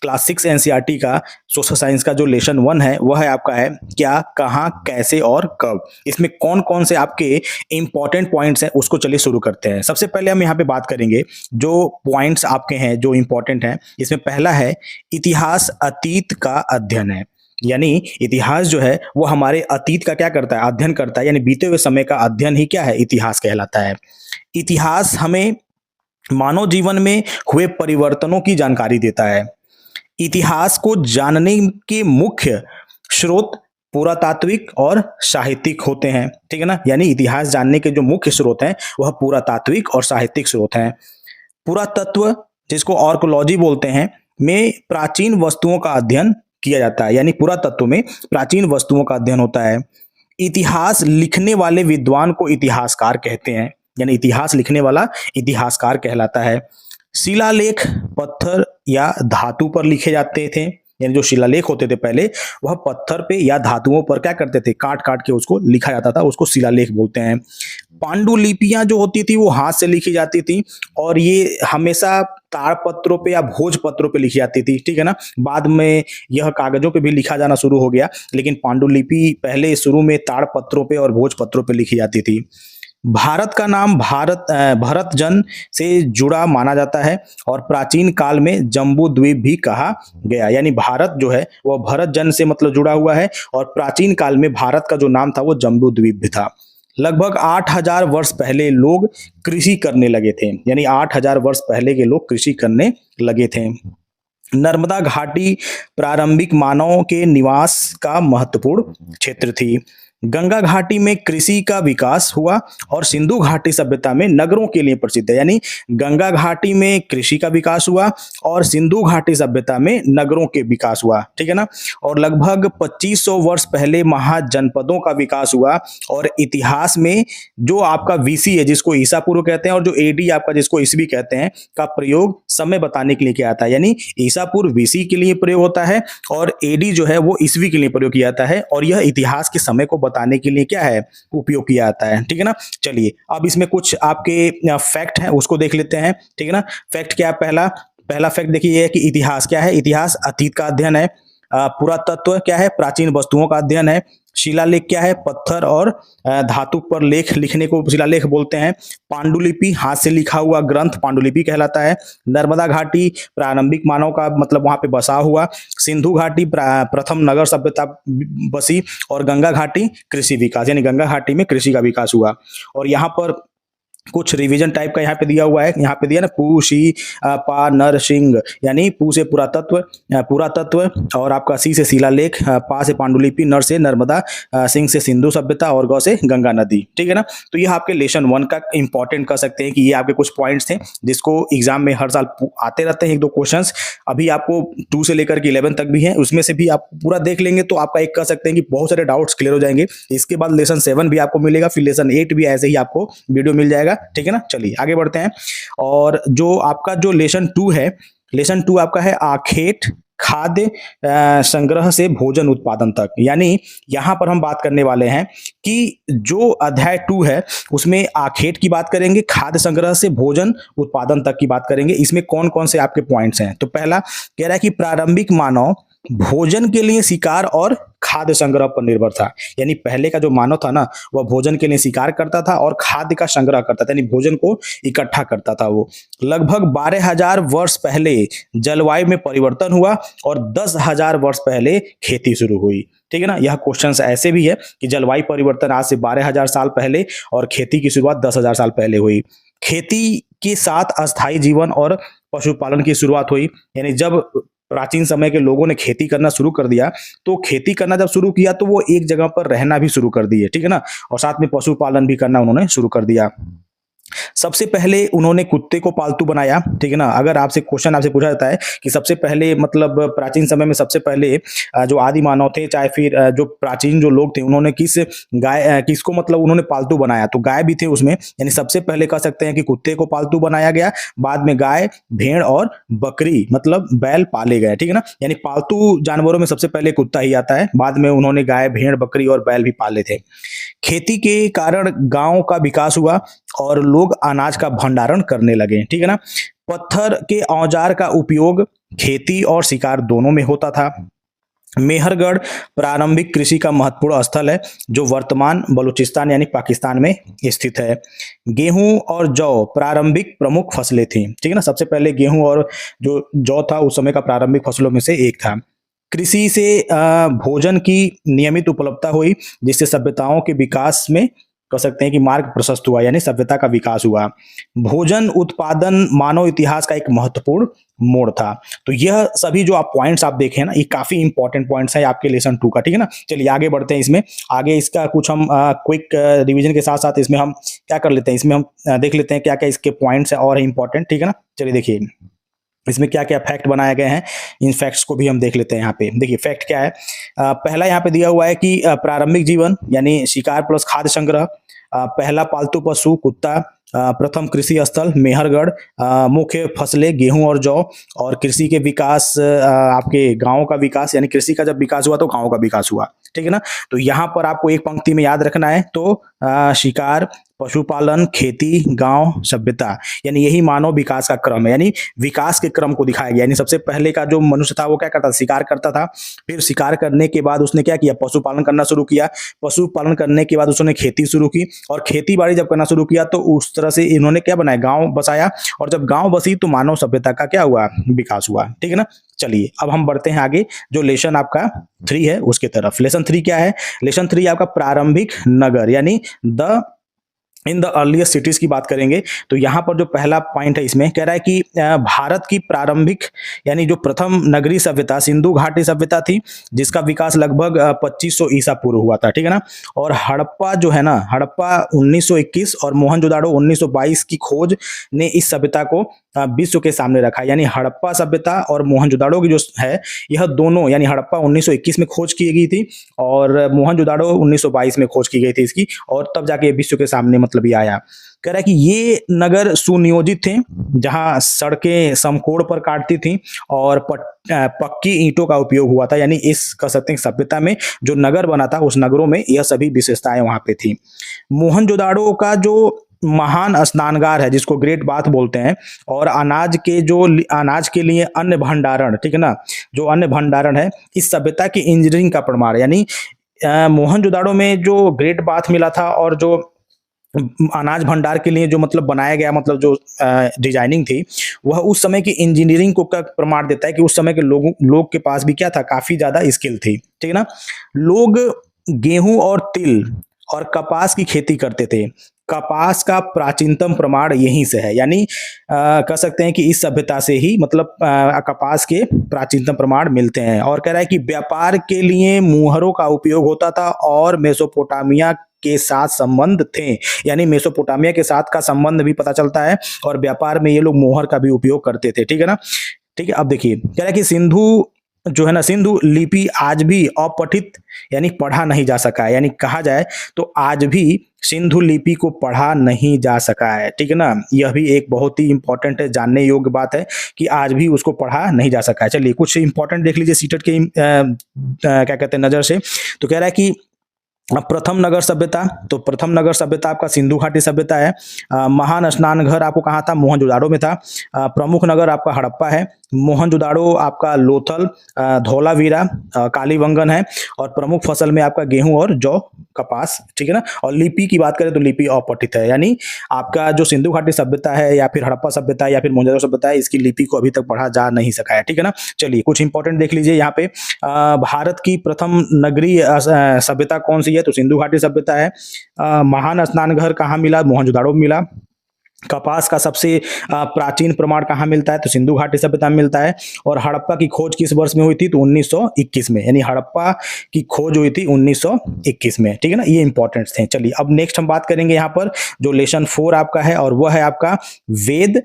Class 6 NCERT का social science का जो लेसन 1 है वह है आपका है क्या, कहाँ, कैसे और कब। इसमें कौन कौन से आपके इंपॉर्टेंट पॉइंट्स हैं उसको चलिए शुरू करते हैं। सबसे पहले हम यहाँ पे बात करेंगे जो पॉइंट्स आपके हैं जो इंपॉर्टेंट हैं। इसमें पहला है इतिहास अतीत का अध्ययन है, यानी इतिहास जो है वो हमारे अतीत का क्या करता है, अध्ययन करता है, यानी बीते हुए समय का अध्ययन ही क्या है, इतिहास कहलाता है। इतिहास हमें मानव जीवन में हुए परिवर्तनों की जानकारी देता है। इतिहास को जानने के मुख्य स्रोत पुरातात्विक और साहित्यिक होते हैं, ठीक है ना। यानी इतिहास जानने के जो मुख्य स्रोत हैं वह पुरातात्विक और साहित्यिक स्रोत हैं। पुरातत्व, जिसको आर्कोलॉजी बोलते हैं, में प्राचीन वस्तुओं का अध्ययन किया जाता है, यानी पुरातत्व में प्राचीन वस्तुओं का अध्ययन होता है। इतिहास लिखने वाले विद्वान को इतिहासकार कहते हैं, यानी इतिहास लिखने वाला इतिहासकार कहलाता है। शिलालेख पत्थर या धातु पर लिखे जाते थे, यानी जो शिलालेख होते थे पहले वह पत्थर पे या धातुओं पर क्या करते थे, काट काट के उसको लिखा जाता था, उसको शिलालेख बोलते हैं। पांडुलिपियां जो होती थी वो हाथ से लिखी जाती थी और ये हमेशा ताड़पत्रों पे या भोजपत्रों पे लिखी जाती थी, ठीक है ना। बाद में यह कागजों पे भी लिखा जाना शुरू हो गया, लेकिन पांडुलिपि पहले शुरू में ताड़पत्रों पे और भोजपत्रों पे लिखी जाती थी। भारत का नाम भरत जन से जुड़ा माना जाता है और प्राचीन काल में जम्बू द्वीप भी कहा गया, यानी भारत जो है वह भरत जन से मतलब जुड़ा हुआ है और प्राचीन काल में भारत का जो नाम था वो जम्बू द्वीप भी था। लगभग 8000 वर्ष पहले लोग कृषि करने लगे थे, यानी 8000 वर्ष पहले के लोग कृषि करने लगे थे। नर्मदा घाटी प्रारंभिक मानव के निवास का महत्वपूर्ण क्षेत्र थी। गंगा घाटी में कृषि का विकास हुआ और सिंधु घाटी सभ्यता में नगरों के लिए प्रसिद्ध है, यानी गंगा घाटी में कृषि का विकास हुआ और सिंधु घाटी सभ्यता में नगरों के विकास हुआ, ठीक है ना। और लगभग 2500 वर्ष पहले महाजनपदों का विकास हुआ और इतिहास में जो आपका वीसी है, जिसको ईसा पूर्व कहते हैं, और जो एडी आपका जिसको ईसवी कहते हैं, का प्रयोग समय बताने के लिए किया जाता है, यानी ईसा पूर्व वीसी के लिए प्रयोग होता है और एडी जो है वो ईसवी के लिए प्रयोग किया जाता है और यह इतिहास के समय को बताने के लिए क्या है, उपयोग किया जाता है, ठीक है ना। चलिए अब इसमें कुछ आपके फैक्ट हैं उसको देख लेते हैं, ठीक है ना। फैक्ट क्या है, पहला फैक्ट देखिए ये कि इतिहास क्या है, इतिहास अतीत का अध्ययन है। पुरातत्व क्या है, प्राचीन वस्तुओं का अध्ययन है। शिलालेख क्या है, पत्थर और धातु पर लेख लिखने को शिलालेख बोलते हैं। पांडुलिपि हाथ से लिखा हुआ ग्रंथ पांडुलिपि कहलाता है। नर्मदा घाटी प्रारंभिक मानव का मतलब वहां पे बसा हुआ। सिंधु घाटी प्रथम नगर सभ्यता बसी और गंगा घाटी कृषि विकास, यानी गंगा घाटी में कृषि का विकास हुआ। और यहाँ पर कुछ रिवीजन टाइप का यहाँ पे दिया हुआ है, यहाँ पे दिया ना पू शी पा नर सिंह, यानी पू से पुरातत्व और आपका सी से शिलालेख, पा से पांडुलिपि, नर से नर्मदा, सिंह से सिंधु सभ्यता और गौ से गंगा नदी, ठीक है ना। तो ये आपके लेसन 1 का इंपॉर्टेंट कर सकते हैं कि ये आपके कुछ पॉइंट्स थे जिसको एग्जाम में हर साल आते रहते हैं 1-2 क्वेश्चंस। अभी आपको 2 से लेकर के 11 तक भी है, उसमें से भी आप पूरा देख लेंगे तो आपका एक कह सकते हैं कि बहुत सारे डाउट्स क्लियर हो जाएंगे। इसके बाद लेसन 7 भी आपको मिलेगा, फिर लेसन 8 भी ऐसे ही आपको वीडियो मिल जाएगा, ठीक है ना। चलिए आगे बढ़ते हैं। और जो आपका जो लेसन 2 है, लेसन 2 आपका है आखेट खाद्य संग्रह से भोजन उत्पादन तक, यानी यहां पर हम बात करने वाले हैं कि जो अध्याय 2 है उसमें आखेट की बात करेंगे, खाद्य संग्रह से भोजन उत्पादन तक की बात करेंगे। इसमें कौन कौन से आपके पॉइंट्स हैं, तो पहला कह रहा है कि प्रारंभिक मानव भोजन के लिए शिकार और खाद्य संग्रह पर निर्भर था, यानी पहले का जो मानव था ना वह भोजन के लिए शिकार करता था और खाद्य का संग्रह करता था, यानी भोजन को इकट्ठा करता था वो। लगभग 12000 वर्ष पहले जलवायु में परिवर्तन हुआ और 10,000 वर्ष पहले खेती शुरू हुई, ठीक है ना। यह क्वेश्चन ऐसे भी है कि जलवायु परिवर्तन आज से 12000 साल पहले और खेती की शुरुआत 10,000 साल पहले हुई। खेती के साथ अस्थायी जीवन और पशुपालन की शुरुआत हुई, यानी जब प्राचीन समय के लोगों ने खेती करना शुरू कर दिया तो खेती करना जब शुरू किया तो वो एक जगह पर रहना भी शुरू कर दिए, ठीक है ना, और साथ में पशुपालन भी करना उन्होंने शुरू कर दिया। सबसे पहले उन्होंने कुत्ते को पालतू बनाया, ठीक है ना। अगर आपसे क्वेश्चन आपसे पूछा जाता है कि सबसे पहले मतलब प्राचीन समय में सबसे पहले जो आदि मानव थे चाहे फिर जो प्राचीन जो लोग थे उन्होंने किसको मतलब उन्होंने पालतू बनाया, तो गाय भी थे उसमें, यानी सबसे पहले कह सकते हैं कि कुत्ते को पालतू बनाया गया, बाद में गाय भेड़ और बकरी मतलब बैल पाले गए, ठीक है ना। यानी पालतू जानवरों में सबसे पहले कुत्ता ही आता है, बाद में उन्होंने गाय भेड़ बकरी और बैल भी पाले थे। खेती के कारण गांव का विकास हुआ और लोग अनाज का भंडारण करने लगे, ठीक है ना। पत्थर के औजार का उपयोग खेती और शिकार दोनों में होता था। मेहरगढ़ प्रारंभिक कृषि का महत्वपूर्ण स्थल है जो वर्तमान बलूचिस्तान यानी पाकिस्तान में स्थित है। गेहूं और जौ प्रारंभिक प्रमुख फसलें थीं, ठीक है ना। सबसे पहले गेहूं और जो जौ था उस समय का प्रारंभिक फसलों में से एक था। कृषि से भोजन की नियमित उपलब्धता हुई जिससे सभ्यताओं के विकास में कह सकते हैं कि मार्ग प्रशस्त हुआ, यानी सभ्यता का विकास हुआ। भोजन उत्पादन मानव इतिहास का एक महत्वपूर्ण मोड़ था। तो यह सभी जो आप पॉइंट्स आप देखे ना, ये काफी इंपॉर्टेंट पॉइंट्स है आपके लेसन 2 का, ठीक है ना। चलिए आगे बढ़ते हैं। इसमें आगे इसका कुछ हम क्विक रिवीजन के साथ साथ इसमें हम क्या कर लेते हैं, इसमें हम देख लेते हैं क्या क्या इसके पॉइंट्स है और इंपॉर्टेंट, ठीक है ना। चलिए देखिए इसमें क्या क्या फैक्ट बनाए गए हैं, इन फैक्ट्स को भी हम देख लेते हैं। यहाँ पे देखिए फैक्ट क्या है। पहला यहाँ पे दिया हुआ है कि प्रारंभिक जीवन यानी शिकार प्लस खाद्य संग्रह। पहला पालतू पशु कुत्ता। प्रथम कृषि स्थल मेहरगढ़। मुख्य फसलें गेहूं और जौ। और कृषि के विकास आपके गांव का विकास, यानी कृषि का जब विकास हुआ तो गांव का विकास हुआ, ठीक है ना। तो यहाँ पर आपको एक पंक्ति में याद रखना है, तो शिकार, पशुपालन, खेती, गांव, सभ्यता, यानी यही मानव विकास का क्रम है, यानी विकास के क्रम को दिखाया गया। यानी सबसे पहले का जो मनुष्य था वो क्या करता था, शिकार करता था। फिर शिकार करने के बाद उसने क्या किया, पशुपालन करना शुरू किया। पशुपालन करने के बाद उसने खेती शुरू की, और खेती बाड़ी जब करना शुरू किया तो उस तरह से इन्होंने क्या बनाया, गांव बसाया। और जब गांव बसी तो मानव सभ्यता का क्या हुआ, विकास हुआ, ठीक है ना। चलिए अब हम बढ़ते हैं आगे, जो लेसन आपका 3 है उसके तरफ। लेसन 3 क्या है, लेसन 3 आपका प्रारंभिक नगर यानी इन द अर्लीस्ट सिटीज की बात करेंगे। तो यहाँ पर जो पहला पॉइंट है इसमें कह रहा है कि भारत की प्रारंभिक यानी जो प्रथम नगरीय सभ्यता सिंधु घाटी सभ्यता थी, जिसका विकास लगभग 2500 ईसा पूर्व हुआ था, ठीक है ना। और हड़प्पा जो है ना, हड़प्पा 1921 और मोहनजोदाड़ो 1922 की खोज ने इस सभ्यता को विश्व के सामने रखा। यानी हड़प्पा सभ्यता और मोहनजोदाड़ो की जो है, यह दोनों, यानी हड़प्पा 1921 में खोज की गई थी और मोहनजोदाड़ो 1922 में खोज की गई थी इसकी, और तब जाके विश्व के सामने मतलब ये आया। कह रहा है कि ये नगर सुनियोजित थे, जहां सड़कें समकोण पर काटती थी और पक्की ईंटों का उपयोग हुआ था। यानी इस कह सकते हैं सभ्यता में जो नगर बना था, उस नगरों में यह सभी विशेषताएं वहां पे थी। मोहनजोदाड़ो का जो महान स्नानगार है, जिसको ग्रेट बाथ बोलते हैं, और अनाज के लिए अन्य भंडारण, ठीक है ना, जो अन्य भंडारण है, इस सभ्यता की इंजीनियरिंग का प्रमाण। यानी मोहनजोदाड़ो में जो ग्रेट बाथ मिला था और जो अनाज भंडार के लिए जो मतलब बनाया गया, मतलब जो डिजाइनिंग थी, वह उस समय की इंजीनियरिंग को का प्रमाण देता है कि उस समय के लोग के पास भी क्या था, काफी ज्यादा स्किल थी, ठीक है ना। लोग गेहूं और तिल और कपास की खेती करते थे। कपास का प्राचीनतम प्रमाण यहीं से है, यानी कह सकते हैं कि इस सभ्यता से ही मतलब कपास के प्राचीनतम प्रमाण मिलते हैं। और कह रहा है कि व्यापार के लिए मुहरों का उपयोग होता था और मेसोपोटामिया के साथ संबंध थे, यानी मेसोपोटामिया के साथ का संबंध भी पता चलता है, और व्यापार में ये लोग मोहर का भी उपयोग करते थे, ठीक है ना। ठीक है, अब देखिए कह रहा है कि सिंधु जो है ना, सिंधु लिपि आज भी अपठित यानी पढ़ा नहीं जा सका है। यानी कहा जाए तो आज भी सिंधु लिपि को पढ़ा नहीं जा सका है, ठीक है ना। यह भी एक बहुत ही इंपॉर्टेंट है, जानने योग्य बात है कि आज भी उसको पढ़ा नहीं जा सका है। चलिए कुछ इंपॉर्टेंट देख लीजिए सीटेट के क्या कहते हैं नजर से। तो कह रहा है कि प्रथम नगर सभ्यता, तो प्रथम नगर सभ्यता आपका सिंधु घाटी सभ्यता है। महान स्नान घर आपको कहाँ था, मोहनजोदाड़ो में था। प्रमुख नगर आपका हड़प्पा है। मोहनजोदाड़ो आपका लोथल, धौलावीरा, कालीबंगन है। और प्रमुख फसल में आपका गेहूं और जौ, कपास, ठीक है ना। और लिपि की बात करें तो लिपि अपठित है, यानी आपका जो सिंधु घाटी सभ्यता है या फिर हड़प्पा सभ्यता है या फिर मोहनजोदाड़ो सभ्यता है, इसकी लिपि को अभी तक पढ़ा जा नहीं सका है, ठीक है ना। चलिए कुछ इंपॉर्टेंट देख लीजिए यहाँ पे। भारत की प्रथम नगरीय सभ्यता कौन सी है, तो सिंधु घाटी सभ्यता है। महान स्नान घर कहाँ मिला, मोहनजोदाड़ो में मिला। कपास का सबसे प्राचीन प्रमाण कहाँ मिलता है, तो सिंधु घाटी सभ्यता में मिलता है। और हड़प्पा की खोज किस वर्ष में हुई थी, तो 1921 में, यानी हड़प्पा की खोज हुई थी 1921 में, ठीक है ना। ये इंपॉर्टेंट थे। चलिए अब नेक्स्ट हम बात करेंगे यहाँ पर जो लेसन 4 आपका है, और वह है आपका वेद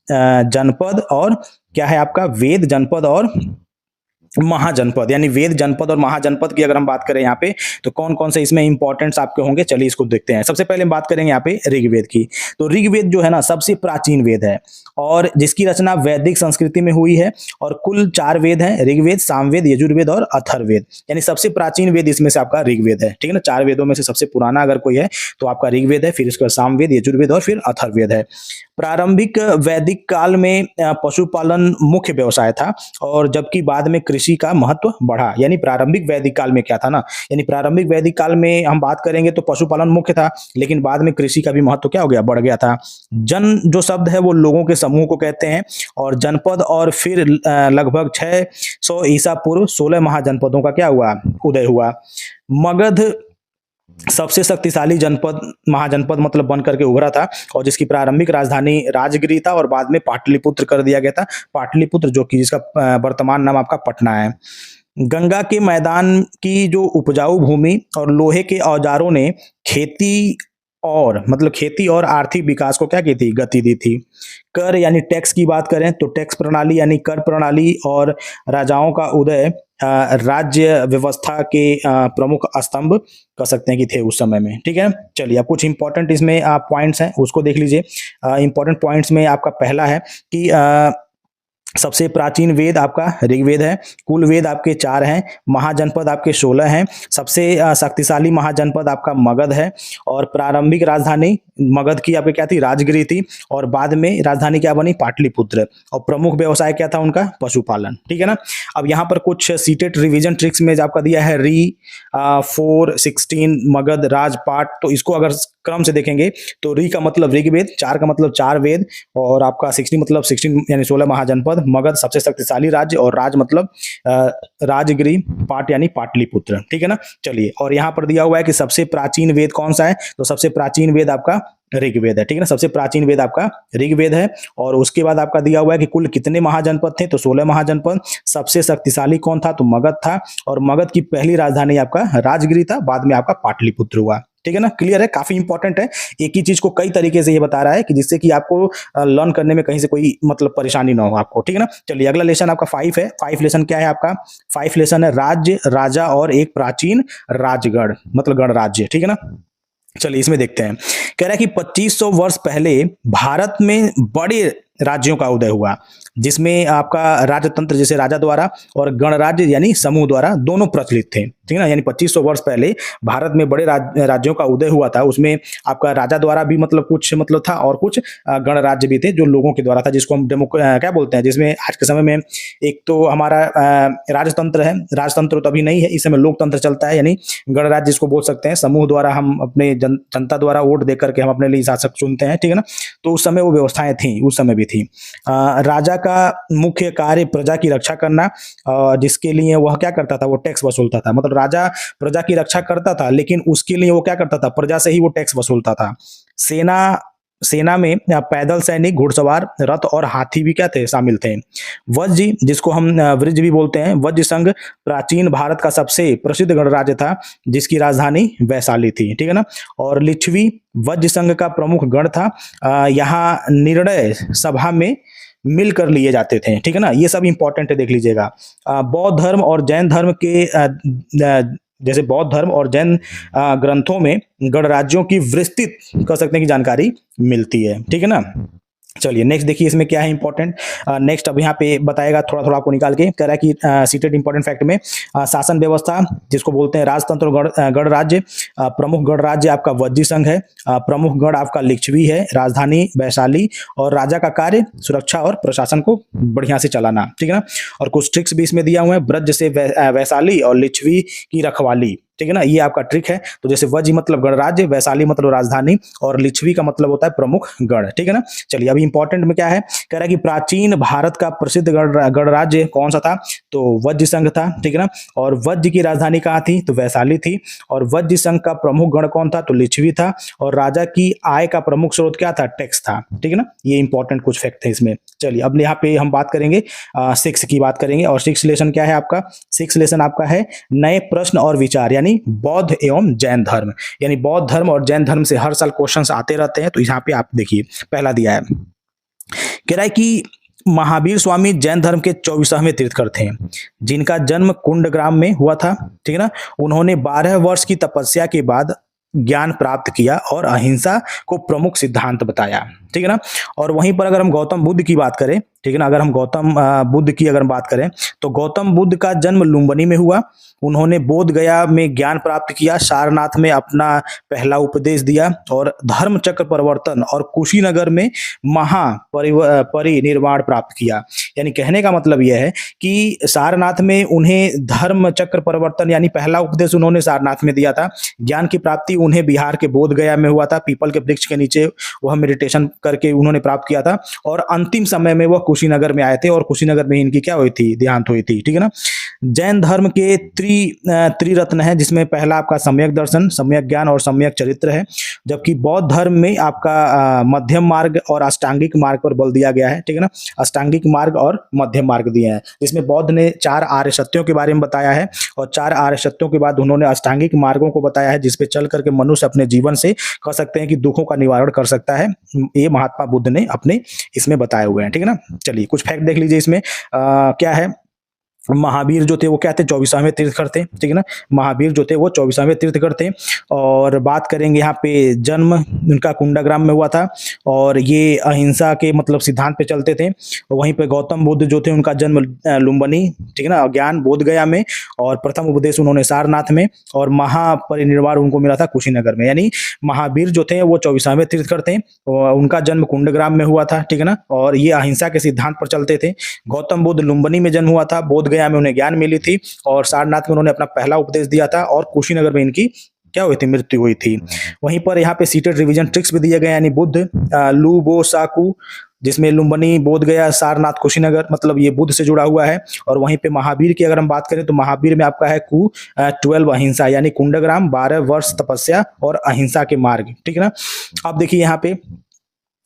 जनपद, और क्या है आपका वेद जनपद और महाजनपद। यानी वेद जनपद और महाजनपद की अगर हम बात करें यहाँ पे, तो कौन कौन से इसमें इंपॉर्टेंट्स आपके होंगे, चलिए इसको देखते हैं। सबसे पहले हम बात करेंगे यहाँ पे ऋग्वेद की। तो ऋग्वेद जो है ना सबसे प्राचीन वेद है, और जिसकी रचना वैदिक संस्कृति में हुई है। और कुल 4 वेद हैं, ऋग्वेद, सामवेद, यजुर्वेद और अथर्ववेद। यानी सबसे प्राचीन वेद इसमें से आपका ऋग्वेद है, ठीक है ना। 4 वेदों में से सबसे पुराना अगर कोई है तो आपका ऋग्वेद है, फिर उसके बाद सामवेद, यजुर्वेद और फिर अथर्ववेद है। प्रारंभिक वैदिक काल में पशुपालन मुख्य व्यवसाय था, और जबकि बाद में कृषि का महत्व बढ़ा। यानी प्रारंभिक वैदिक काल में क्या था ना, यानी प्रारंभिक वैदिक काल में हम बात करेंगे तो पशुपालन मुख्य था, लेकिन बाद में कृषि का भी महत्व क्या हो गया, बढ़ गया था। जन जो शब्द है वो लोगों के समूह को कहते हैं, और जनपद और फिर लगभग 600 ईसा पूर्व 16 महाजनपदों का क्या हुआ, उदय हुआ। मगध सबसे शक्तिशाली जनपद, महाजनपद मतलब बन करके उभरा था, और जिसकी प्रारंभिक राजधानी राजगिरी था और बाद में पाटलिपुत्र कर दिया गया था। पाटलिपुत्र जो कि जिसका वर्तमान नाम आपका पटना है। गंगा के मैदान की जो उपजाऊ भूमि और लोहे के औजारों ने खेती और आर्थिक विकास को क्या की थी, गति दी थी। कर यानी टैक्स की बात करें तो टैक्स प्रणाली यानी कर प्रणाली और राजाओं का उदय राज्य व्यवस्था के प्रमुख स्तंभ कह सकते हैं कि थे उस समय में, ठीक है। चलिए अब कुछ इंपॉर्टेंट इसमें पॉइंट्स हैं उसको देख लीजिए। इंपॉर्टेंट पॉइंट्स में आपका पहला है कि सबसे प्राचीन वेद आपका ऋग्वेद है, कुल वेद आपके 4 हैं, महाजनपद आपके 16 हैं, सबसे शक्तिशाली महाजनपद आपका मगध है, और प्रारंभिक राजधानी मगध की आपके क्या थी, राजगिरी थी, और बाद में राजधानी क्या बनी, पाटलिपुत्र, और प्रमुख व्यवसाय क्या था उनका, पशुपालन, ठीक है ना। अब यहाँ पर कुछ सीटेट रिवीजन ट्रिक्स में आपका दिया है 4, 16 मगध, राजपाट, तो इसको अगर क्रम से देखेंगे तो री का मतलब ऋग्वेद, 4 का मतलब 4 वेद, और आपका 16 मतलब 16 यानी 16 महाजनपद, मगध सबसे शक्तिशाली राज्य, और राज मतलब राजगिरी, पाट यानी पाटलिपुत्र, ठीक है ना। चलिए, और यहाँ पर दिया हुआ है कि सबसे प्राचीन वेद कौन सा है, तो सबसे प्राचीन वेद आपका ऋग्वेद है, ठीक है ना। सबसे प्राचीन वेद आपका ऋग्वेद है, और उसके बाद आपका दिया हुआ है कि कुल कितने महाजनपद थे, तो 16 महाजनपद। सबसे शक्तिशाली कौन था, तो मगध था, और मगध की पहली राजधानी आपका राजगिरी था, बाद में आपका पाटलिपुत्र हुआ, ठीक है ना। क्लियर है, काफी इंपॉर्टेंट है। एक ही चीज को कई तरीके से ये बता रहा है कि जिससे कि आपको लर्न करने में कहीं से कोई मतलब परेशानी ना हो आपको, ठीक है ना। चलिए अगला लेसन आपका 5 है। 5 लेसन क्या है आपका, 5 लेसन है राज्य, राजा और एक प्राचीन राजगढ़ मतलब गणराज्य, ठीक है ना। चलिए इसमें देखते हैं, कह रहा है कि 2500 वर्ष पहले भारत में बड़े राज्यों का उदय हुआ, जिसमें आपका राजतंत्र जैसे राजा द्वारा और गणराज्य यानी समूह द्वारा दोनों प्रचलित थे, ठीक है ना। यानी 2500 वर्ष पहले भारत में बड़े राज्यों का उदय हुआ था, उसमें आपका राजा द्वारा भी मतलब कुछ मतलब था, और कुछ गणराज्य भी थे जो लोगों के द्वारा था, जिसको हम क्या बोलते हैं, जिसमें आज के समय में एक तो हमारा राजतंत्र है, राजतंत्र तो अभी नहीं है, इस समय लोकतंत्र चलता है, यानी गणराज्य जिसको बोल सकते हैं, समूह द्वारा हम अपने जनता द्वारा वोट दे करके हम अपने लिए शासक चुनते हैं, ठीक है ना। तो उस समय वो व्यवस्थाएं थी, उस समय भी थी। राजा का मुख्य कार्य प्रजा की रक्षा करना, जिसके लिए वह क्या करता था, वो टैक्स वसूलता था। मतलब राजा प्रजा की रक्षा करता था, लेकिन उसके लिए वो क्या करता था, प्रजा से ही वो टैक्स वसूलता था। सेना में पैदल सैनिक, घुड़सवार, रथ और हाथी भी क्या थे, शामिल थे। वज्र जिसको हम वृज भी बोलते हैं, वज्र संघ प्राचीन भारत का सबसे प्रसिद्ध गणराज्य था, जिसकी राजधानी वैशाली थी, ठीक है ना। और लिच्छवी वज्र संघ का प्रमुख गण था। यहाँ निर्णय सभा में मिलकर लिए जाते थे, ठीक है ना। ये सब इंपॉर्टेंट है, देख लीजिएगा। बौद्ध धर्म और जैन धर्म के जैसे बौद्ध धर्म और जैन ग्रंथों में गणराज्यों की विस्तृत कह सकते हैं कि जानकारी मिलती है, ठीक है ना। चलिए नेक्स्ट देखिए इसमें क्या है इंपॉर्टेंट। नेक्स्ट अब यहाँ पे बताएगा थोड़ा थोड़ा आपको निकाल के, कह रहा है कि सीटेड इंपॉर्टेंट फैक्ट में शासन व्यवस्था जिसको बोलते हैं राजतंत्र गणराज्य, प्रमुख गणराज्य आपका वज्जी संघ है, प्रमुख गण आपका लिच्छवी है, राजधानी वैशाली, और राजा का कार्य सुरक्षा और प्रशासन को बढ़िया से चलाना, ठीक है ना। और कुछ ट्रिक्स भी इसमें दिया हुआ है, ब्रज से वैशाली और लिच्छवी की रखवाली, ठीक है ना, ये आपका ट्रिक है। तो जैसे वज्र मतलब गणराज्य, वैशाली मतलब राजधानी, और लिच्छवी का मतलब होता है प्रमुख गण, ठीक है ना। चलिए अभी इंपॉर्टेंट में क्या है, कह रहा है कि प्राचीन भारत का प्रसिद्ध गणराज्य कौन सा था, तो वज्र संघ था, ठीक है ना। और वज्र की राजधानी कहाँ थी, तो वैशाली थी। और वज्र संघ का प्रमुख गण कौन था, तो लिच्छवी था। और राजा की आय का प्रमुख स्रोत क्या था, टैक्स था, ठीक है ना। ये इंपॉर्टेंट कुछ फैक्ट है इसमें। चलिए अब यहाँ पे हम बात करेंगे 6 की बात करेंगे, और 6 लेसन क्या है आपका, 6 लेसन आपका है नए प्रश्न और विचार, यानी बौद्ध एवं जैन धर्म। यानी बौद्ध धर्म और जैन धर्म से हर साल क्वेश्चंस आते रहते हैं, तो यहाँ पे आप देखिए पहला दिया है, कह रहा है कि महावीर स्वामी जैन धर्म के 24वें तीर्थकर थे, जिनका जन्म कुंडग्राम में हुआ था, ठीक है ना। उन्होंने 12 वर्ष की तपस्या के बाद ज्ञान प्राप्त किया और अहिंसा को प्रमुख सिद्धांत बताया, ठीक है ना। और वहीं पर अगर हम गौतम बुद्ध की बात करें, ठीक है ना, अगर हम गौतम बुद्ध की अगर बात करें तो गौतम बुद्ध का जन्म लुम्बिनी में हुआ। उन्होंने बोध गया में ज्ञान प्राप्त किया, सारनाथ में अपना पहला उपदेश दिया और धर्म चक्र परिवर्तन और कुशीनगर में परिनिर्वाण प्राप्त किया। यानी कहने का मतलब यह है कि सारनाथ में उन्हें धर्म चक्र परिवर्तन यानी पहला उपदेश उन्होंने सारनाथ में दिया था। ज्ञान की प्राप्ति उन्हें बिहार के बोध गया में हुआ था, पीपल के वृक्ष के नीचे वह मेडिटेशन करके उन्होंने प्राप्त किया था। और अंतिम समय में वह कुशीनगर में आए थे और कुशीनगर में इनकी क्या हुई थी, देहांत हुई थी, ठीक है ना। जैन धर्म के त्रिरत्न है, जिसमें पहला आपका सम्यक दर्शन, सम्यक ज्ञान और सम्यक चरित्र है। जबकि बौद्ध धर्म में आपका मध्यम मार्ग और अष्टांगिक मार्ग पर बल दिया गया है, ठीक है ना। अष्टांगिक मार्ग और मध्यम मार्ग दिए हैं, जिसमें बौद्ध ने 4 आर्य सत्यों के बारे में बताया है और 4 आर्य सत्यों के बाद उन्होंने अष्टांगिक मार्गों को बताया है, जिसपे चल करके मनुष्य अपने जीवन से कह सकते हैं कि दुखों का निवारण कर सकता है। ये महात्मा बुद्ध ने अपने इसमें बताए हुए हैं, ठीक है ना। चलिए कुछ फैक्ट देख लीजिए इसमें। क्या है, महावीर जो थे वो क्या थे, 24वें तीर्थकर थे, ठीक है ना। महावीर जो थे वो 24वें तीर्थकर थे। और बात करेंगे यहाँ पे जन्म उनका कुंडाग्राम में हुआ था और ये अहिंसा के मतलब सिद्धांत पे चलते थे। वहीं पे गौतम बुद्ध जो थे उनका जन्म लुम्बिनी, ठीक है ना, ज्ञान बोध गया में, और प्रथम उपदेश उन्होंने सारनाथ में, और महापरिनिर्वाण उनको मिला था कुशीनगर में। यानी महावीर जो थे वो 24वें तीर्थकर थे, उनका जन्म कुंडग्राम में हुआ था, ठीक है ना, और ये अहिंसा के सिद्धांत पर चलते थे। गौतम बुद्ध लुम्बिनी में जन्म हुआ था, बोध गया में उन्हें ज्ञान मिली थी और सारनाथ में उन्होंने अपना पहला उपदेश दिया था और कुशीनगर में इनकी क्या हुई थी, मृत्यु हुई थी। वहीं पर यहाँ पे सीटेड रिवीजन ट्रिक्स भी दिए गए, यानी बुद्ध लू बो साकू, जिसमें लुम्बिनी, बोध गया, सारनाथ, कुशीनगर, मतलब ये बुद्ध से जुड़ा हुआ है। और वहीं पे महावीर की अगर हम बात करें तो महावीर में आपका है 12 अहिंसा, यानी कुंडग्राम, 12 वर्ष तपस्या और अहिंसा के मार्ग, ठीक है ना। अब देखिए यहाँ पे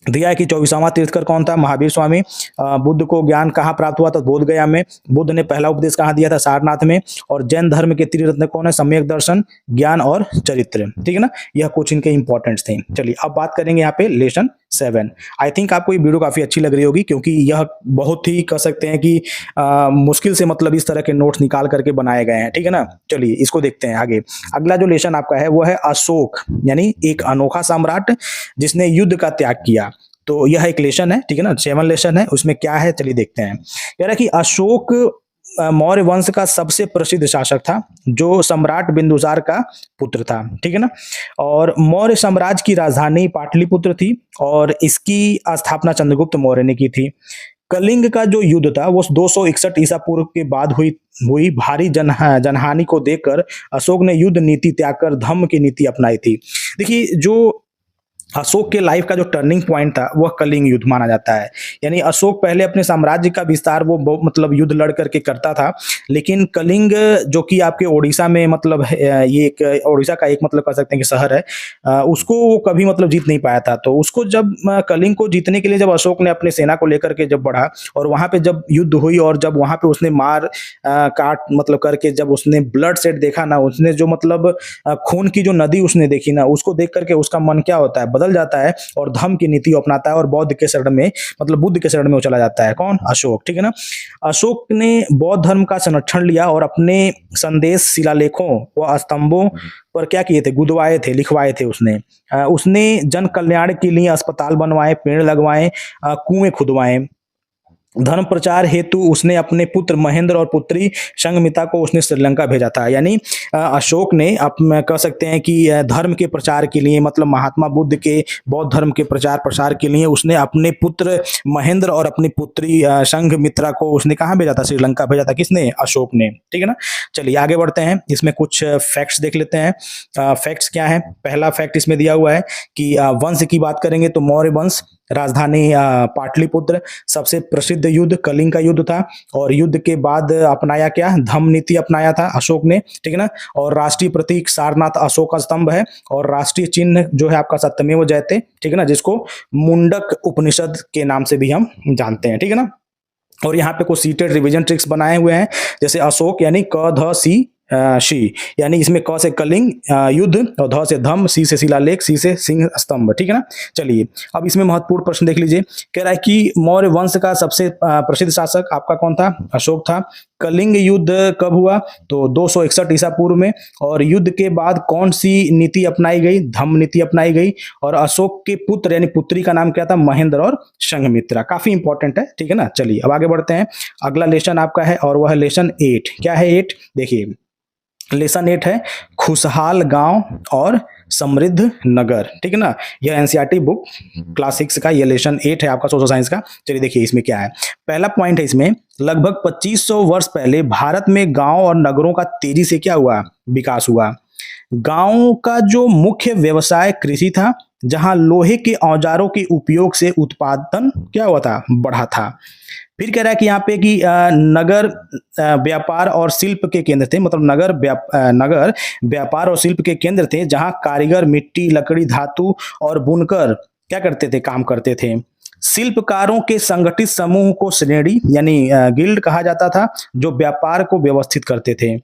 दिया है कि 24वां तीर्थकर कौन था, महावीर स्वामी। बुद्ध को ज्ञान कहाँ प्राप्त हुआ था, बोध गया में। बुद्ध ने पहला उपदेश कहाँ दिया था, सारनाथ में। और जैन धर्म के त्रिरत्न कौन है, सम्यक दर्शन, ज्ञान और चरित्र, ठीक है ना। यह कुछ इनके इंपॉर्टेंट्स थे। चलिए अब बात करेंगे यहाँ पे लेसन 7। आई थिंक आपको ये वीडियो काफी अच्छी लग रही होगी, क्योंकि यह बहुत ही कह सकते हैं कि मुश्किल से मतलब इस तरह के नोट्स निकाल करके बनाए गए हैं, ठीक है ना। चलिए इसको देखते हैं आगे। अगला जो लेसन आपका है वो है अशोक, यानी एक अनोखा सम्राट जिसने युद्ध का त्याग किया। तो यह एक लेसन है, ठीक है ना, 7 लेसन है। उसमें क्या है चलिए देखते हैं। कह रहा है कि अशोक मौर्य वंश का सबसे प्रसिद्ध शासक था, जो सम्राट बिंदुसार का पुत्र था, ठीक है ना। और मौर्य साम्राज्य की राजधानी पाटलिपुत्र थी और इसकी स्थापना चंद्रगुप्त मौर्य ने की थी। कलिंग का जो युद्ध था वो 261 ईसा पूर्व के बाद हुई भारी जनहानि को देखकर अशोक ने युद्ध नीति त्याग कर धम्म की नीति अपनाई थी। देखिए जो अशोक के लाइफ का जो टर्निंग पॉइंट था वह कलिंग युद्ध माना जाता है। यानी अशोक पहले अपने साम्राज्य का विस्तार वो मतलब युद्ध लड़ करके करता था, लेकिन कलिंग जो कि आपके ओडिशा में मतलब ये एक ओडिशा का एक मतलब कह सकते हैं कि शहर है, उसको वो कभी मतलब जीत नहीं पाया था। तो उसको जब कलिंग को जीतने के लिए जब अशोक ने अपने सेना को लेकर के जब बढ़ा और वहां पे जब युद्ध हुई और जब वहां पे उसने मार काट मतलब करके जब उसने ब्लड सेट देखा ना, उसने जो मतलब खून की जो नदी उसने देखी ना, उसको देख करके उसका मन क्या होता है, बदल जाता है और धम्म की नीति अपनाता है और बौद्ध के शरण में मतलब बुद्ध के शरण में वो चला जाता है। कौन, अशोक, ठीक है ना। अशोक ने बौद्ध धर्म का संरक्षण लिया और अपने संदेश शिलालेखों व स्तंभों पर क्या किए थे, गुदवाए थे, लिखवाए थे। उसने जन कल्याण के लिए अस्पताल बनवाए, पेड़ लगवाए, कुएं खुदवाए। धर्म प्रचार हेतु उसने अपने पुत्र महेंद्र और पुत्री संघमित्रा को उसने श्रीलंका भेजा था। यानी अशोक ने कह सकते हैं कि धर्म के प्रचार के लिए मतलब महात्मा बुद्ध के बौद्ध धर्म के प्रचार प्रसार के लिए उसने अपने पुत्र महेंद्र और अपनी पुत्री संघमित्रा को उसने कहाँ भेजा था, श्रीलंका भेजा था। किसने, अशोक ने, ठीक है ना। चलिए आगे बढ़ते हैं, इसमें कुछ फैक्ट्स देख लेते हैं। फैक्ट्स क्या है, पहला फैक्ट इसमें दिया हुआ है कि वंश की बात करेंगे तो मौर्य वंश, राजधानी पाटलिपुत्र, सबसे प्रसिद्ध युद्ध कलिंग का युद्ध था और युद्ध के बाद अपनाया क्या, धम्म नीति अपनाया था अशोक ने, ठीक है ना। और राष्ट्रीय प्रतीक सारनाथ अशोक का स्तंभ है और राष्ट्रीय चिन्ह जो है आपका सत्यमेव जयते, ठीक है ना, जिसको मुंडक उपनिषद के नाम से भी हम जानते हैं, ठीक है ना। और यहाँ पे कुछ सीटेड रिवीजन ट्रिक्स बनाए हुए हैं, जैसे अशोक यानी क ध सी शी, यानी इसमें क से कलिंग युद्ध, और ध से धम, सी से शिलालेख, सी से सिंह स्तंभ, ठीक है ना। चलिए अब इसमें महत्वपूर्ण प्रश्न देख लीजिए। कह रहा है कि मौर्य वंश का सबसे प्रसिद्ध शासक आपका कौन था? अशोक था। कलिंग युद्ध कब हुआ? तो 261 ईसा पूर्व में। और युद्ध के बाद कौन सी नीति अपनाई गई? धम्म नीति अपनाई गई। और अशोक के पुत्र यानी पुत्री का नाम क्या था? महेंद्र और संघमित्रा। काफी इंपॉर्टेंट है, ठीक है ना। चलिए अब आगे बढ़ते हैं। अगला लेसन आपका है और वह है लेसन 8। क्या है 8? देखिए लेसन 8 है खुशहाल गांव और समृद्ध नगर, ठीक है ना। यह एनसीईआरटी बुक क्लास 6 का ये लेसन 8 है आपका सोशल साइंस का। चलिए देखिए इसमें क्या है। पहला पॉइंट है इसमें, लगभग 2500 वर्ष पहले भारत में गांव और नगरों का तेजी से क्या हुआ? विकास हुआ। गांव का जो मुख्य व्यवसाय कृषि था, जहां लोहे के औजारों के उपयोग से उत्पादन क्या हुआ था? बढ़ा था। फिर कह रहा है कि यहाँ पे कि नगर व्यापार और शिल्प के केंद्र थे, मतलब नगर व्यापार और शिल्प के केंद्र थे, जहां कारीगर मिट्टी, लकड़ी, धातु और बुनकर क्या करते थे? काम करते थे। शिल्पकारों के संगठित समूह को श्रेणी यानी गिल्ड कहा जाता था, जो व्यापार को व्यवस्थित करते थे।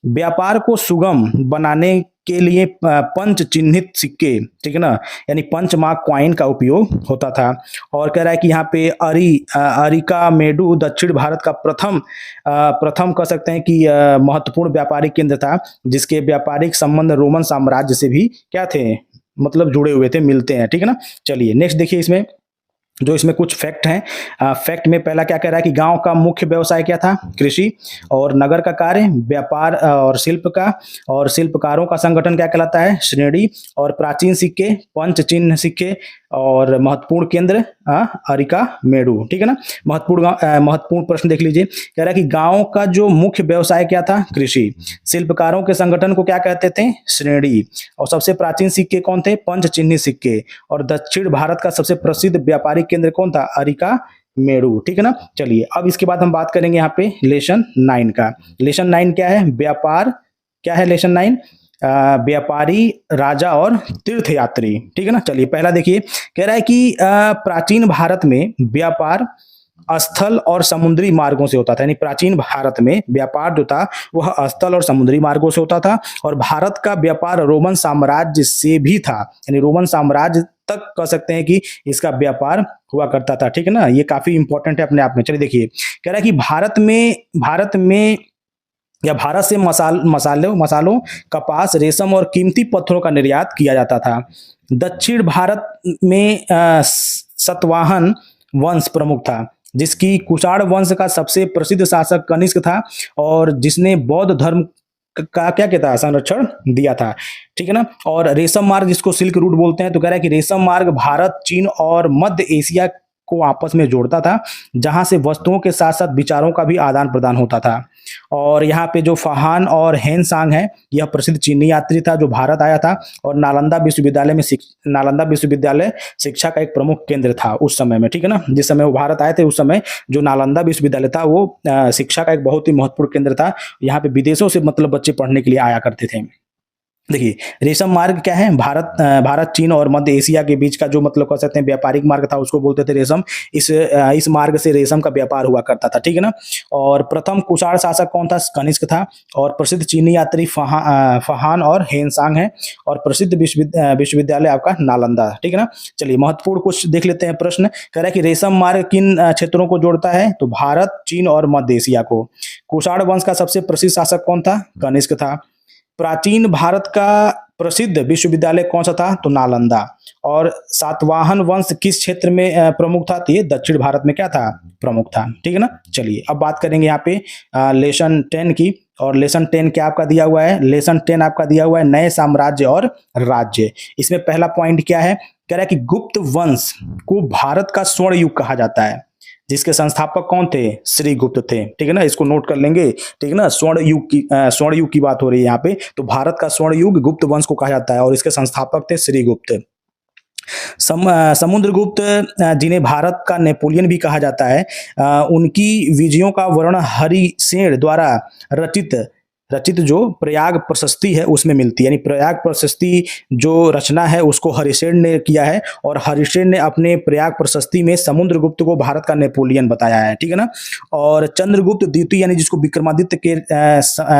व्यापार को सुगम बनाने के लिए पंच चिन्हित सिक्के, ठीक है ना, यानी पंच मार्क कॉइन का उपयोग होता था। और कह रहा है कि यहाँ पे अरिका मेडू दक्षिण भारत का प्रथम कह सकते हैं कि महत्वपूर्ण व्यापारिक केंद्र था, जिसके व्यापारिक संबंध रोमन साम्राज्य से भी क्या थे? मतलब जुड़े हुए थे, मिलते हैं, ठीक है ना। चलिए नेक्स्ट देखिए इसमें जो इसमें कुछ फैक्ट हैं। फैक्ट में पहला क्या कह रहा है कि गांव का मुख्य व्यवसाय क्या था? कृषि। और नगर का कार्य व्यापार और शिल्प का। और शिल्पकारों का संगठन क्या कहलाता है? श्रेणी। और प्राचीन सिक्के पंच चिन्ह सिक्के। और महत्वपूर्ण केंद्र अरिका मेडू, ठीक है ना। महत्वपूर्ण प्रश्न देख लीजिए। कह रहा है कि गांव का जो मुख्य व्यवसाय क्या था? कृषि। शिल्पकारों के संगठन को क्या कहते थे? श्रेणी। और सबसे प्राचीन सिक्के कौन थे? पंच चिन्हित सिक्के। और दक्षिण भारत का सबसे प्रसिद्ध व्यापारिक केंद्र कौन था? अरिका मेडू, ठीक है ना। चलिए अब इसके बाद हम बात करेंगे यहाँ पे लेसन 9 का। लेसन 9 क्या है? व्यापार। क्या है लेसन 9? व्यापारी, राजा और तीर्थयात्री, ठीक है ना। चलिए पहला देखिए, कह रहा है कि प्राचीन भारत में व्यापार स्थल और समुद्री मार्गों से होता था, यानी प्राचीन भारत में व्यापार जो था वह स्थल और समुद्री मार्गों से होता था। और भारत का व्यापार रोमन साम्राज्य से भी था, यानी रोमन साम्राज्य तक कह सकते हैं कि इसका व्यापार हुआ करता था, ठीक है ना। ये काफी इंपॉर्टेंट है अपने आप में। चलिए देखिए, कह रहा है कि भारत में या भारत से मसालों, कपास, रेशम और कीमती पत्थरों का निर्यात किया जाता था। दक्षिण भारत में सतवाहन वंश प्रमुख था, जिसकी कुषाण वंश का सबसे प्रसिद्ध शासक कनिष्क था, और जिसने बौद्ध धर्म का क्या कहता है? संरक्षण दिया था, ठीक है ना। और रेशम मार्ग, जिसको सिल्क रूट बोलते हैं, तो कह रहा है कि रेशम मार्ग भारत, चीन और मध्य एशिया को आपस में जोड़ता था, जहां से वस्तुओं के साथ साथ विचारों का भी आदान प्रदान होता था। और यहाँ पे जो फहान और हेनसांग है, यह प्रसिद्ध चीनी यात्री था जो भारत आया था, और नालंदा विश्वविद्यालय शिक्षा का एक प्रमुख केंद्र था उस समय में, ठीक है ना। जिस समय वो भारत आए थे उस समय जो नालंदा विश्वविद्यालय था वो शिक्षा का एक बहुत ही महत्वपूर्ण केंद्र था। यहाँ पे विदेशों से मतलब बच्चे पढ़ने के लिए आया करते थे। देखिए रेशम मार्ग क्या है? भारत चीन और मध्य एशिया के बीच का जो मतलब कह सकते हैं व्यापारिक मार्ग था, उसको बोलते थे रेशम। इस मार्ग से रेशम का व्यापार हुआ करता था, ठीक है ना। और प्रथम कुषाण शासक कौन था? कनिष्क था। और प्रसिद्ध चीनी यात्री फहान और हेनसांग है। और प्रसिद्ध विश्वविद्यालय आपका नालंदा, ठीक है ना। चलिए महत्वपूर्ण कुछ देख लेते हैं प्रश्न। कह रहा है कि रेशम मार्ग किन क्षेत्रों को जोड़ता है? तो भारत, चीन और मध्य एशिया को। कुषाण वंश का सबसे प्रसिद्ध शासक कौन था? कनिष्क था। प्राचीन भारत का प्रसिद्ध विश्वविद्यालय कौन सा था? तो नालंदा। और सातवाहन वंश किस क्षेत्र में प्रमुख था? तो ये दक्षिण भारत में क्या था? प्रमुख था, ठीक है ना। चलिए अब बात करेंगे यहाँ पे लेसन 10 की। और लेसन 10 क्या आपका दिया हुआ है? लेसन 10 आपका दिया हुआ है नए साम्राज्य और राज्य। इसमें पहला पॉइंट क्या है? कह रहा है कि गुप्त वंश को भारत का स्वर्ण युग कहा जाता है, जिसके संस्थापक कौन थे? श्रीगुप्त थे, ठीक है ना। इसको नोट कर लेंगे, ठीक है ना। स्वर्ण युग की बात हो रही है यहाँ पे। तो भारत का स्वर्ण युग गुप्त वंश को कहा जाता है, और इसके संस्थापक थे श्रीगुप्त। समुद्रगुप्त, जिन्हें भारत का नेपोलियन भी कहा जाता है, उनकी विजयों का वर्णन हरिसेन द्वारा रचित रचित जो प्रयाग प्रशस्ति है उसमें मिलती है। यानी प्रयाग प्रशस्ति जो रचना है उसको हरिशेन ने किया है और हरिशेन ने अपने प्रयाग प्रशस्ति में समुद्रगुप्त को भारत का नेपोलियन बताया है, ठीक है ना। और चंद्रगुप्त द्वितीय यानी जिसको विक्रमादित्य के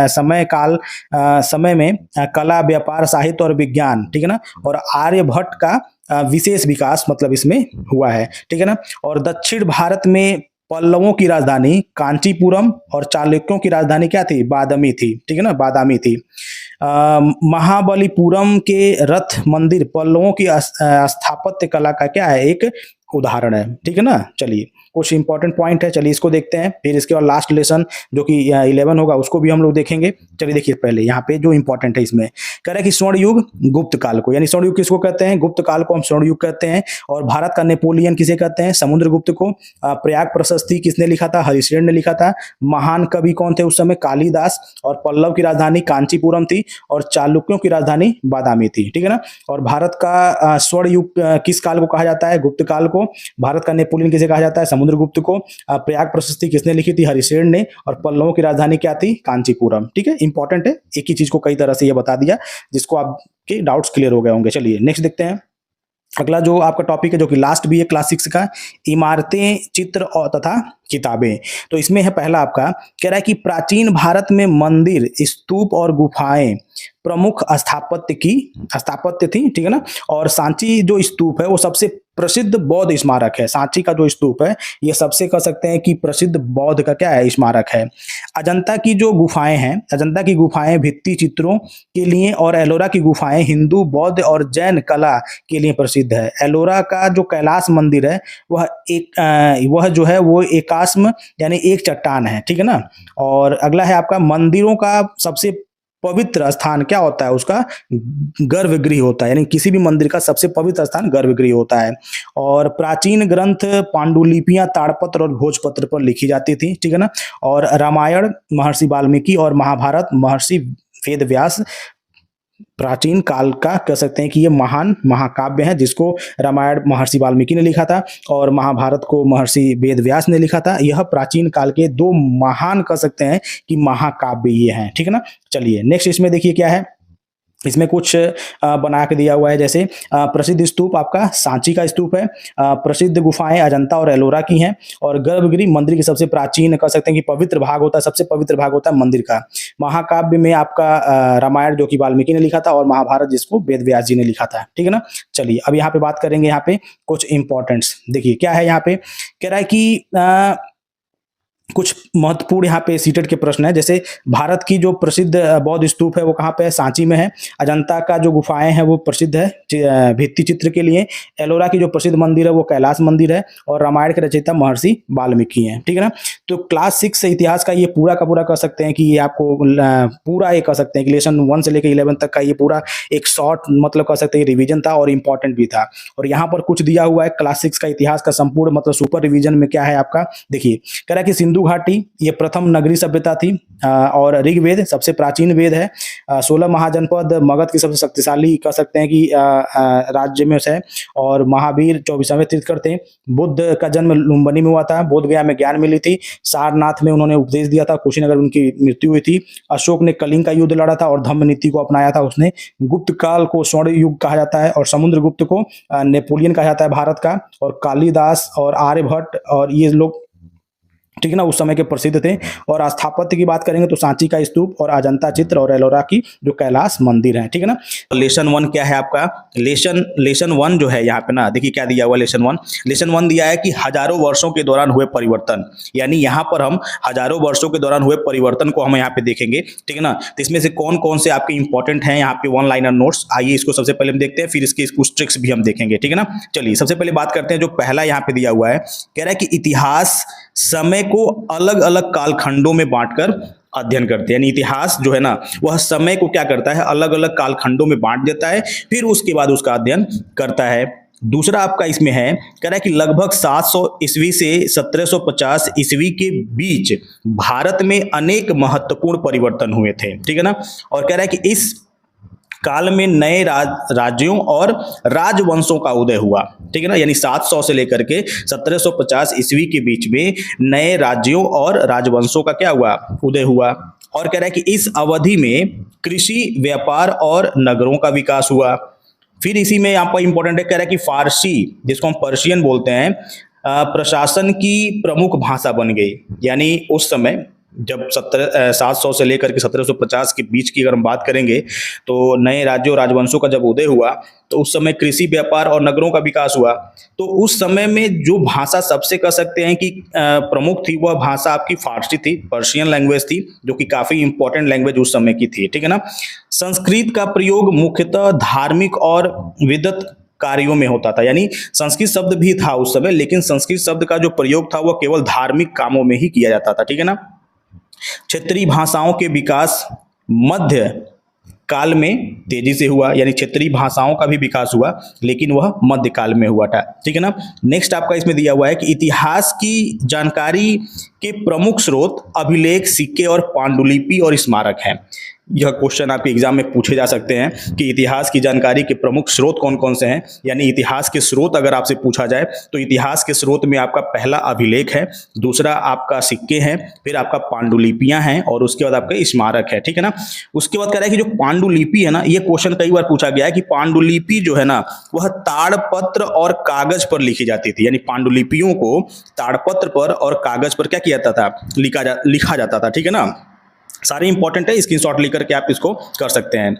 समय में कला, व्यापार, साहित्य और विज्ञान, ठीक है ना, और आर्यभट्ट का विशेष विकास मतलब इसमें हुआ है, ठीक है ना। और दक्षिण भारत में पल्लवों की राजधानी कांचीपुरम और चालुक्यों की राजधानी क्या थी? बादामी थी, ठीक है ना, बादामी थी। महाबलीपुरम के रथ मंदिर पल्लवों की स्थापत्य कला का क्या है? एक उदाहरण है, ठीक है ना। चलिए कुछ इंपॉर्टेंट पॉइंट है, चलिए इसको देखते हैं, फिर इसके बाद लास्ट लेसन जो कि 11 होगा उसको भी हम लोग देखेंगे। चलिए देखिए पहले यहाँ पे जो इंपॉर्टेंट है इसमें कह रहा है कि स्वर्ण युग गुप्त काल को, यानी स्वर्ण युग किसको कहते हैं? गुप्त काल को हम स्वर्ण युग कहते हैं। और भारत का नेपोलियन किसे कहते हैं? समुद्रगुप्त को। प्रयाग प्रशस्ति किसने लिखा था? हरिशेन ने लिखा था। महान कवि कौन थे उस समय? कालिदास। और पल्लव की राजधानी कांचीपुरम थी और चालुक्यों की राजधानी बादामी थी, ठीक है ना। और भारत का स्वर्ण युग किस काल को कहा जाता है? गुप्त काल को। भारत का नेपोलियन किसे कहा जाता है? समुद्रगुप्त को। प्रयाग प्रशस्ति किसने लिखी थी? हरिशेन ने। और पल्लवों की राजधानी क्या थी? कांचीपुरम, ठीक है। इंपॉर्टेंट है, एक ही चीज को कई तरह से ये बता दिया जिसको आपके डाउट्स क्लियर हो गए होंगे। चलिए नेक्स्ट देखते हैं। अगला जो आपका टॉपिक है जो कि लास्ट भी है क्लास 6 का, इमारतें, चित्र और तथा किताबें। तो इसमें है पहला आपका कह रहा है कि प्राचीन भारत में मंदिर, स्तूप और गुफाएं प्रमुख स्थापत्य थी, ठीक है ना। और सांची जो स्तूप है वो सबसे प्रसिद्ध बौद्ध स्मारक है। सांची का जो स्तूप है ये सबसे कह सकते हैं कि प्रसिद्ध बौद्ध का क्या है? स्मारक है। अजंता की जो गुफाएं हैं, अजंता की गुफाएं भित्ति चित्रों के लिए और एलोरा की गुफाएं हिंदू, बौद्ध और जैन कला के लिए प्रसिद्ध है। एलोरा का जो कैलाश मंदिर है वह जो है वो एकास्म यानी एक चट्टान है, ठीक है ना। और अगला है आपका मंदिरों का सबसे पवित्र स्थान क्या होता है? उसका गर्भगृह होता है, यानी किसी भी मंदिर का सबसे पवित्र स्थान गर्भगृह होता है। और प्राचीन ग्रंथ पांडुलिपियां ताड़पत्र और भोजपत्र पर लिखी जाती थी, ठीक है ना। और रामायण महर्षि वाल्मीकि और महाभारत महर्षि वेदव्यास प्राचीन काल का कह सकते हैं कि ये महान महाकाव्य है, जिसको रामायण महर्षि वाल्मीकि ने लिखा था और महाभारत को महर्षि वेदव्यास ने लिखा था। यह प्राचीन काल के दो महान कह सकते हैं कि महाकाव्य ये हैं, ठीक है ना। चलिए नेक्स्ट इसमें देखिए क्या है, इसमें कुछ बना के दिया हुआ है। जैसे प्रसिद्ध स्तूप आपका सांची का स्तूप है। प्रसिद्ध गुफाएं अजंता और एलोरा की हैं। और गर्भगृह मंदिर की सबसे प्राचीन कह सकते हैं कि पवित्र भाग होता है, सबसे पवित्र भाग होता है मंदिर का। महाकाव्य में आपका रामायण जो कि वाल्मीकि ने लिखा था और महाभारत जिसको वेद व्यास जी ने लिखा था, ठीक है ना। चलिए अब यहाँ पे बात करेंगे, यहाँ पे कुछ इंपॉर्टेंट्स देखिए क्या है। यहाँ पे कह रहा है कि कुछ महत्वपूर्ण यहाँ पे सीटेट के प्रश्न है। जैसे भारत की जो प्रसिद्ध बौद्ध स्तूप है वो कहाँ पे है? सांची में है। अजंता का जो गुफाएं हैं वो प्रसिद्ध है भित्ति चित्र के लिए। एलोरा की जो प्रसिद्ध मंदिर है वो कैलाश मंदिर है। और रामायण के रचयिता महर्षि वाल्मीकि हैं, ठीक है ना। तो क्लास 6 से इतिहास का ये पूरा का पूरा कह सकते हैं कि ये आपको पूरा ये कह सकते हैं कि लेसन 1 से लेकर 11 तक का ये पूरा एक शॉर्ट मतलब कह सकते हैं रिविजन था और इंपॉर्टेंट भी था। और यहाँ पर कुछ दिया हुआ है क्लास 6 का इतिहास का संपूर्ण मतलब सुपर रिविजन में क्या है आपका देखिए। कह रहा है कि सिंधु घाटी ये प्रथम नगरी सभ्यता थी। और ऋग्वेद सबसे प्राचीन वेद है। 16 महाजनपद मगध की सबसे शक्तिशाली कह सकते हैं कि राज्य में से। और महावीर 24वें तीर्थंकर थे। बुद्ध का जन्म लुम्बिनी में हुआ था। बोध गया में ज्ञान मिली थी। सारनाथ में उन्होंने उपदेश दिया था। कुशीनगर में उनकी मृत्यु हुई थी। अशोक ने कलिंग का युद्ध लड़ा था और धम्म नीति को अपनाया था उसने। गुप्त काल को स्वर्ण युग कहा जाता है और समुद्रगुप्त को नेपोलियन कहा जाता है भारत का। और कालिदास और आर्यभट्ट और ये लोग ठीक है ना उस समय के प्रसिद्ध थे। और स्थापत्य की बात करेंगे तो सांची का स्तूप और अजंता चित्र और एलोरा की जो कैलाश मंदिर है, ठीक है ना। लेसन 1 क्या है आपका? लेसन 1 जो है यहाँ पे ना देखिए क्या दिया हुआ। लेसन 1 दिया है कि हजारों वर्षों के दौरान हुए परिवर्तन, यानी यहाँ पर हम हजारों वर्षों के दौरान हुए परिवर्तन को हम यहाँ पे देखेंगे, ठीक है ना। तो इसमें से कौन कौन से आपके इंपॉर्टेंट हैं यहाँ पे 1 लाइनर नोट्स, आइए इसको सबसे पहले हम देखते हैं, फिर इसके कुछ ट्रिक्स भी हम देखेंगे, ठीक है ना। चलिए सबसे पहले बात करते हैं जो पहला यहाँ पे दिया हुआ है। कह रहा है कि इतिहास समय को अलग अलग कालखंडों में बांटकर अध्ययन करते हैं। यानी इतिहास जो है ना वह समय को क्या करता है? अलग अलग कालखंडों में बांट देता है, फिर उसके बाद उसका अध्ययन करता है। दूसरा आपका इसमें है कह रहा है कि लगभग 700 ईस्वी से 1750 ईस्वी के बीच भारत में अनेक महत्वपूर्ण परिवर्तन हुए थे, ठीक है ना। और कह रहा है कि इस काल में नए राज्यों और राजवंशों का उदय हुआ, ठीक है ना। यानी 700 से लेकर के 1750 ईस्वी के बीच में नए राज्यों और राजवंशों का क्या हुआ? उदय हुआ। और कह रहा है कि इस अवधि में कृषि, व्यापार और नगरों का विकास हुआ। फिर इसी में यहाँ पर इंपॉर्टेंट है, कह रहा है कि फारसी, जिसको हम पर्शियन बोलते हैं, प्रशासन की प्रमुख भाषा बन गई। यानी उस समय जब 700 से लेकर के 1750 के बीच की अगर हम बात करेंगे, तो नए राज्यों राजवंशों का जब उदय हुआ, तो उस समय कृषि, व्यापार और नगरों का विकास हुआ। तो उस समय में जो भाषा सबसे कह सकते हैं कि प्रमुख थी, वह भाषा आपकी फारसी थी, पर्शियन लैंग्वेज थी, जो कि काफी इंपॉर्टेंट लैंग्वेज उस समय की थी, ठीक है ना। संस्कृत का प्रयोग मुख्यतः धार्मिक और विद्वत कार्यों में होता था। यानी संस्कृत शब्द भी था उस समय, लेकिन संस्कृत शब्द का जो प्रयोग था वह केवल धार्मिक कामों में ही किया जाता था, ठीक है ना। क्षेत्रीय भाषाओं के विकास मध्य काल में तेजी से हुआ। यानी क्षेत्रीय भाषाओं का भी विकास हुआ, लेकिन वह मध्यकाल में हुआ था, ठीक है ना। नेक्स्ट आपका इसमें दिया हुआ है कि इतिहास की जानकारी के प्रमुख स्रोत अभिलेख, सिक्के और पांडुलिपि और स्मारक हैं। यह क्वेश्चन आपके एग्जाम में पूछे जा सकते हैं कि इतिहास की जानकारी के प्रमुख स्रोत कौन कौन से हैं। यानी इतिहास के स्रोत अगर आपसे पूछा जाए, तो इतिहास के स्रोत में आपका पहला अभिलेख है, दूसरा आपका सिक्के हैं, फिर आपका पांडुलिपियां हैं, और उसके बाद आपका स्मारक है, ठीक है ना। उसके बाद कह रहा है कि जो पांडुलिपि है ना, ये क्वेश्चन कई बार पूछा गया है कि पांडुलिपि जो है ना, वह ताड़पत्र और कागज पर लिखी जाती थी। यानी पांडुलिपियों को ताड़पत्र पर और कागज पर क्या किया जाता था, लिखा जाता था, ठीक है ना। सारे इंपॉर्टेंट है, स्क्रीनशॉट लेकर के आप इसको कर सकते हैं।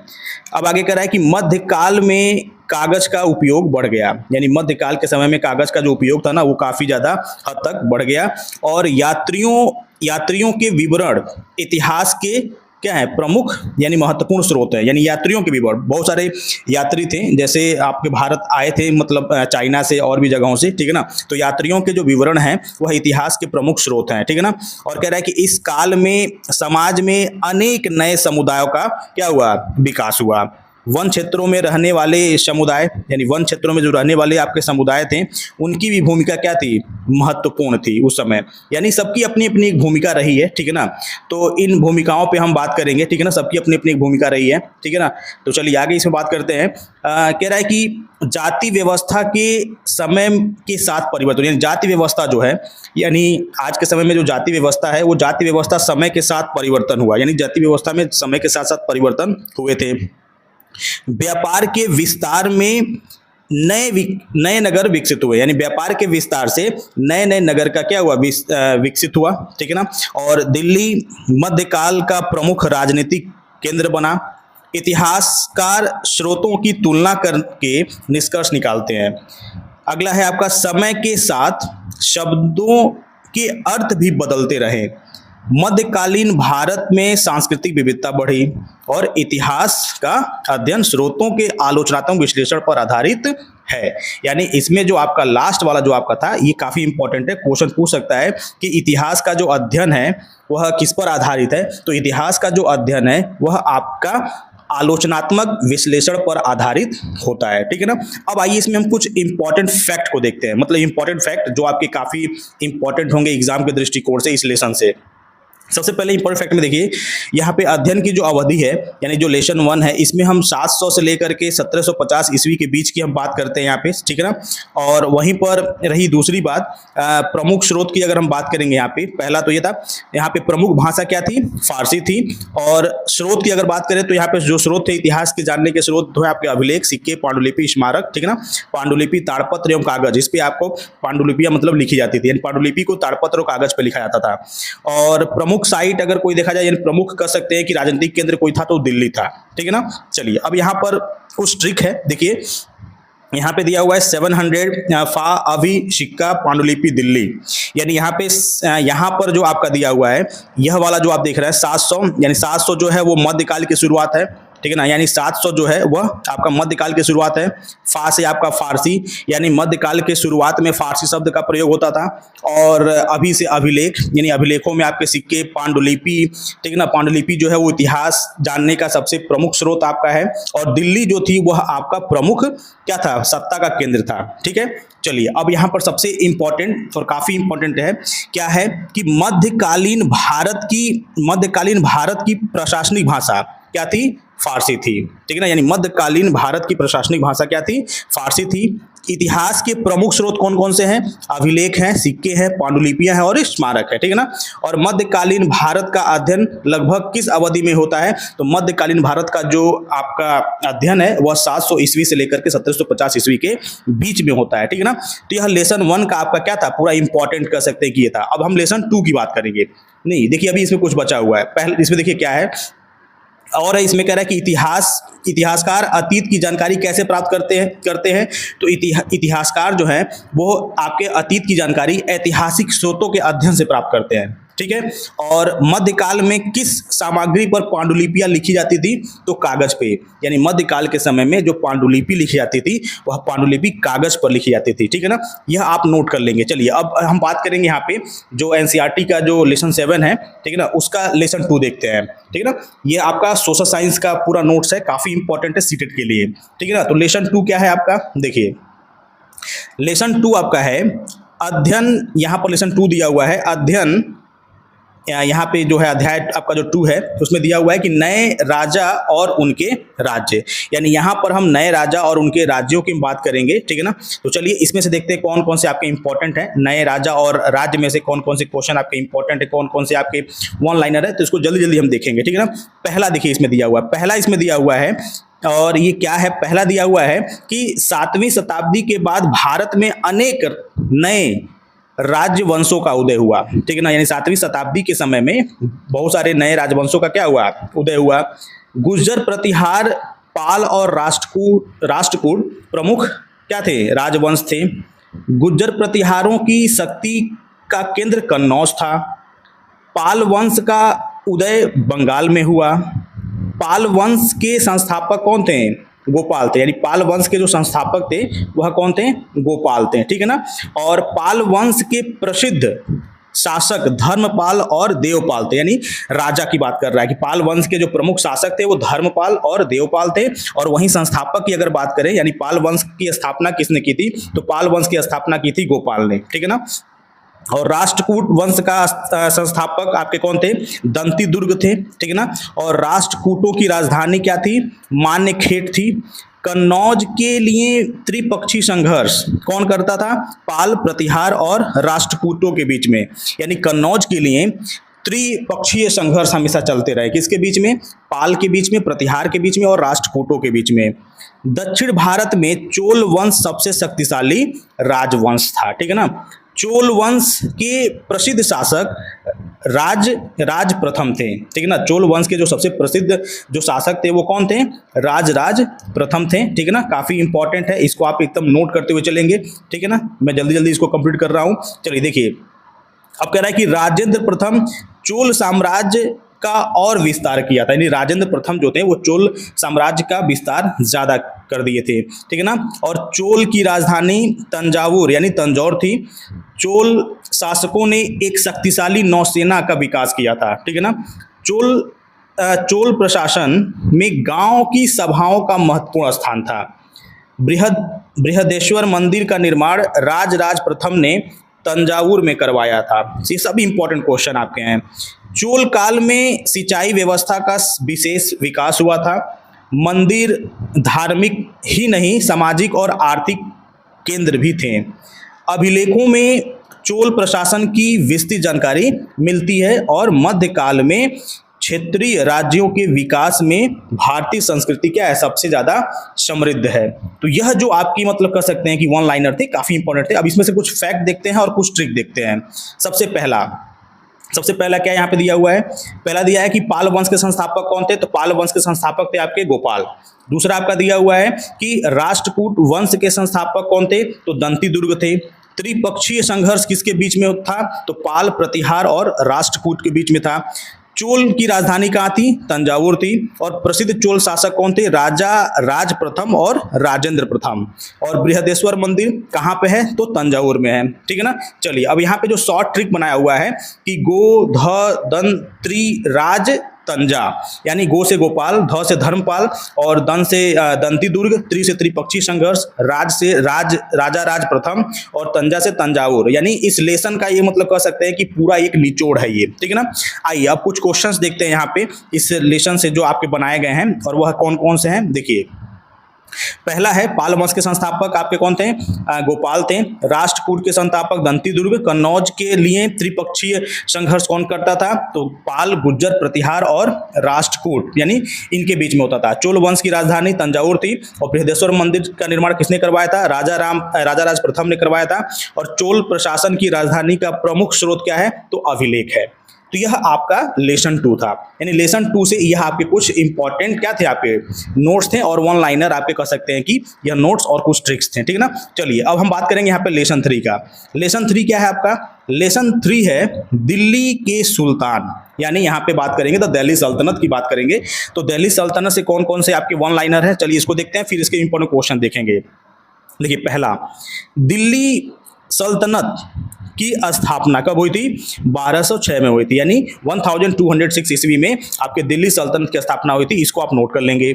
अब आगे कह रहा है कि मध्यकाल में कागज का उपयोग बढ़ गया। यानी मध्यकाल के समय में कागज का जो उपयोग था ना, वो काफी ज्यादा हद तक बढ़ गया। और यात्रियों के विवरण इतिहास के क्या है, प्रमुख यानी महत्वपूर्ण स्रोत है। यानी यात्रियों के विवरण, बहुत सारे यात्री थे, जैसे आपके भारत आए थे, मतलब चाइना से और भी जगहों से, ठीक है ना। तो यात्रियों के जो विवरण हैं वह इतिहास के प्रमुख स्रोत हैं, ठीक है ना। और कह रहा है कि इस काल में समाज में अनेक नए समुदायों का क्या हुआ, विकास हुआ। वन क्षेत्रों में रहने वाले समुदाय, यानी वन क्षेत्रों में जो रहने वाले आपके समुदाय थे, उनकी भी भूमिका क्या थी, महत्वपूर्ण थी उस समय। यानी सबकी अपनी अपनी एक भूमिका रही है, ठीक है ना। तो इन भूमिकाओं पे हम बात करेंगे, ठीक है ना। सबकी अपनी अपनी एक भूमिका रही है, ठीक है ना। तो चलिए आगे इसमें बात करते हैं। कह रहा है कि जाति व्यवस्था के समय के साथ परिवर्तन, यानी जाति व्यवस्था जो है, यानी आज के समय में जो जाति व्यवस्था है, वो जाति व्यवस्था समय के साथ परिवर्तन हुआ। यानी जाति व्यवस्था में समय के साथ साथ परिवर्तन हुए थे। व्यापार के विस्तार में नए नगर विकसित हुए। यानी व्यापार के विस्तार से नए नए नगर का क्या हुआ, विकसित हुआ, ठीक है ना। और दिल्ली मध्यकाल का प्रमुख राजनीतिक केंद्र बना। इतिहासकार स्रोतों की तुलना करके निष्कर्ष निकालते हैं। अगला है आपका, समय के साथ शब्दों के अर्थ भी बदलते रहे। मध्यकालीन भारत में सांस्कृतिक विविधता बढ़ी और इतिहास का अध्ययन स्रोतों के आलोचनात्मक विश्लेषण पर आधारित है। यानी इसमें जो आपका लास्ट वाला जो आपका था, ये काफी इंपॉर्टेंट है, क्वेश्चन पूछ सकता है कि इतिहास का जो अध्ययन है वह किस पर आधारित है। तो इतिहास का जो अध्ययन है वह आपका आलोचनात्मक विश्लेषण पर आधारित होता है, ठीक है ना। अब आइए इसमें हम कुछ इंपॉर्टेंट फैक्ट को देखते हैं, मतलब इंपॉर्टेंट फैक्ट जो आपके काफी इंपॉर्टेंट होंगे एग्जाम के दृष्टिकोण से, इस लेसन से। सबसे पहले इंपॉर्टेंट फैक्ट में देखिए, यहाँ पे अध्ययन की जो अवधि है, यानी जो लेसन 1 है, इसमें हम 700 से लेकर के 1750 ईस्वी के बीच की हम बात करते हैं यहाँ पे, ठीक है ना। और वहीं पर रही दूसरी बात, प्रमुख स्रोत की अगर हम बात करेंगे, यहाँ पे पहला तो ये था, यहाँ पे प्रमुख भाषा क्या थी, फारसी थी। और स्रोत की अगर बात करें तो यहाँ पे जो स्रोत थे इतिहास के जानने के स्रोत तो है आपके अभिलेख, सिक्के, पांडुलिपि, स्मारक, ठीक है ना। पांडुलिपि ताड़पत्र एवं कागज, इस पे आपको पांडुलिपियां मतलब लिखी जाती थी, यानी पांडुलिपि को ताड़पत्र और कागज पे लिखा जाता था। और प्रमुख साइट अगर कोई देखा जाए, यानी प्रमुख कह सकते हैं कि राजनीतिक केंद्र कोई था तो दिल्ली था, ठीक है ना। चलिए अब यहाँ पर कुछ ट्रिक है, देखिए यहाँ पे दिया हुआ है 700 फा अभी सिक्का पांडुलिपि दिल्ली। यानी यहाँ पर जो आपका दिया हुआ है, यह वाला जो आप देख रहे हैं 700, यानी 700 जो है वो मध्यकाल की शुरुआत है, ठीक है ना। यानी 700 जो है वह आपका मध्यकाल की शुरुआत है। फा से आपका फारसी, यानी मध्यकाल के शुरुआत में फारसी शब्द का प्रयोग होता था। और अभी से अभिलेख, यानी अभिलेखों में आपके सिक्के, पांडुलिपि, ठीक है ना। पांडुलिपि जो है वो इतिहास जानने का सबसे प्रमुख स्रोत आपका है। और दिल्ली जो थी वह आपका प्रमुख क्या था, सत्ता का केंद्र था, ठीक है। चलिए अब यहाँ पर सबसे इंपॉर्टेंट और काफी इंपॉर्टेंट है, क्या है कि मध्यकालीन भारत की प्रशासनिक भाषा क्या थी, फारसी थी, ठीक है ना। यानी मध्यकालीन भारत की प्रशासनिक भाषा क्या थी, फारसी थी। इतिहास के प्रमुख स्रोत कौन कौन से हैं? अभिलेख हैं, सिक्के हैं, पांडुलिपियां हैं और स्मारक है, ठीक है ना। और मध्यकालीन भारत का अध्ययन लगभग किस अवधि में होता है? तो मध्यकालीन भारत का जो आपका अध्ययन है वह 700 ईस्वी से लेकर के 1750 ईस्वी के बीच में होता है, ठीक है ना। तो यह लेसन 1 का आपका क्या था, पूरा इंपॉर्टेंट कर सकते हैं कि ये था। अब हम लेसन 2 की बात करेंगे। नहीं देखिए, अभी इसमें कुछ बचा हुआ है। पहले इसमें देखिए क्या है, और इसमें कह रहा है कि इतिहासकार अतीत की जानकारी कैसे प्राप्त करते हैं। तो इतिहासकार जो है वो आपके अतीत की जानकारी ऐतिहासिक स्रोतों के अध्ययन से प्राप्त करते हैं, ठीक है। और मध्यकाल में किस सामग्री पर पांडुलिपियां लिखी जाती थी? तो कागज पे, यानी मध्यकाल के समय में जो पांडुलिपि लिखी जाती थी वह पांडुलिपि कागज पर लिखी जाती थी, ठीक है ना। यह आप नोट कर लेंगे। चलिए अब हम बात करेंगे यहाँ पे जो एनसीईआरटी का जो लेसन 7 है, ठीक है ना, उसका लेसन 2 देखते हैं, ठीक है ना। ये आपका सोशल साइंस का पूरा नोट्स है, काफी इंपॉर्टेंट है सीटेट के लिए, ठीक है ना। तो लेसन 2 क्या है आपका, देखिए लेसन 2 आपका है अध्ययन। यहाँ पर लेसन 2 दिया हुआ है अध्ययन। यहाँ पे जो है अध्याय आपका जो 2 है उसमें दिया हुआ है कि नए राजा और उनके राज्य, यानी यहाँ पर हम नए राजा और उनके राज्यों की बात करेंगे, ठीक है ना। तो चलिए इसमें से देखते हैं कौन कौन से आपके इंपॉर्टेंट है। नए राजा और राज्य में से कौन कौन से क्वेश्चन आपके इंपॉर्टेंट है, कौन कौन से आपके वन लाइनर है, तो इसको जल्दी जल्दी हम देखेंगे, ठीक है ना। पहला देखिए इसमें दिया हुआ है, पहला इसमें दिया हुआ है, और ये क्या है, पहला दिया हुआ है कि 7वीं शताब्दी के बाद भारत में अनेक नए राजवंशों का उदय हुआ, ठीक है ना। यानी 7वीं शताब्दी के समय में बहुत सारे नए राजवंशों का क्या हुआ, उदय हुआ। गुर्जर, प्रतिहार, पाल और राष्ट्रकूट प्रमुख क्या थे, राजवंश थे। गुर्जर प्रतिहारों की शक्ति का केंद्र कन्नौज था। पाल वंश का उदय बंगाल में हुआ। पाल वंश के संस्थापक कौन थे, गोपाल थे, यानी पाल वंश के जो संस्थापक थे वह कौन थे, गोपाल थे, ठीक है ना। और पाल वंश के प्रसिद्ध शासक धर्मपाल और देवपाल थे, यानी राजा की बात कर रहा है कि पाल वंश के जो प्रमुख शासक थे वो धर्मपाल और देवपाल थे। और वहीं संस्थापक की अगर बात करें, यानी पाल वंश की स्थापना किसने की थी, तो पाल वंश की स्थापना की थी गोपाल ने, ठीक है ना। और राष्ट्रकूट वंश का संस्थापक आपके कौन थे, दंती दुर्ग थे, ठीक है ना। और राष्ट्रकूटों की राजधानी क्या थी, मान्यखेट थी। कन्नौज के लिए त्रिपक्षीय संघर्ष कौन करता था, पाल, प्रतिहार और राष्ट्रकूटों के बीच में, यानी कन्नौज के लिए त्रिपक्षीय संघर्ष हमेशा चलते रहे, किसके बीच में, पाल के बीच में, प्रतिहार के बीच में और राष्ट्रकूटों के बीच में। दक्षिण भारत में चोल वंश सबसे शक्तिशाली राजवंश था, ठीक है ना। चोल वंश के प्रसिद्ध शासक राज प्रथम थे, ठीक है ना। चोल वंश के जो सबसे प्रसिद्ध जो शासक थे वो कौन थे, राज प्रथम थे, ठीक है ना। काफी इंपॉर्टेंट है, इसको आप एकदम नोट करते हुए चलेंगे, ठीक है ना। मैं जल्दी जल्दी इसको कंप्लीट कर रहा हूं। चलिए देखिए, अब कह रहा है कि राजेंद्र प्रथम चोल साम्राज्य का और विस्तार किया था, यानी राजेंद्र प्रथम जो थे वो चोल साम्राज्य का विस्तार ज्यादा कर दिए थे, ठीक है ना। और चोल की राजधानी तंजावुर यानी तंजौर थी। चोल शासकों ने एक शक्तिशाली नौसेना का विकास किया था, ठीक है ना। चोल प्रशासन में गांव की सभाओं का महत्वपूर्ण स्थान था। बृहदेश्वर मंदिर का निर्माण राज प्रथम ने तंजावुर में करवाया था। ये सभी इंपॉर्टेंट क्वेश्चन आपके हैं। चोल काल में सिंचाई व्यवस्था का विशेष विकास हुआ था। मंदिर धार्मिक ही नहीं सामाजिक और आर्थिक केंद्र भी थे। अभिलेखों में चोल प्रशासन की विस्तृत जानकारी मिलती है और मध्यकाल में क्षेत्रीय राज्यों के विकास में भारतीय संस्कृति क्या है, सबसे ज्यादा समृद्ध है। तो यह जो आपकी मतलब कह सकते हैं कि वन लाइनर थे, काफी इंपॉर्टेंट थे। अब इसमें से कुछ फैक्ट देखते हैं और कुछ ट्रिक देखते हैं। सबसे पहला क्या यहाँ पे दिया हुआ है, पहला दिया है कि पाल वंश के संस्थापक कौन थे, तो पाल वंश के संस्थापक थे आपके गोपाल। दूसरा आपका दिया हुआ है कि राष्ट्रकूट वंश के संस्थापक कौन थे, तो दंती दुर्ग थे। त्रिपक्षीय संघर्ष किसके बीच में था, तो पाल, प्रतिहार और राष्ट्रकूट के बीच में था। चोल की राजधानी कहाँ थी, तंजावुर थी। और प्रसिद्ध चोल शासक कौन थे, राज प्रथम और राजेंद्र प्रथम। और बृहदेश्वर मंदिर कहाँ पे है, तो तंजावुर में है, ठीक है ना। चलिए अब यहाँ पे जो शॉर्ट ट्रिक बनाया हुआ है कि गो ध दन त्रि राज तंजा, यानी गो से गोपाल, ध से धर्मपाल और दन से दंती दुर्ग, त्रि से त्रिपक्षीय संघर्ष, राज से राज प्रथम और तंजा से तंजावुर, यानी इस लेसन का ये मतलब कह सकते हैं कि पूरा एक निचोड़ है ये, ठीक है ना। आइए अब कुछ क्वेश्चंस देखते हैं यहाँ पे इस लेसन से जो आपके बनाए गए हैं और वह कौन कौन से हैं। देखिए पहला है पाल वंश के संस्थापक आपके कौन थे, गोपाल थे। राष्ट्रकूट के संस्थापक दंतीदुर्ग। कन्नौज के लिए त्रिपक्षीय संघर्ष कौन करता था, तो पाल, गुज्जर, प्रतिहार और राष्ट्रकूट, यानी इनके बीच में होता था। चोल वंश की राजधानी तंजावुर थी और बृहदेश्वर मंदिर का निर्माण किसने करवाया था, राजा राज प्रथम ने करवाया था। और चोल प्रशासन की राजधानी का प्रमुख स्रोत क्या है, तो अभिलेख है। तो यह आपका लेसन 2 था, यानी लेसन 2 से यह आपके कुछ इंपॉर्टेंट क्या थे, आपके नोट्स थे और वन लाइनर आपके कह सकते हैं कि यह नोट्स और कुछ ट्रिक्स थे, ठीक है ना। चलिए अब हम बात करेंगे यहाँ पे लेसन 3 का। लेसन 3 क्या है आपका, लेसन 3 है दिल्ली के सुल्तान, यानी यहाँ पे बात करेंगे तो दिल्ली सल्तनत की बात करेंगे। तो दिल्ली सल्तनत से कौन कौन से आपके वन लाइनर है, चलिए इसको देखते हैं, फिर इसके इंपॉर्टेंट क्वेश्चन देखेंगे। देखिए पहला, दिल्ली सल्तनत की स्थापना कब हुई थी, 1206 में हुई थी, यानी 1206 ईस्वी में आपके दिल्ली सल्तनत की स्थापना हुई थी। इसको आप नोट कर लेंगे।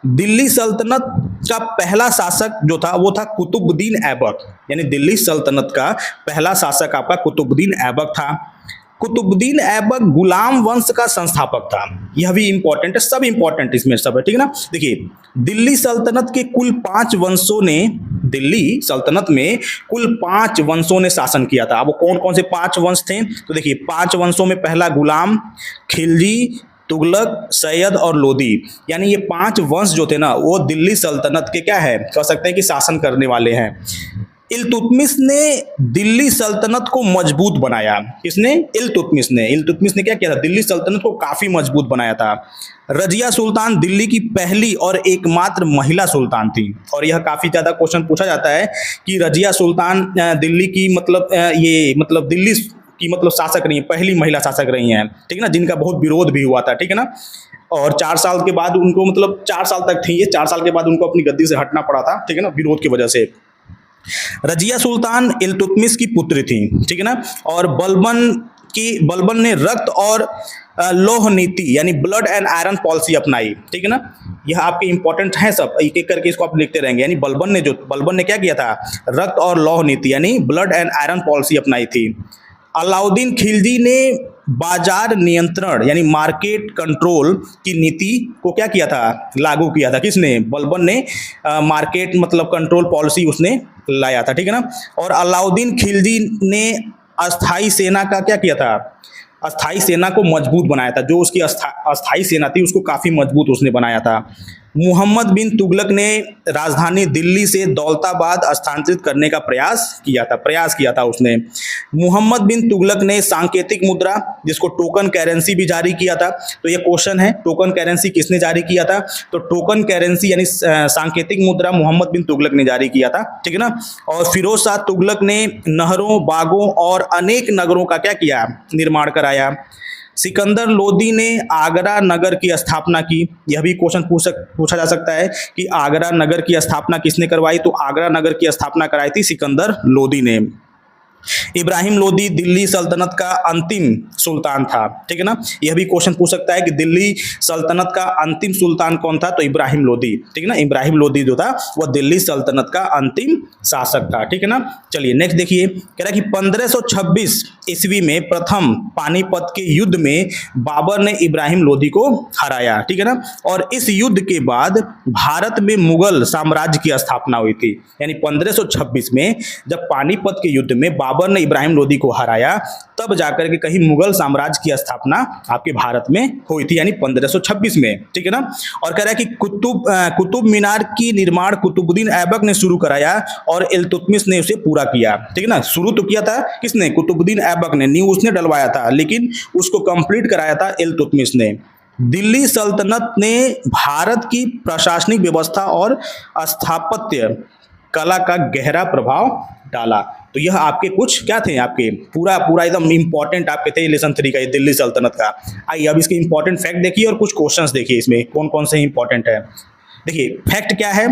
दिल्ली सल्तनत का पहला शासक जो था वो था कुतुबुद्दीन ऐबक, यानी दिल्ली सल्तनत का पहला शासक आपका कुतुबुद्दीन ऐबक था। कुतुबुद्दीन ऐबक गुलाम वंश का संस्थापक था, यह भी इंपॉर्टेंट है, सब इंपॉर्टेंट इसमें सब है, ठीक है ना। देखिए दिल्ली सल्तनत के कुल 5 वंशों ने, दिल्ली सल्तनत में कुल 5 वंशों ने शासन किया था। अब कौन कौन से 5 वंश थे, तो देखिए 5 वंशों में पहला गुलाम, खिलजी, तुगलक, सैयद और लोदी, यानी ये 5 वंश जो थे ना वो दिल्ली सल्तनत के क्या है, कह सकते हैं कि शासन करने वाले हैं। इल्तुतमिश ने दिल्ली सल्तनत को मजबूत बनाया। किसने, इल्तुतमिश ने क्या किया था, दिल्ली सल्तनत को काफी मजबूत बनाया था। रजिया सुल्तान दिल्ली की पहली और एकमात्र महिला सुल्तान थी, और यह काफी ज्यादा क्वेश्चन पूछा जाता है कि रजिया सुल्तान दिल्ली की मतलब दिल्ली की शासक रही है, पहली महिला शासक रही हैं, ठीक है ना, जिनका बहुत विरोध भी हुआ था, ठीक है ना। और 4 साल के बाद उनको 4 साल तक थी ये, 4 साल के बाद उनको अपनी गद्दी से हटना पड़ा था, ठीक है ना, विरोध की वजह से। रजिया सुल्तान इल्तुतमिश की पुत्री थी, ठीक है ना। और बलबन ने रक्त और लौह नीति यानी ब्लड एंड आयरन पॉलिसी अपनाई, ठीक है ना। यह आपके इंपॉर्टेंट है, सब एक एक करके इसको आप लिखते रहेंगे। यानी बलबन ने क्या किया था, रक्त और लौह नीति यानी ब्लड एंड आयरन पॉलिसी अपनाई थी। अलाउद्दीन खिलजी ने बाजार नियंत्रण यानी मार्केट कंट्रोल की नीति को क्या किया था, लागू किया था। किसने, बलबन ने मार्केट कंट्रोल पॉलिसी उसने लाया था, ठीक है ना। और अलाउद्दीन खिलजी ने अस्थाई सेना का क्या किया था, अस्थाई सेना को मजबूत बनाया था। जो उसकी अस्थाई सेना थी उसको काफी मजबूत उसने बनाया था। मुहम्मद बिन तुगलक ने राजधानी दिल्ली से दौलताबाद स्थानांतरित करने का प्रयास किया था उसने। मुहम्मद बिन तुगलक ने सांकेतिक मुद्रा जिसको टोकन करेंसी भी जारी किया था। तो ये क्वेश्चन है, टोकन करेंसी किसने जारी किया था, तो टोकन करेंसी यानी सांकेतिक मुद्रा मोहम्मद बिन तुगलक ने जारी किया था, ठीक है ना। और फिरोज शाह तुगलक ने नहरों, बागों और अनेक नगरों का क्या किया, निर्माण कराया। सिकंदर लोदी ने आगरा नगर की स्थापना की। यह भी क्वेश्चन पूछा जा सकता है कि आगरा नगर की स्थापना किसने करवाई, तो आगरा नगर की स्थापना कराई थी सिकंदर लोदी ने। इब्राहिम लोदी दिल्ली सल्तनत का अंतिम सुल्तान था, ठीक है ना। यह भी क्वेश्चन पूछ सकता है कि दिल्ली सल्तनत का अंतिम सुल्तान कौन था, तो इब्राहिम लोदी, ठीक है ना। इब्राहिम लोदी जो था वह दिल्ली सल्तनत का अंतिम शासक था, ठीक है ना। चलिए नेक्स्ट देखिए, कह रहा है कि 1526 ईस्वी में प्रथम पानीपत के युद्ध में बाबर ने इब्राहिम लोदी को हराया, ठीक है ना। और इस युद्ध के बाद भारत में मुगल साम्राज्य की स्थापना हुई थी। यानी 1526 में जब पानीपत के युद्ध में बाबर ने इब्राहिम लोदी को हराया, तब जाकर के कहीं मुगल साम्राज्य की स्थापना आपके भारत में हुई थी, यानी 1526 में, ठीक है ना। और कह रहा है कि कुतुब मीनार की निर्माण कुतुबुद्दीन ऐबक ने शुरू कराया और इल्तुतमिश ने उसे पूरा किया, ठीक है ना। शुरू तो किया था किसने, कुतुबुद्दीन ऐबक ने, नींव उसने डलवाया था, लेकिन उसको कंप्लीट कराया था इल्तुतमिश ने। दिल्ली सल्तनत ने भारत की प्रशासनिक व्यवस्था और स्थापत्य कला का गहरा प्रभाव डाला। तो यह आपके कुछ क्या थे, आपके पूरा एकदम इंपॉर्टेंट आपके थे लेसन 3 का, ये दिल्ली सल्तनत का। आइए अब इसके इंपॉर्टेंट फैक्ट देखिए और कुछ क्वेश्चंस देखिए इसमें कौन कौन से इंपॉर्टेंट है। देखिए फैक्ट क्या है,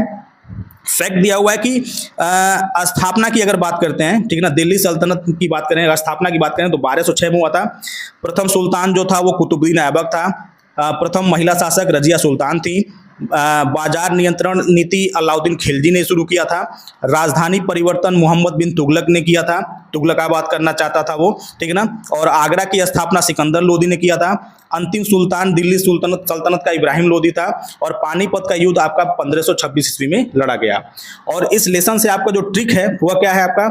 फैक्ट दिया हुआ है कि स्थापना की अगर बात करते हैं, ठीक है ना, दिल्ली सल्तनत की बात करें, अगर स्थापना की बात करें तो 1206 में हुआ था। प्रथम सुल्तान जो था वो कुतुबुद्दीन ऐबक था। प्रथम महिला शासक रजिया सुल्तान थी। बाजार नियंत्रण नीति अलाउद्दीन खिलजी ने शुरू किया था। राजधानी परिवर्तन मोहम्मद बिन तुगलक ने किया था, तुगलकाबाद करना चाहता था वो, ठीक है ना। और आगरा की स्थापना सिकंदर लोदी ने किया था। अंतिम सुल्तान दिल्ली सल्तनत का इब्राहिम लोदी था। और पानीपत का युद्ध आपका 1526 ईस्वी में लड़ा गया। और इस लेसन से आपका जो ट्रिक है वह क्या है आपका,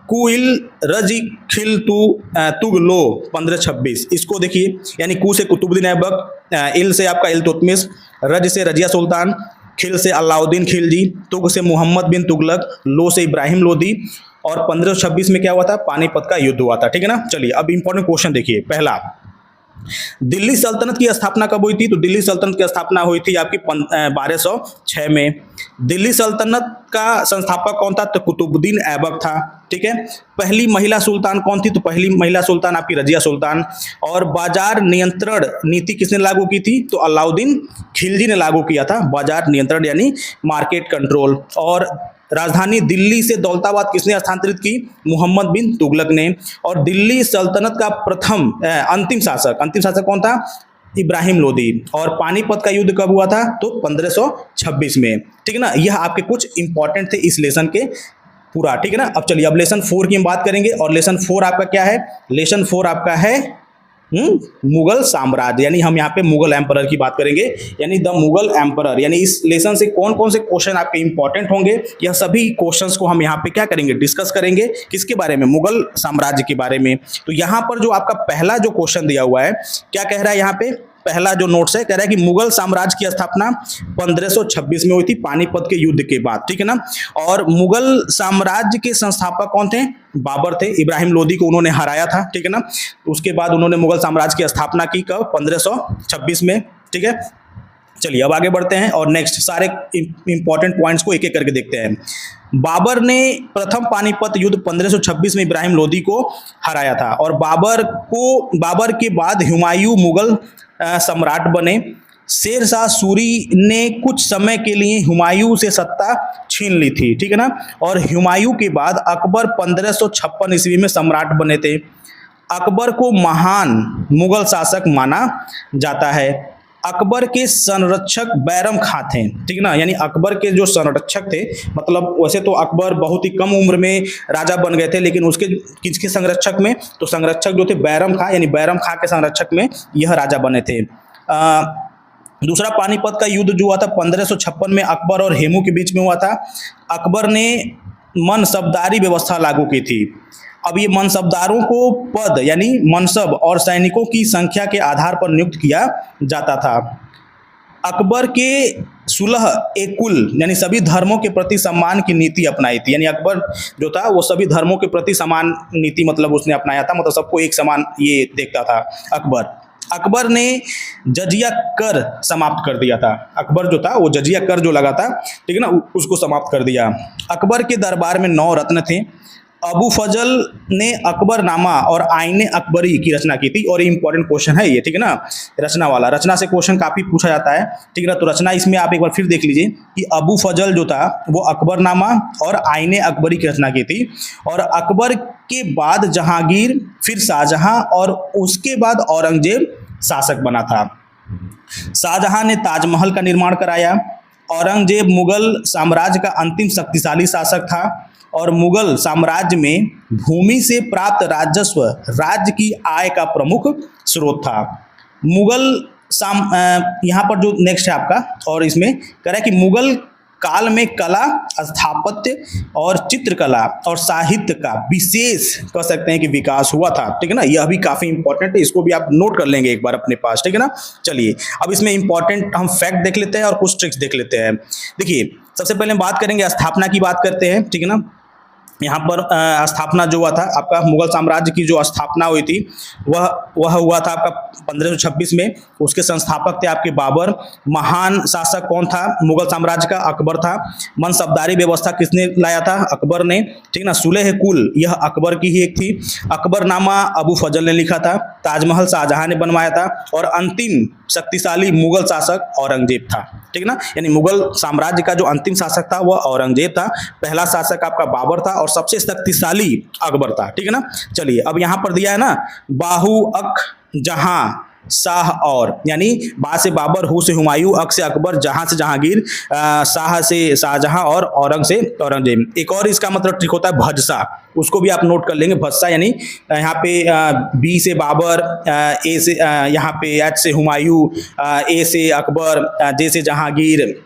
कुल रजी खिल तुग लो 1526, इसको देखिए, यानी कु से कुतुबुद्दीन ऐबक, इल से आपका इल्तुतमिश, रज से रजिया सुल्तान, खिल से अलाउद्दीन खिलजी, तुग से मोहम्मद बिन तुगलक, लो से इब्राहिम लोदी। और 1526 में क्या हुआ था, पानीपत का युद्ध हुआ था, ठीक है ना। चलिए अब इंपॉर्टेंट क्वेश्चन देखिए। पहला, दिल्ली सल्तनत की स्थापना कब हुई थी, तो दिल्ली सल्तनत की स्थापना हुई थी आपकी 1206 में। दिल्ली सल्तनत का संस्थापक कौन था, तो कुतुबुद्दीन ऐबक था, ठीक है। पहली महिला सुल्तान कौन थी, तो पहली महिला सुल्तान आपकी रजिया सुल्तान। और बाजार नियंत्रण नीति किसने लागू की थी, तो अलाउद्दीन खिलजी ने लागू किया था, बाजार नियंत्रण यानी मार्केट कंट्रोल। और राजधानी दिल्ली से दौलताबाद किसने स्थानांतरित की, मोहम्मद बिन तुगलक ने। और दिल्ली सल्तनत का प्रथम अंतिम शासक कौन था, इब्राहिम लोदी। और पानीपत का युद्ध कब हुआ था, तो 1526 में, ठीक है ना। यह आपके कुछ इंपॉर्टेंट थे इस लेसन के पूरा, ठीक है ना। अब चलिए अब लेसन 4 की हम बात करेंगे। और लेसन 4 आपका क्या है, लेसन 4 आपका है मुगल साम्राज्य, यानी हम यहाँ पे मुगल एम्परर की बात करेंगे, यानी द मुगल एम्परर। यानी इस लेसन से कौन कौन से क्वेश्चन आपके इंपॉर्टेंट होंगे, यह सभी क्वेश्चंस को हम यहाँ पे क्या करेंगे, डिस्कस करेंगे। किसके बारे में, मुगल साम्राज्य के बारे में। तो यहाँ पर जो आपका पहला जो क्वेश्चन दिया हुआ है, क्या कह रहा है यहाँ पे, पहला जो नोट्स है कह रहा है कि मुगल साम्राज्य की स्थापना 1526 में हुई थी पानीपत के युद्ध के बाद, ठीक है ना। और मुगल साम्राज्य के संस्थापक कौन थे, बाबर थे, इब्राहिम लोदी को उन्होंने हराया था, ठीक है ना। उसके बाद उन्होंने मुगल साम्राज्य की स्थापना की कब, 1526 में, ठीक है। चलिए अब आगे बढ़ते हैं और नेक्स्ट सारे इंपॉर्टेंट पॉइंट्स को एक एक करके देखते हैं। बाबर ने प्रथम पानीपत युद्ध 1526 में इब्राहिम लोदी को हराया था। और बाबर के बाद हुमायूं मुगल सम्राट बने। शेरशाह सूरी ने कुछ समय के लिए हुमायूं से सत्ता छीन ली थी, ठीक है ना। और हुमायूं के बाद अकबर 1556 ईस्वी में सम्राट बने थे। अकबर को महान मुगल शासक माना जाता है। अकबर के संरक्षक बैरम खां थे, ठीक है ना। यानी अकबर के जो संरक्षक थे, मतलब वैसे तो अकबर बहुत ही कम उम्र में राजा बन गए थे, लेकिन उसके किसके संरक्षक में, तो संरक्षक जो थे बैरम खां, यानी बैरम खां के संरक्षक में यह राजा बने थे। दूसरा पानीपत का युद्ध जो हुआ था 1556 में अकबर और हेमू के बीच में हुआ था। अकबर ने मनसबदारी व्यवस्था लागू की थी। अब ये मनसबदारों को पद यानी मनसब और सैनिकों की संख्या के आधार पर नियुक्त किया जाता था। अकबर के सुलह ए कुल यानी सभी धर्मों के प्रति सम्मान की नीति अपनाई थी। यानी अकबर जो था वो सभी धर्मों के प्रति समान नीति मतलब उसने अपनाया था, मतलब सबको एक समान ये देखता था अकबर ने जजिया कर समाप्त कर दिया था। अकबर जो था वो जजिया कर जो लगा था, ठीक है ना, उसको समाप्त कर दिया। अकबर के दरबार में 9 रत्न थे। अबू फजल ने अकबरनामा और आईने अकबरी की रचना की थी। और इंपॉर्टेंट क्वेश्चन है ये, ठीक है ना, रचना वाला, रचना से क्वेश्चन काफी पूछा जाता है, ठीक है ना। तो रचना इसमें आप एक बार फिर देख लीजिए कि अबू फजल जो था वो अकबरनामा और आईने अकबरी की रचना की थी। और अकबर के बाद जहांगीर, फिर शाहजहां और उसके बाद औरंगजेब शासक बना था। शाहजहां ने ताजमहल का निर्माण कराया। औरंगजेब मुगल साम्राज्य का अंतिम शक्तिशाली शासक था। और मुगल साम्राज्य में भूमि से प्राप्त राजस्व राज्य की आय का प्रमुख स्रोत था। यहाँ पर जो नेक्स्ट है आपका, और इसमें कह रहा है कि मुगल काल में कला, स्थापत्य और चित्रकला और साहित्य का विशेष कह सकते हैं कि विकास हुआ था, ठीक है ना। यह भी काफी इंपॉर्टेंट है, इसको भी आप नोट कर लेंगे एक बार अपने पास, ठीक है ना। चलिए अब इसमें इंपॉर्टेंट हम फैक्ट देख लेते हैं और कुछ ट्रिक्स देख लेते हैं। देखिए सबसे पहले हम बात करेंगे स्थापना की, बात करते हैं, ठीक है ना। यहाँ पर स्थापना जो हुआ था आपका, मुगल साम्राज्य की जो स्थापना हुई थी वह हुआ था आपका 1526 में। उसके संस्थापक थे आपके बाबर। महान शासक कौन था मुगल साम्राज्य का, अकबर था। मनसबदारी व्यवस्था किसने लाया था, अकबर ने, ठीक ना। सुलह कुल यह अकबर की ही एक थी। अकबरनामा अबू फजल ने लिखा था। ताजमहल शाहजहां ने बनवाया था। और अंतिम शक्तिशाली मुगल शासक औरंगजेब था, ठीक ना। यानी मुगल साम्राज्य का जो अंतिम शासक था वह औरंगजेब था। पहला शासक आपका बाबर था और सबसे शक्तिशाली अकबर था, ठीक है ना। चलिए अब यहां पर दिया है ना, बाहु अक जहां शाह और, यानी बा से बाबर, हु से हुमायूं, अक से अकबर, जहां से जहांगीर, शाह से शाहजहां और औरंग से औरंगजेब। एक और इसका मतलब ट्रिक होता है भदसा, उसको भी आप नोट कर लेंगे। भदसा यानी यहाँ पे बी से बाबर, ए से यहाँ पे एच से हुमायूं, ए से अकबर, जे से जहांगीर,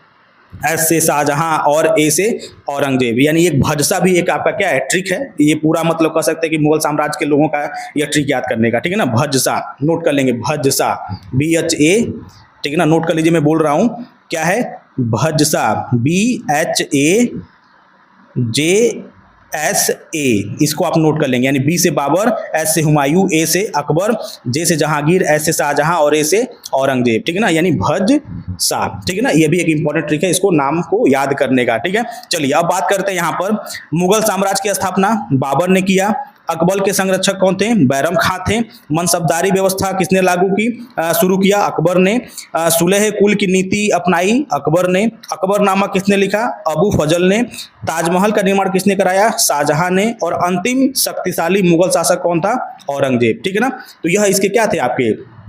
एस से शाहजहां और ए से औरंगजेब, यानी एक भदसा भी एक आपका क्या है, ट्रिक है। ये पूरा मतलब कह सकते हैं कि मुगल साम्राज्य के लोगों का यह ट्रिक याद करने का, ठीक है ना। भदसा नोट कर लेंगे, भदसा, BHA, ठीक है ना, नोट कर लीजिए। मैं बोल रहा हूं क्या है, भदसा, BHAJSA, इसको आप नोट कर लेंगे। यानी बी से बाबर, एस से हुमायूं, ए से अकबर, जे से जहांगीर, एस से शाहजहां और ए से औरंगजेब, ठीक है ना, यानी भदसा, ठीक है ना। ये भी एक इंपॉर्टेंट ट्रिक है, इसको नाम को याद करने का, ठीक है। चलिए अब बात करते हैं यहाँ पर मुगल साम्राज्य की स्थापना बाबर ने किया। अकबर के संरक्षक कौन थे, बैरम खां थे। मनसबदारी व्यवस्था किसने लागू की, शुरू किया, अकबर ने। सुलह कुल की नीति अपनाई, अकबर ने। अकबरनामा किसने लिखा, अबू फजल ने। ताजमहल का निर्माण किसने कराया, शाहजहां ने। और अंतिम शक्तिशाली मुगल शासक कौन था, औरंगजेब, ठीक है ना। तो यह इसके क्या थे, आपके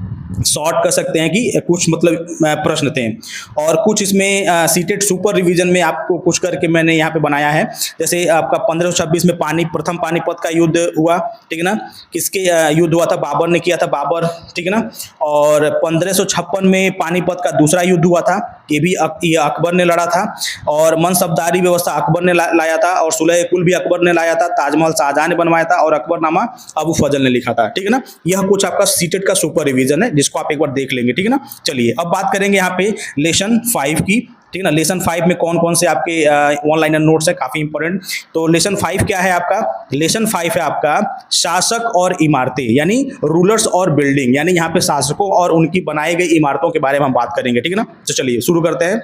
शॉर्ट कर सकते हैं कि कुछ मतलब प्रश्न थे। और कुछ इसमें सीटेड सुपर रिवीजन में आपको कुछ करके मैंने यहाँ पे बनाया है। जैसे आपका 1526 में प्रथम पानीपत का युद्ध हुआ, ठीक है ना। किसके युद्ध हुआ था, बाबर ने किया था, बाबर, ठीक है ना। और 1556 में पानीपत का दूसरा युद्ध हुआ था, ये भी ये अकबर ने लड़ा था। और मनसबदारी व्यवस्था अकबर ने लाया था, और सुलह कुल भी अकबर ने लाया था। ताजमहल शाहजहां ने बनवाया था, और अकबरनामा अबू फजल ने लिखा था, ठीक है ना। यह कुछ आपका सीटेड का सुपर रिवीजन है, जिसको आप एक बार देख लेंगे, ठीक है ना। चलिए अब बात करेंगे यहाँ पे लेसन 5 की, ठीक है ना। लेसन 5 में कौन कौन से आपके वन लाइनर नोट्स है, काफी इंपॉर्टेंट। तो लेसन 5 क्या है आपका, लेसन 5 है आपका शासक और इमारतें, यानी रूलर्स और बिल्डिंग, यानी यहाँ पे शासकों और उनकी बनाई गई इमारतों के बारे में हम बात करेंगे, ठीक है ना। तो चलिए शुरू करते हैं।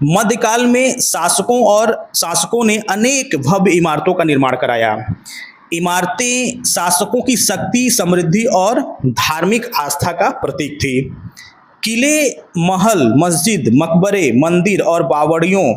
मध्यकाल में शासकों ने अनेक भव्य इमारतों का निर्माण कराया। इमारतें शासकों की शक्ति, समृद्धि और धार्मिक आस्था का प्रतीक थी। किले, महल, मस्जिद, मकबरे, मंदिर और बावड़ियों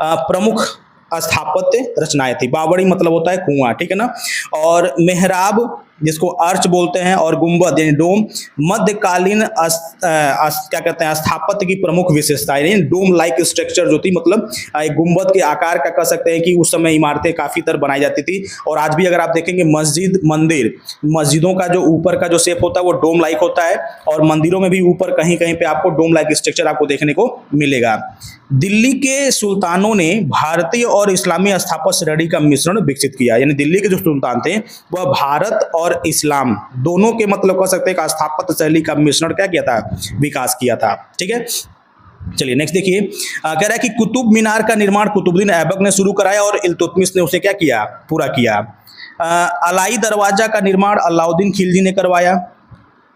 प्रमुख स्थापत्य रचनाएं थी। बावड़ी मतलब होता है कुआं, ठीक है ना। और मेहराब, जिसको अर्च बोलते हैं, और गुंबद यानी डोम मध्यकालीन क्या कहते हैं, स्थापत्य की प्रमुख विशेषता, यानी डोम लाइक स्ट्रक्चर जो थी, मतलब एक गुंबद के आकार का कह सकते हैं कि उस समय इमारतें काफी तरह बनाई जाती थी। और आज भी अगर आप देखेंगे मस्जिद, मंदिर, मस्जिदों का जो ऊपर का जो शेप होता है वो डोम लाइक होता है, और मंदिरों में भी ऊपर कहीं कहीं पे आपको डोम लाइक स्ट्रक्चर आपको देखने को मिलेगा। दिल्ली के सुल्तानों ने भारतीय और इस्लामी स्थापत्य श्रेणी का मिश्रण विकसित किया, यानी दिल्ली के जो सुल्तान थे वह भारत और इस्लाम दोनों के मतलब कह सकते हैं कि स्थापत्य शैली का मिश्रण क्या किया था, विकास किया था, ठीक है। चलिए नेक्स्ट देखिए, कह रहा है कि कुतुब मीनार का निर्माण कुतुबुद्दीन ऐबक ने शुरू कराया और इल्तुतमिश ने उसे क्या किया, पूरा किया। अलाई दरवाजा का निर्माण अलाउद्दीन खिलजी ने करवाया।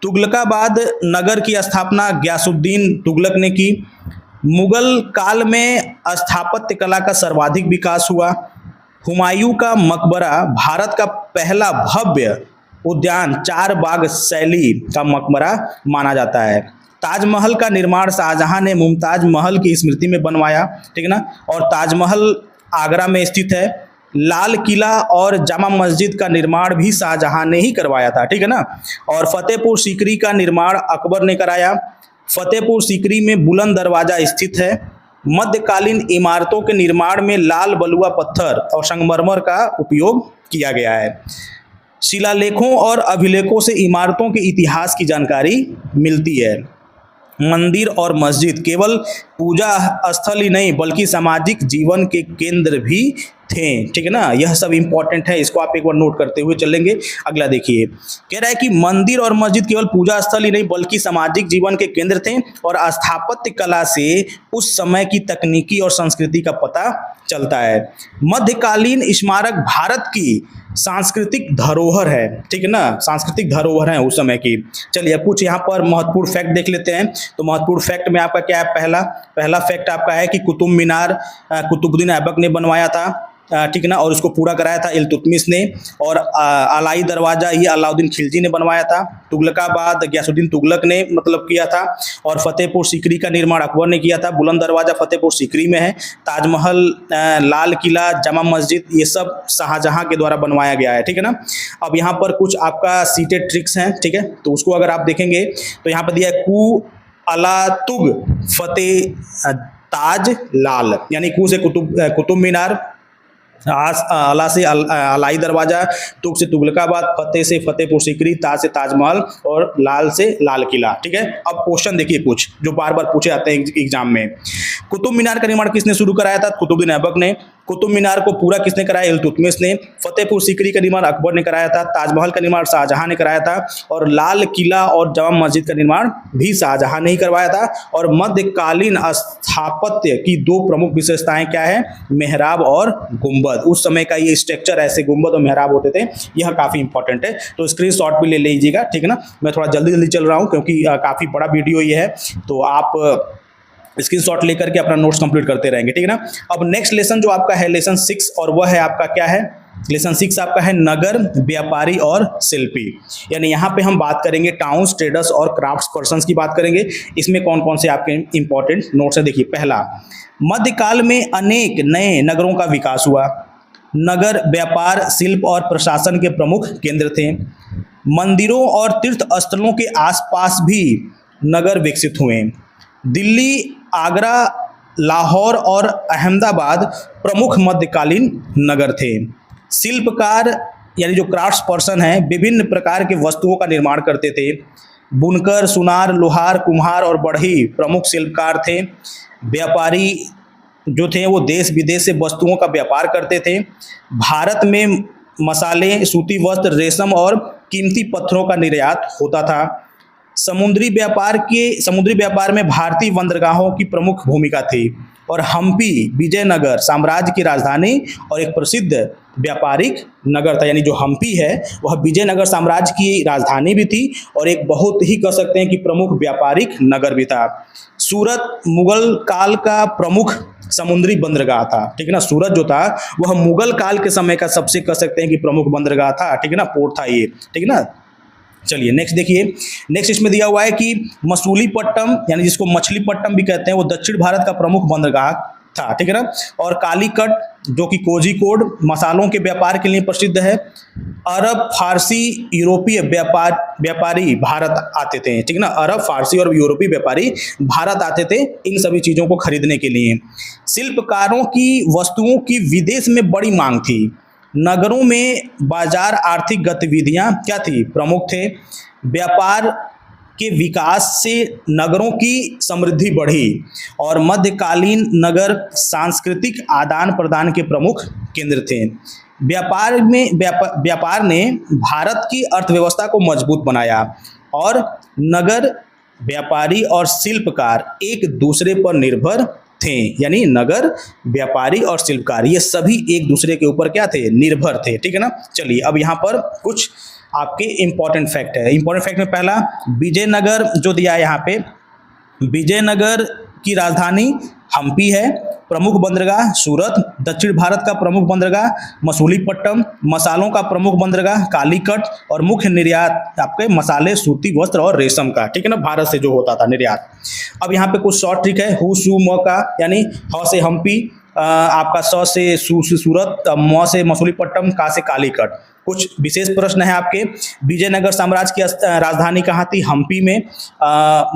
तुगलकाबाद नगर की स्थापना गयासुद्दीन तुगलक ने की। मुगल काल में स्थापत्य कला का सर्वाधिक विकास हुआ। हुमायूं का मकबरा भारत का पहला भव्य उद्यान 4 बाग शैली का मकबरा माना जाता है। ताजमहल का निर्माण शाहजहां ने मुमताज महल की स्मृति में बनवाया, ठीक है ना। और ताजमहल आगरा में स्थित है। लाल किला और जामा मस्जिद का निर्माण भी शाहजहां ने ही करवाया था, ठीक है ना। और फतेहपुर सीकरी का निर्माण अकबर ने कराया। फतेहपुर सीकरी में बुलंद दरवाजा स्थित है। मध्यकालीन इमारतों के निर्माण में लाल बलुआ पत्थर और संगमरमर का उपयोग किया गया है। शिलालेखों और अभिलेखों से इमारतों के इतिहास की जानकारी मिलती है। मंदिर और मस्जिद केवल पूजा स्थल ही नहीं बल्कि सामाजिक जीवन के केंद्र भी थे, ठीक है ना। यह सब इंपॉर्टेंट है, इसको आप एक बार नोट करते हुए चलेंगे। अगला देखिए, कह रहा है कि मंदिर और मस्जिद केवल पूजा स्थल ही नहीं बल्कि सामाजिक जीवन के केंद्र थे, और स्थापत्य कला से उस समय की तकनीकी और संस्कृति का पता चलता है। मध्यकालीन स्मारक भारत की सांस्कृतिक धरोहर है, ठीक है ना, सांस्कृतिक धरोहर है उस समय की। चलिए कुछ यहाँ पर महत्वपूर्ण फैक्ट देख लेते हैं। तो महत्वपूर्ण फैक्ट में आपका क्या है, पहला फैक्ट आपका है कि कुतुब मीनार कुतुबुद्दीन ऐबक ने बनवाया था। ठीक है ना, और इसको पूरा कराया था इल्तुतमिश ने। और अलाई दरवाज़ा ये अलाउद्दीन खिलजी ने बनवाया था। तुगलकाबाद गयासुद्दीन तुगलक ने मतलब किया था। और फतेहपुर सीकरी का निर्माण अकबर ने किया था। बुलंद दरवाज़ा फतेहपुर सीकरी में है। ताजमहल, लाल किला, जामा मस्जिद, ये सब शाहजहां के द्वारा बनवाया गया है, ठीक है ना। अब यहाँ पर कुछ आपका सीटेड ट्रिक्स हैं, ठीक है, तो उसको अगर आप देखेंगे तो यहाँ पर दिया है कू अला तुग फतेह ताज लाल, यानी कू से कुतुब मीनार, अला से अलाई दरवाजा, तुग से तुगलकाबाद, फतेह से फतेहपुर सीकरी, ताज से ताजमहल और लाल से लाल किला, ठीक है। अब क्वेश्चन देखिए कुछ जो बार बार पूछे जाते हैं एग्जाम में। कुतुब मीनार का निर्माण किसने शुरू कराया था? कुतुबुद्दीन ऐबक ने। कुतुब मीनार को पूरा किसने कराया? इल्तुतमिश ने। फतेहपुर सीकरी का निर्माण अकबर ने कराया था। ताजमहल का निर्माण शाहजहां ने कराया था। और लाल किला और जामा मस्जिद का निर्माण भी शाहजहां ने ही करवाया था। और मध्यकालीन स्थापत्य की दो प्रमुख विशेषताएं क्या है? मेहराब और गुंबद। उस समय का ये स्ट्रक्चर ऐसे गुंबद और मेहराब होते थे, यह काफी इंपॉर्टेंट है, तो स्क्रीनशॉट भी ले लीजिएगा, ठीक है ना। मैं थोड़ा जल्दी जल्दी चल रहा हूं क्योंकि काफी बड़ा वीडियो ये है, तो आप स्क्रीनशॉट लेकर के अपना नोट्स कंप्लीट करते रहेंगे, ठीक है ना। अब नेक्स्ट लेसन जो आपका है लेसन 6, और वह है आपका क्या है? लेसन 6 आपका है नगर, व्यापारी और शिल्पी। यानी यहाँ पे हम बात करेंगे टाउन्स, ट्रेडर्स और क्राफ्ट्स पर्सन्स की बात करेंगे। इसमें कौन कौन से आपके इंपॉर्टेंट नोट्स है? देखिए, पहला, मध्यकाल में अनेक नए नगरों का विकास हुआ। नगर व्यापार, शिल्प और प्रशासन के प्रमुख केंद्र थे। मंदिरों और तीर्थ स्थलों के आसपास भी नगर विकसित हुए। दिल्ली, आगरा, लाहौर और अहमदाबाद प्रमुख मध्यकालीन नगर थे। शिल्पकार यानी जो क्राफ्ट्स पर्सन हैं विभिन्न प्रकार के वस्तुओं का निर्माण करते थे। बुनकर, सुनार, लोहार, कुम्हार और बढ़ई प्रमुख शिल्पकार थे। व्यापारी जो थे वो देश विदेश से वस्तुओं का व्यापार करते थे। भारत में मसाले, सूती वस्त्र, रेशम और कीमती पत्थरों का निर्यात होता था। समुद्री व्यापार में भारतीय बंदरगाहों की प्रमुख भूमिका थी। और हम्पी विजयनगर साम्राज्य की राजधानी और एक प्रसिद्ध व्यापारिक नगर था। यानी जो हम्पी है वह विजयनगर साम्राज्य की राजधानी भी थी और एक बहुत ही कह सकते हैं कि प्रमुख व्यापारिक नगर भी था। सूरत मुगल काल का प्रमुख समुद्री बंदरगाह था, ठीक है ना। सूरत जो था वह मुगल काल के समय का सबसे कह सकते हैं कि प्रमुख बंदरगाह था, ठीक है ना, पोर्ट था ये, ठीक है ना। चलिए नेक्स्ट देखिए। नेक्स्ट इसमें दिया हुआ है कि मसूलीपट्टनम यानी जिसको मछलीपट्टनम भी कहते हैं वो दक्षिण भारत का प्रमुख बंदरगाह था, ठीक है ना। और कालीकट जो कि कोझिकोड मसालों के व्यापार के लिए प्रसिद्ध है। अरब, फारसी, यूरोपीय व्यापारी भारत आते थे, ठीक है ना। अरब, फारसी और यूरोपीय व्यापारी भारत आते थे इन सभी चीज़ों को खरीदने के लिए। शिल्पकारों की वस्तुओं की विदेश में बड़ी मांग थी। नगरों में बाजार आर्थिक गतिविधियां क्या थी? प्रमुख थे। व्यापार के विकास से नगरों की समृद्धि बढ़ी। और मध्यकालीन नगर सांस्कृतिक आदान प्रदान के प्रमुख केंद्र थे। व्यापार ने भारत की अर्थव्यवस्था को मजबूत बनाया। और नगर, व्यापारी और शिल्पकार एक दूसरे पर निर्भर थे। यानी नगर, व्यापारी और शिल्पकार ये सभी एक दूसरे के ऊपर क्या थे? निर्भर थे, ठीक है ना। चलिए अब यहाँ पर कुछ आपके इंपॉर्टेंट फैक्ट है। इंपॉर्टेंट फैक्ट में पहला, विजयनगर जो दिया है यहाँ पे, विजयनगर की राजधानी हम्पी है। प्रमुख बंदरगाह सूरत, दक्षिण भारत का प्रमुख बंदरगाह मसूलीपट्टनम, मसालों का प्रमुख बंदरगाह कालीकट और मुख्य निर्यात आपके मसाले, सूती वस्त्र और रेशम का, ठीक है ना, भारत से जो होता था निर्यात। अब यहाँ पे कुछ शॉर्ट ट्रिक है। हु सु म का यानी ह से हम्पी, आपका स से सूरत, म से मसूलीपट्टनम, का से कालीकट। कुछ विशेष प्रश्न है आपके। विजयनगर साम्राज्य की राजधानी कहाँ थी? हम्पी में।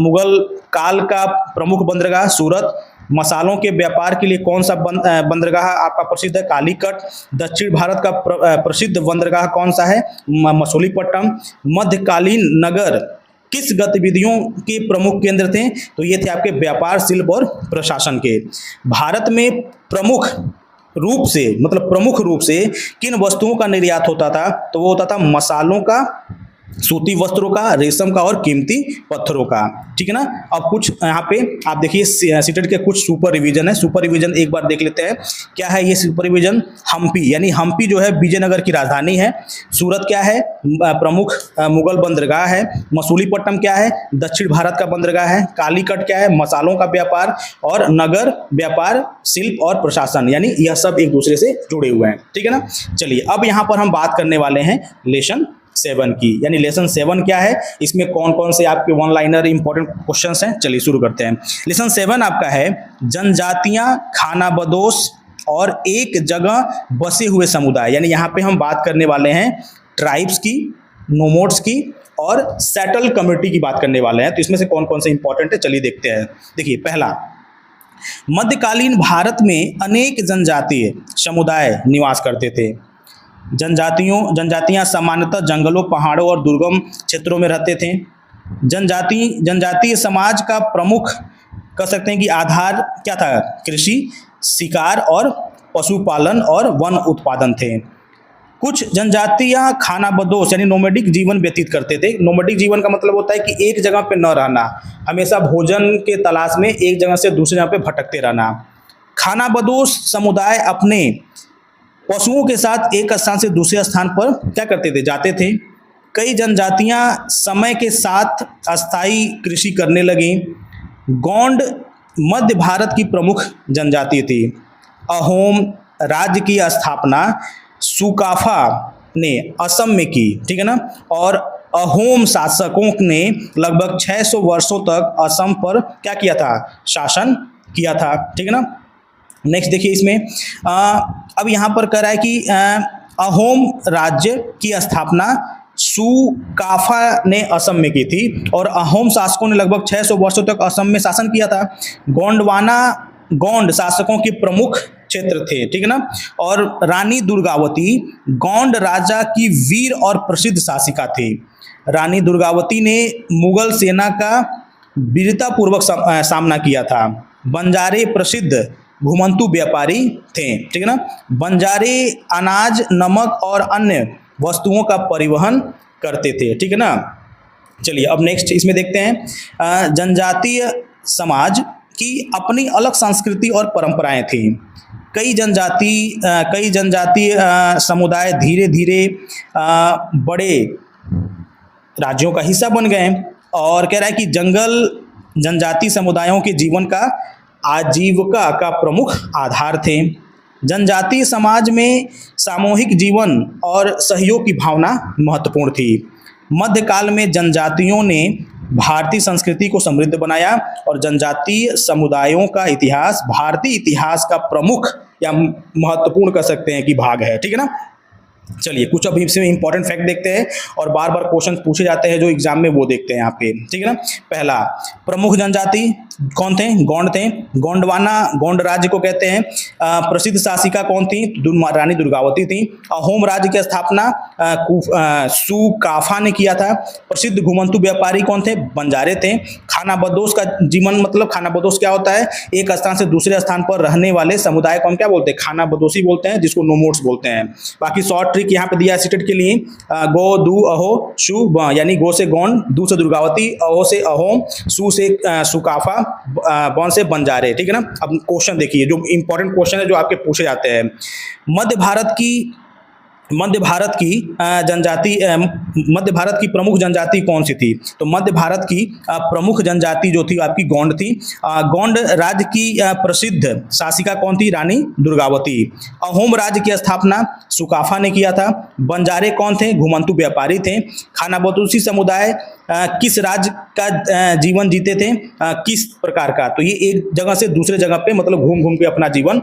मुगल काल का प्रमुख बंदरगाह सूरत। मसालों के व्यापार के लिए कौन सा बंदरगाह आपका प्रसिद्ध है? कालीकट। दक्षिण भारत का प्रसिद्ध बंदरगाह कौन सा है? मसूलीपट्टनम। मध्यकालीन नगर किस गतिविधियों के प्रमुख केंद्र थे? तो ये थे आपके व्यापार, शिल्प और प्रशासन के। भारत में प्रमुख रूप से किन वस्तुओं का निर्यात होता था? तो वो होता था मसालों का, सूती वस्त्रों का, रेशम का और कीमती पत्थरों का। ठीक है ना। अब कुछ यहाँ पे आप देखिए सीटेट के कुछ सुपर रिवीजन है। सुपर रिवीजन एक बार देख लेते हैं क्या है ये सुपर रिवीजन। हम्पी, यानी हम्पी जो है विजयनगर की राजधानी है। सूरत क्या है, प्रमुख मुगल बंदरगाह है। मसूलीपट्टनम क्या है, दक्षिण भारत का बंदरगाह है। कालीकट क्या है, मसालों का व्यापार। और नगर व्यापार, शिल्प और प्रशासन, यानी यह सब एक दूसरे से जुड़े हुए हैं। ठीक है ना। चलिए अब यहाँ पर हम बात करने वाले हैं लेसन 7 की, यानी लेसन 7 क्या है, इसमें कौन कौन से आपके वन लाइनर इंपॉर्टेंट क्वेश्चंस हैं। चलिए शुरू करते हैं। लेसन 7 आपका है जनजातियां, खानाबदोश और एक जगह बसे हुए समुदाय, यानी यहाँ पे हम बात करने वाले हैं ट्राइब्स की, नोमोड्स की और सेटल कम्युनिटी की बात करने वाले हैं। तो इसमें से कौन कौन से इंपॉर्टेंट है, चलिए देखते हैं। देखिए पहला, मध्यकालीन भारत में अनेक जनजातीय समुदाय निवास करते थे। जनजातियां सामान्यतः जंगलों, पहाड़ों और दुर्गम क्षेत्रों में रहते थे। जनजातीय समाज का प्रमुख कह सकते हैं कि आधार क्या था, कृषि, शिकार और पशुपालन और वन उत्पादन थे। कुछ जनजातियां खानाबदोश यानी नोमैडिक जीवन व्यतीत करते थे। नोमैडिक जीवन का मतलब होता है कि एक जगह पे न रहना, हमेशा भोजन के तलाश में एक जगह से दूसरी जगह पे भटकते रहना। खानाबदोश समुदाय अपने पशुओं के साथ एक स्थान से दूसरे स्थान पर क्या करते थे, जाते थे। कई जनजातियां समय के साथ अस्थायी कृषि करने लगी। गोंड मध्य भारत की प्रमुख जनजाति थी। अहोम राज्य की स्थापना सुकाफा ने असम में की। ठीक है ना। और अहोम शासकों ने लगभग 600 वर्षों तक असम पर क्या किया था, शासन किया था। ठीक है ना। नेक्स्ट देखिए इसमें अब यहाँ पर कह रहा है कि अहोम राज्य की स्थापना सुकाफा ने असम में की थी और अहोम शासकों ने लगभग 600 वर्षों तक असम में शासन किया था। गोंडवाना गोंड शासकों के प्रमुख क्षेत्र थे। ठीक है ना। और रानी दुर्गावती गोंड राजा की वीर और प्रसिद्ध शासिका थी। रानी दुर्गावती ने मुगल सेना का वीरतापूर्वक सामना किया था। बंजारे प्रसिद्ध घुमंतू व्यापारी थे। ठीक है ना। बंजारे अनाज, नमक और अन्य वस्तुओं का परिवहन करते थे। ठीक है ना। चलिए अब नेक्स्ट इसमें देखते हैं। जनजातीय समाज की अपनी अलग संस्कृति और परंपराएं थी। कई जनजातीय समुदाय धीरे धीरे बड़े राज्यों का हिस्सा बन गए। और कह रहा है कि जंगल जनजातीय समुदायों के जीवन का आजीविका का प्रमुख आधार थे। जनजातीय समाज में सामूहिक जीवन और सहयोग की भावना महत्वपूर्ण थी। मध्यकाल में जनजातियों ने भारतीय संस्कृति को समृद्ध बनाया और जनजातीय समुदायों का इतिहास भारतीय इतिहास का प्रमुख या महत्वपूर्ण कह सकते हैं कि भाग है। ठीक है ना। चलिए कुछ अभी इसमें इंपॉर्टेंट फैक्ट देखते हैं और बार बार क्वेश्चन पूछे जाते हैं जो एग्जाम में, वो देखते हैं यहाँ पे। ठीक है ना। पहला, प्रमुख जनजाति कौन थे, गोंड थे। गोंडवाना गोंड राज्य को कहते हैं। प्रसिद्ध शासिका कौन थी, रानी दुर्गावती थी। अहोम राज्य की स्थापना सुकाफा ने किया था। प्रसिद्ध घुमंतू व्यापारी कौन थे, बंजारे थे। खानाबदोश का जीवन मतलब खानाबदोश क्या होता है, एक स्थान से दूसरे स्थान पर रहने वाले समुदाय को हम क्या बोलते हैं, खानाबदोशी बोलते हैं, जिसको नोमोड्स बोलते हैं। बाकी शॉर्ट ट्रिक यहाँ पे दिया सीटेट के लिए, गो, दू, अहो, शु, ब, यानी गो से गोंड, दू से दुर्गावती, अहो से अहोम, सु से सुकाफा, बन से बंजारे। ठीक है ना। अब क्वेश्चन देखिए, जो इंपॉर्टेंट क्वेश्चन है जो आपके पूछे जाते हैं। मध्य भारत की प्रमुख जनजाति कौन सी थी, तो मध्य भारत की प्रमुख जनजाति जो थी आपकी गोंड थी। गोंड राज्य की प्रसिद्ध शासिका कौन थी, रानी दुर्गावती। अहोम राज्य की स्थापना सुकाफा ने किया था। बंजारे कौन थे, घुमंतू व्यापारी थे। खानाबदोशी समुदाय किस राज्य का जीवन जीते थे, किस प्रकार का, तो ये एक जगह से दूसरे जगह पे मतलब घूम घूम के अपना जीवन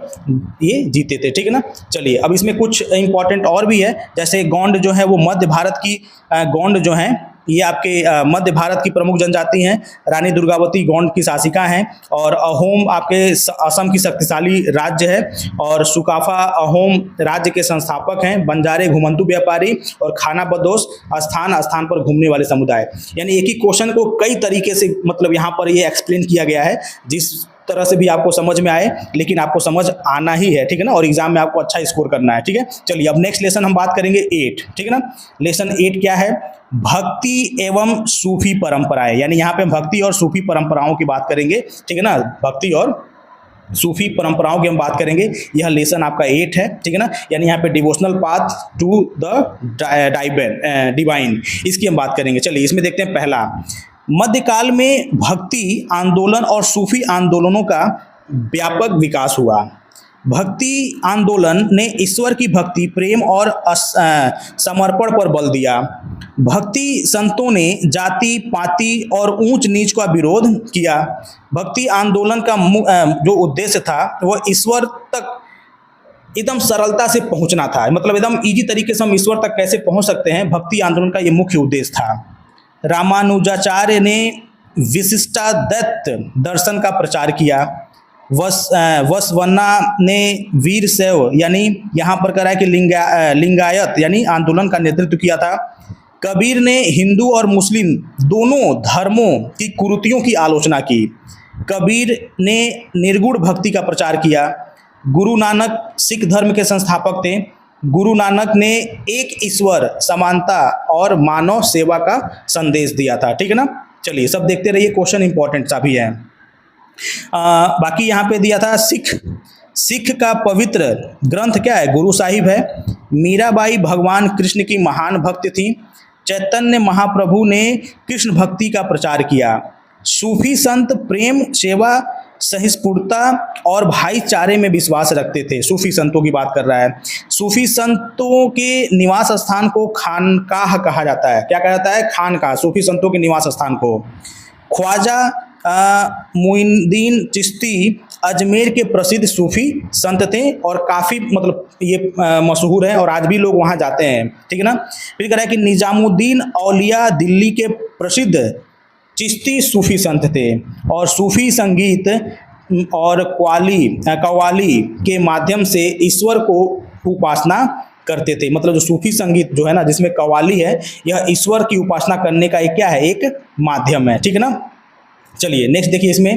ये जीते थे। ठीक है ना। चलिए अब इसमें कुछ इंपॉर्टेंट और भी है, जैसे गोंड जो है वो मध्य भारत की गोंड जो है ये आपके मध्य भारत की प्रमुख जनजाति हैं। रानी दुर्गावती गोंड की शासिका हैं और अहोम आपके असम की शक्तिशाली राज्य है और सुकाफा अहोम राज्य के संस्थापक हैं। बंजारे घुमंतू व्यापारी और खानाबदोश स्थान स्थान पर घूमने वाले समुदाय। यानी एक ही क्वेश्चन को कई तरीके से मतलब यहाँ पर ये एक्सप्लेन किया गया है, जिस तरह से भी आपको समझ में आए, लेकिन आपको समझ आना ही है, ठीक है ना, और एग्जाम में आपको अच्छा स्कोर करना है, ठीक है। चलिए अब नेक्स्ट लेसन हम बात करेंगे 8, ठीक है ना। लेसन 8 क्या है? भक्ति एवं सूफी परंपराएं, यानी यहाँ पे भक्ति और सूफी परंपराओं की बात करेंगे, ठीक है ना। भक्ति और सूफी परंपराओं की हम बात करेंगे। यह लेसन आपका 8 है, ठीक है ना, यानी यहाँ पे devotional path to the divine, इसकी हम बात करेंगे। चलिए इसमें देखते हैं पहला, मध्यकाल में भक्ति आंदोलन और सूफी आंदोलनों का व्यापक विकास हुआ। भक्ति आंदोलन ने ईश्वर की भक्ति, प्रेम और समर्पण पर बल दिया। भक्ति संतों ने जाति पाति और ऊंच नीच का विरोध किया। भक्ति आंदोलन का जो उद्देश्य था वह ईश्वर तक एकदम सरलता से पहुंचना था, मतलब एकदम इजी तरीके से हम ईश्वर तक कैसे पहुंच सकते हैं, भक्ति आंदोलन का ये मुख्य उद्देश्य था। रामानुजाचार्य ने विशिष्टाद्वैत दर्शन का प्रचार किया। वसवन्ना ने वीर शैव यानी यहाँ पर कह रहा है कि लिंगायत यानी आंदोलन का नेतृत्व किया था। कबीर ने हिंदू और मुस्लिम दोनों धर्मों की कुरीतियों की आलोचना की। कबीर ने निर्गुण भक्ति का प्रचार किया। गुरु नानक सिख धर्म के संस्थापक थे। गुरु नानक ने एक ईश्वर, समानता और मानव सेवा का संदेश दिया था, ठीक है ना। चलिए सब देखते रहिए, क्वेश्चन इंपॉर्टेंट सा भी है। बाकी यहाँ पे दिया था सिख का पवित्र ग्रंथ क्या है? गुरु साहिब है। मीराबाई भगवान कृष्ण की महान भक्त थी। चैतन्य महाप्रभु ने कृष्ण भक्ति का प्रचार किया। सूफी संत प्रेम, सेवा, सहिष्णुता और भाईचारे में विश्वास रखते थे। सूफी संतों की बात कर रहा है। सूफी संतों के निवास स्थान को खानकाह कहा जाता है। क्या कहा जाता है? खानकाह, सूफी संतों के निवास स्थान को। ख्वाजा मुइनुद्दीन चिश्ती अजमेर के प्रसिद्ध सूफी संत थे और काफ़ी मतलब ये मशहूर है और आज भी लोग वहाँ जाते हैं, ठीक है ना। फिर कह रहा है कि निजामुद्दीन औलिया दिल्ली के प्रसिद्ध चिश्ती सूफी संत थे और सूफी संगीत और कव्वाली के माध्यम से ईश्वर को उपासना करते थे। मतलब जो सूफी संगीत जो है ना, जिसमें कव्वाली है, यह ईश्वर की उपासना करने का एक क्या है? एक माध्यम है, ठीक है ना। चलिए नेक्स्ट देखिए, इसमें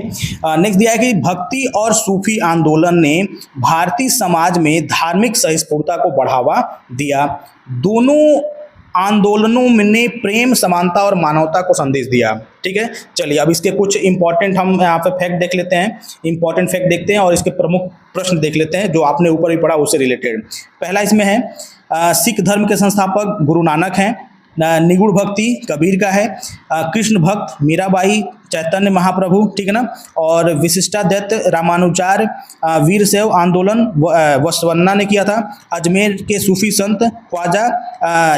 नेक्स्ट दिया है कि भक्ति और सूफी आंदोलन ने भारतीय समाज में धार्मिक सहिष्णुता को बढ़ावा दिया। दोनों आंदोलनों ने प्रेम, समानता और मानवता को संदेश दिया, ठीक है। चलिए अब इसके कुछ इंपॉर्टेंट हम यहाँ पे फैक्ट देख लेते हैं, इंपॉर्टेंट फैक्ट देखते हैं और इसके प्रमुख प्रश्न देख लेते हैं जो आपने ऊपर भी पढ़ा उससे रिलेटेड। पहला इसमें है सिख धर्म के संस्थापक गुरु नानक हैं। निगुण भक्ति कबीर का है। कृष्ण भक्त मीराबाई, चैतन्य महाप्रभु, ठीक है ना। और विशिष्टाद्वैत रामानुचार्य, वीर शैव आंदोलन वसवन्ना ने किया था। अजमेर के सूफी संत ख्वाजा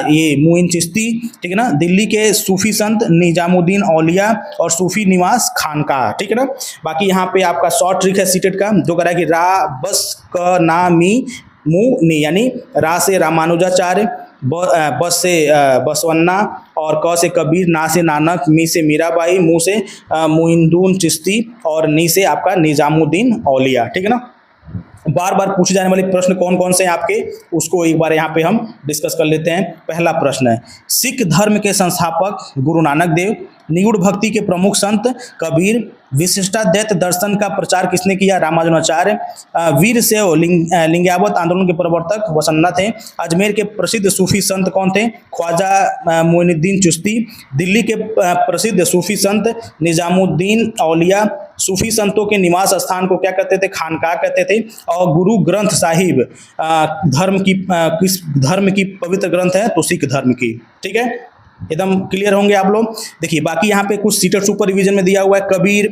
ये मुइन चिश्ती, ठीक है ना। दिल्ली के सूफी संत निजामुद्दीन औलिया और सूफी निवास खानकाह, ठीक है ना। बाकी यहाँ पे आपका शॉर्ट ट्रिक है सीटेट का, जो कह रहा है कि रा बस क ना मी मु नी, यानी रा से रामानुजाचार्य, बस से बसवन्ना और क से कबीर, ना से नानक, मी से मीराबाई, मु से मुइनुद्दीन चिश्ती और नी से आपका निजामुद्दीन औलिया, ठीक है ना। बार बार पूछे जाने वाले प्रश्न कौन कौन से हैं आपके, उसको एक बार यहाँ पे हम डिस्कस कर लेते हैं। पहला प्रश्न है, सिख धर्म के संस्थापक गुरु नानक देव, निगूढ़ भक्ति के प्रमुख संत कबीर, विशिष्टाद्वैत दर्शन का प्रचार किसने किया? रामानुजाचार्य। वीर शैव लिंगायत आंदोलन के प्रवर्तक वसन्ना थे। अजमेर के प्रसिद्ध सूफी संत कौन थे? ख्वाजा मुइनुद्दीन चिश्ती। दिल्ली के प्रसिद्ध सूफी संत निजामुद्दीन औलिया। सूफी संतों के निवास स्थान को क्या कहते थे? खानकाह कहते थे। और गुरु ग्रंथ साहिब किस धर्म की पवित्र ग्रंथ है? तो सिख धर्म की, ठीक है। एकदम क्लियर होंगे आप लोग। देखिए बाकी यहाँ पे कुछ सीटेड सुपर रिवीजन में दिया हुआ है। कबीर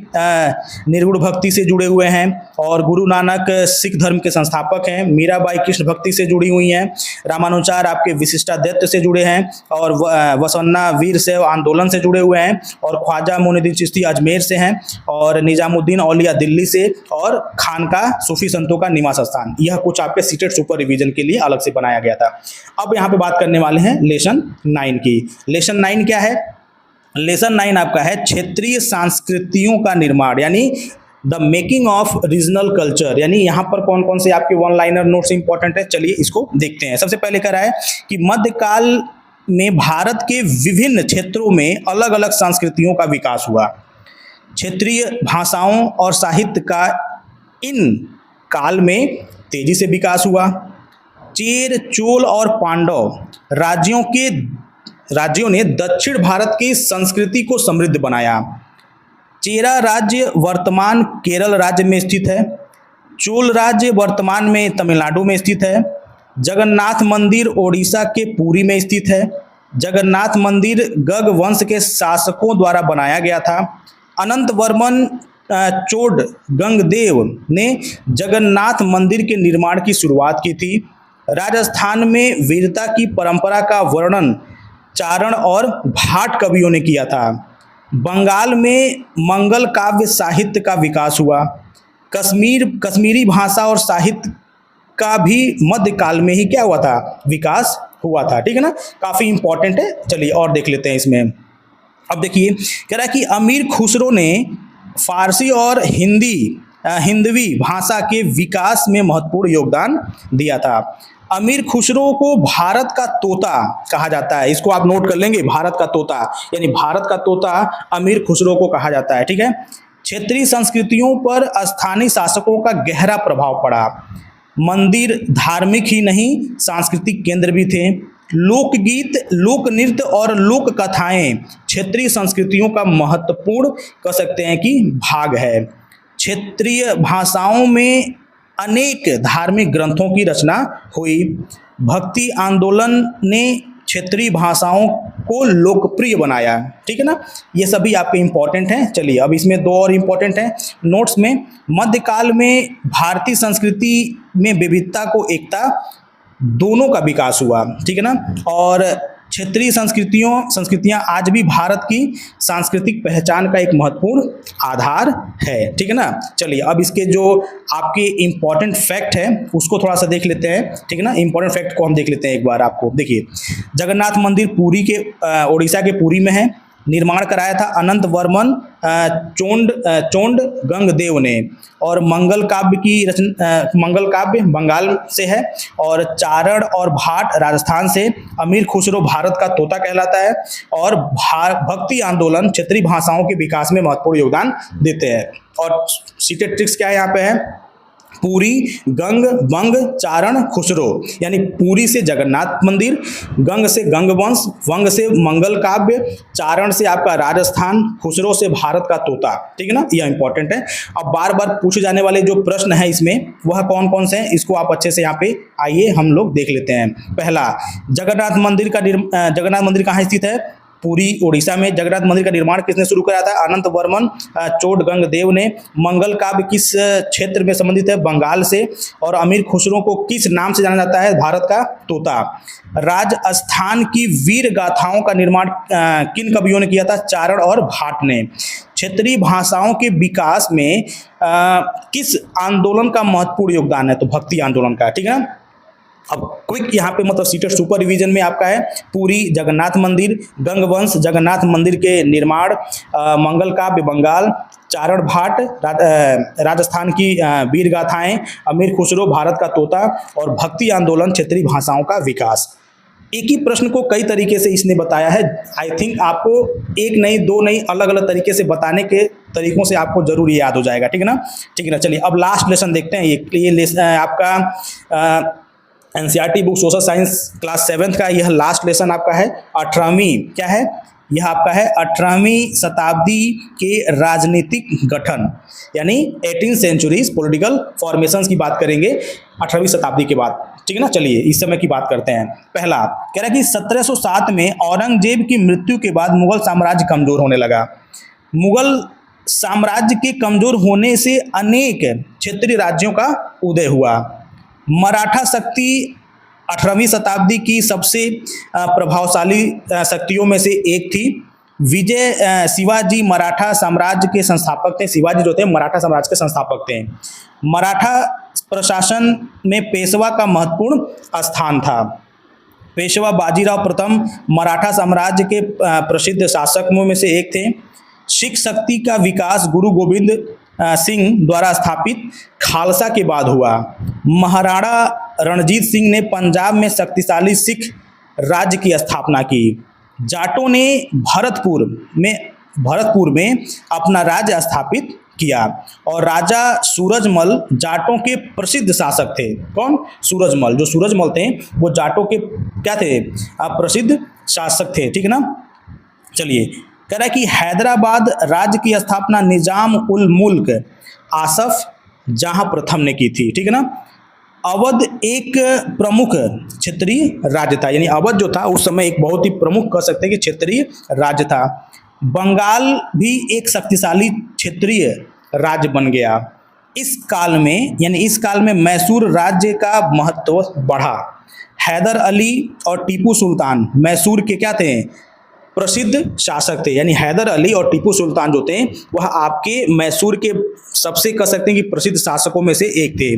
निर्गुण भक्ति से जुड़े हुए हैं और गुरु नानक सिख धर्म के संस्थापक हैं। मीराबाई कृष्ण भक्ति से जुड़ी हुई हैं। रामानुचार्य आपके विशिष्टाद्वैत से जुड़े हैं और वसन्ना वीर शैव आंदोलन से जुड़े हुए हैं और ख्वाजा मुइनुद्दीन चिश्ती अजमेर से हैं और निजामुद्दीन औलिया दिल्ली से और खानकाह सूफी संतों का निवास स्थान। यह कुछ आपके सीटेड सुपर रिवीजन के लिए अलग से बनाया गया था। अब यहाँ पे बात करने वाले हैं लेसन 9 की। लेसन 9 क्या है? लेसन 9 आपका है क्षेत्रीय संस्कृतियों का निर्माण, यानी the making of regional culture. यानी यहाँ पर कौन कौन से आपके वन लाइनर नोट्स इंपॉर्टेंट है, चलिए इसको देखते हैं। सबसे पहले कह रहा है कि मध्यकाल में भारत के विभिन्न क्षेत्रों में अलग अलग संस्कृतियों का विकास हुआ। क्षेत्रीय भाषाओं और साहित्य का इन काल में तेजी से विकास हुआ। चेर, चोल और पांडव राज्यों ने दक्षिण भारत की संस्कृति को समृद्ध बनाया। चेरा राज्य वर्तमान केरल राज्य में स्थित है। चोल राज्य वर्तमान में तमिलनाडु में स्थित है। जगन्नाथ मंदिर ओडिशा के पुरी में स्थित है। जगन्नाथ मंदिर गग वंश के शासकों द्वारा बनाया गया था। अनंत वर्मन चोड गंगदेव ने जगन्नाथ मंदिर के निर्माण की शुरुआत की थी। राजस्थान में वीरता की परंपरा का वर्णन चारण और भाट कवियों ने किया था। बंगाल में मंगल काव्य साहित्य का विकास हुआ। कश्मीरी भाषा और साहित्य का भी मध्यकाल में ही क्या हुआ था, विकास हुआ था। ठीक है ना, काफी इंपॉर्टेंट है। चलिए और देख लेते हैं इसमें। अब देखिए कह रहा है कि अमीर खुसरो ने फारसी और हिंदवी भाषा के विकास में महत्वपूर्ण योगदान दिया था। अमीर खुसरो को भारत का तोता कहा जाता है। इसको आप नोट कर लेंगे, भारत का तोता, यानी भारत का तोता अमीर खुसरो को कहा जाता है। ठीक है। क्षेत्रीय संस्कृतियों पर स्थानीय शासकों का गहरा प्रभाव पड़ा। मंदिर धार्मिक ही नहीं सांस्कृतिक केंद्र भी थे। लोकगीत, लोक नृत्य और लोक कथाएं क्षेत्रीय संस्कृतियों का महत्वपूर्ण कह सकते हैं कि भाग है। क्षेत्रीय भाषाओं में अनेक धार्मिक ग्रंथों की रचना हुई। भक्ति आंदोलन ने क्षेत्रीय भाषाओं को लोकप्रिय बनाया। ठीक है ना, ये सभी आपके इंपॉर्टेंट हैं। चलिए अब इसमें दो और इंपॉर्टेंट हैं नोट्स में। मध्यकाल में भारतीय संस्कृति में विविधता को एकता दोनों का विकास हुआ। ठीक है ना, और क्षेत्रीय संस्कृतियां आज भी भारत की सांस्कृतिक पहचान का एक महत्वपूर्ण आधार है। ठीक है ना, चलिए अब इसके जो आपके इंपॉर्टेंट फैक्ट है उसको थोड़ा सा देख लेते हैं। ठीक है ना, इंपॉर्टेंट फैक्ट को हम देख लेते हैं एक बार। आपको देखिए, जगन्नाथ मंदिर पुरी के ओडिशा के पुरी में है। निर्माण कराया था अनंत वर्मन चोंड गंगदेव ने। और मंगल काव्य बंगाल से है। और चारण और भाट राजस्थान से। अमीर खुसरो भारत का तोता कहलाता है। और भक्ति आंदोलन क्षेत्रीय भाषाओं के विकास में महत्वपूर्ण योगदान देते हैं। और सीटेड ट्रिक्स क्या है यहाँ पे है, पुरी, गंग, बंग, चारण, खुसरो, यानी पुरी से जगन्नाथ मंदिर, गंग से गंगवंश, वंग से मंगल काव्य, चारण से आपका राजस्थान, खुसरो से भारत का तोता। ठीक है ना, यह इंपॉर्टेंट है। अब बार बार पूछे जाने वाले जो प्रश्न है इसमें वह कौन कौन से हैं, इसको आप अच्छे से यहाँ पे आइए हम लोग देख लेते हैं। पहला, जगन्नाथ मंदिर कहाँ स्थित है? पुरी ओडिशा में। जगन्नाथ मंदिर का निर्माण किसने शुरू कराया था? अनंत वर्मन चोड गंगदेव ने। मंगल काव्य किस क्षेत्र में संबंधित है? बंगाल से। और अमीर खुसरो को किस नाम से जाना जाता है? भारत का तोता। राजस्थान की वीर गाथाओं का निर्माण किन कवियों ने किया था? चारण और भाट ने। क्षेत्रीय भाषाओं के विकास में किस आंदोलन का महत्वपूर्ण योगदान है? तो भक्ति आंदोलन का। ठीक है ना। अब क्विक यहाँ पे मतलब सीटेड सुपर रिवीजन में आपका है पुरी, जगन्नाथ मंदिर, गंगवंश, जगन्नाथ मंदिर के निर्माण, मंगल काव्य बंगाल, चारण भाट राजस्थान की वीर गाथाएं, अमीर खुसरो भारत का तोता, और भक्ति आंदोलन क्षेत्रीय भाषाओं का विकास। एक ही प्रश्न को कई तरीके से इसने बताया है। आई थिंक आपको एक नहीं दो नहीं अलग अलग तरीके से बताने के तरीकों से आपको जरूर याद हो जाएगा। ठीक है ना। ठीक है ना, चलिए अब लास्ट लेसन देखते हैं। ये आपका NCERT book social science class 7th का यह लास्ट लेसन आपका है। 18वीं क्या है? यह आपका है 18वीं शताब्दी के राजनीतिक गठन, यानी 18th सेंचुरीज पॉलिटिकल फॉर्मेशंस की बात करेंगे 18वीं शताब्दी के बाद। ठीक है ना, चलिए इस समय की बात करते हैं। पहला कह रहा है कि 1707 में औरंगजेब की मृत्यु के बाद मुगल साम्राज्य कमजोर होने लगा। मुगल साम्राज्य के कमजोर होने से अनेक क्षेत्रीय राज्यों का उदय हुआ। मराठा शक्ति 18वीं शताब्दी की सबसे प्रभावशाली शक्तियों में से एक थी। शिवाजी मराठा साम्राज्य के संस्थापक थे। शिवाजी जो थे मराठा साम्राज्य के संस्थापक थे। मराठा प्रशासन में पेशवा का महत्वपूर्ण स्थान था। पेशवा बाजीराव प्रथम मराठा साम्राज्य के प्रसिद्ध शासकों में से एक थे। सिख शक्ति का विकास गुरु गोविंद सिंह द्वारा स्थापित खालसा के बाद हुआ। महाराणा रणजीत सिंह ने पंजाब में शक्तिशाली सिख राज्य की स्थापना की। जाटों ने भरतपुर में भरतपुर में अपना राज्य स्थापित किया। और राजा सूरजमल जाटों के प्रसिद्ध शासक थे। कौन? सूरजमल। जो सूरजमल थे वो जाटों के क्या थे? प्रसिद्ध शासक थे, ठीक है ना। चलिए, कह रहा है कि हैदराबाद राज्य की स्थापना निजाम उल मुल्क आसफ जहां प्रथम ने की थी, ठीक है ना। अवध एक प्रमुख क्षेत्रीय राज्य था, यानी अवध जो था उस समय एक बहुत ही प्रमुख कह सकते हैं कि क्षेत्रीय राज्य था। बंगाल भी एक शक्तिशाली क्षेत्रीय राज्य बन गया। इस काल में, यानी इस काल में मैसूर राज्य का महत्व बढ़ा। हैदर अली और टीपू सुल्तान मैसूर के क्या थे? प्रसिद्ध शासक थे। यानी हैदर अली और टीपू सुल्तान जो थे वह आपके मैसूर के सबसे कह सकते हैं कि प्रसिद्ध शासकों में से एक थे।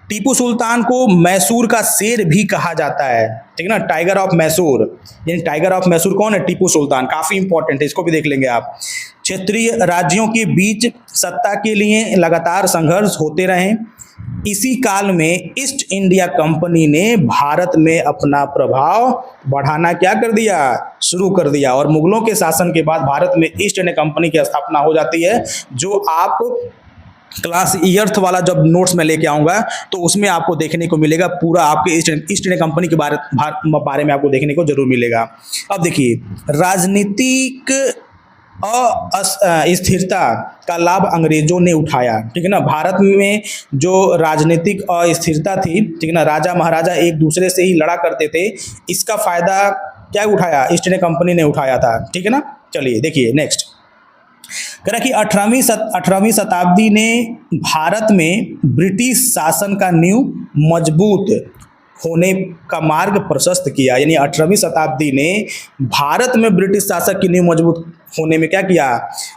टीपू सुल्तान को मैसूर का शेर भी कहा जाता है, ठीक है ना, टाइगर ऑफ मैसूर। यानी टाइगर ऑफ मैसूर कौन है? टीपू सुल्तान। काफी इंपॉर्टेंट है, इसको भी देख लेंगे आप। क्षेत्रीय राज्यों के बीच सत्ता के लिए लगातार संघर्ष होते रहे। इसी काल में ईस्ट इंडिया कंपनी ने भारत में अपना प्रभाव बढ़ाना क्या कर दिया? शुरू कर दिया। और मुगलों के शासन के बाद भारत में ईस्ट इंडिया कंपनी की स्थापना हो जाती है, जो आप क्लास ईयर्थ वाला जब नोट्स में लेके आऊंगा तो उसमें आपको देखने को मिलेगा। पूरा आपके ईस्ट इंडिया कंपनी के बारे में आपको देखने को जरूर मिलेगा। अब देखिए, राजनीतिक अस्थिरता का लाभ अंग्रेजों ने उठाया, ठीक है ना। भारत में जो राजनीतिक अस्थिरता थी, ठीक है ना, राजा महाराजा एक दूसरे से ही लड़ा करते थे, इसका फायदा क्या उठाया? ईस्ट इंडिया कंपनी ने उठाया था, ठीक है ना। चलिए देखिए नेक्स्ट, कह रहा कि 18वीं शताब्दी ने भारत में ब्रिटिश शासन का नींव मजबूत होने का मार्ग प्रशस्त किया। यानी 18वीं शताब्दी ने भारत में ब्रिटिश शासक की नींव मजबूत होने में क्या किया?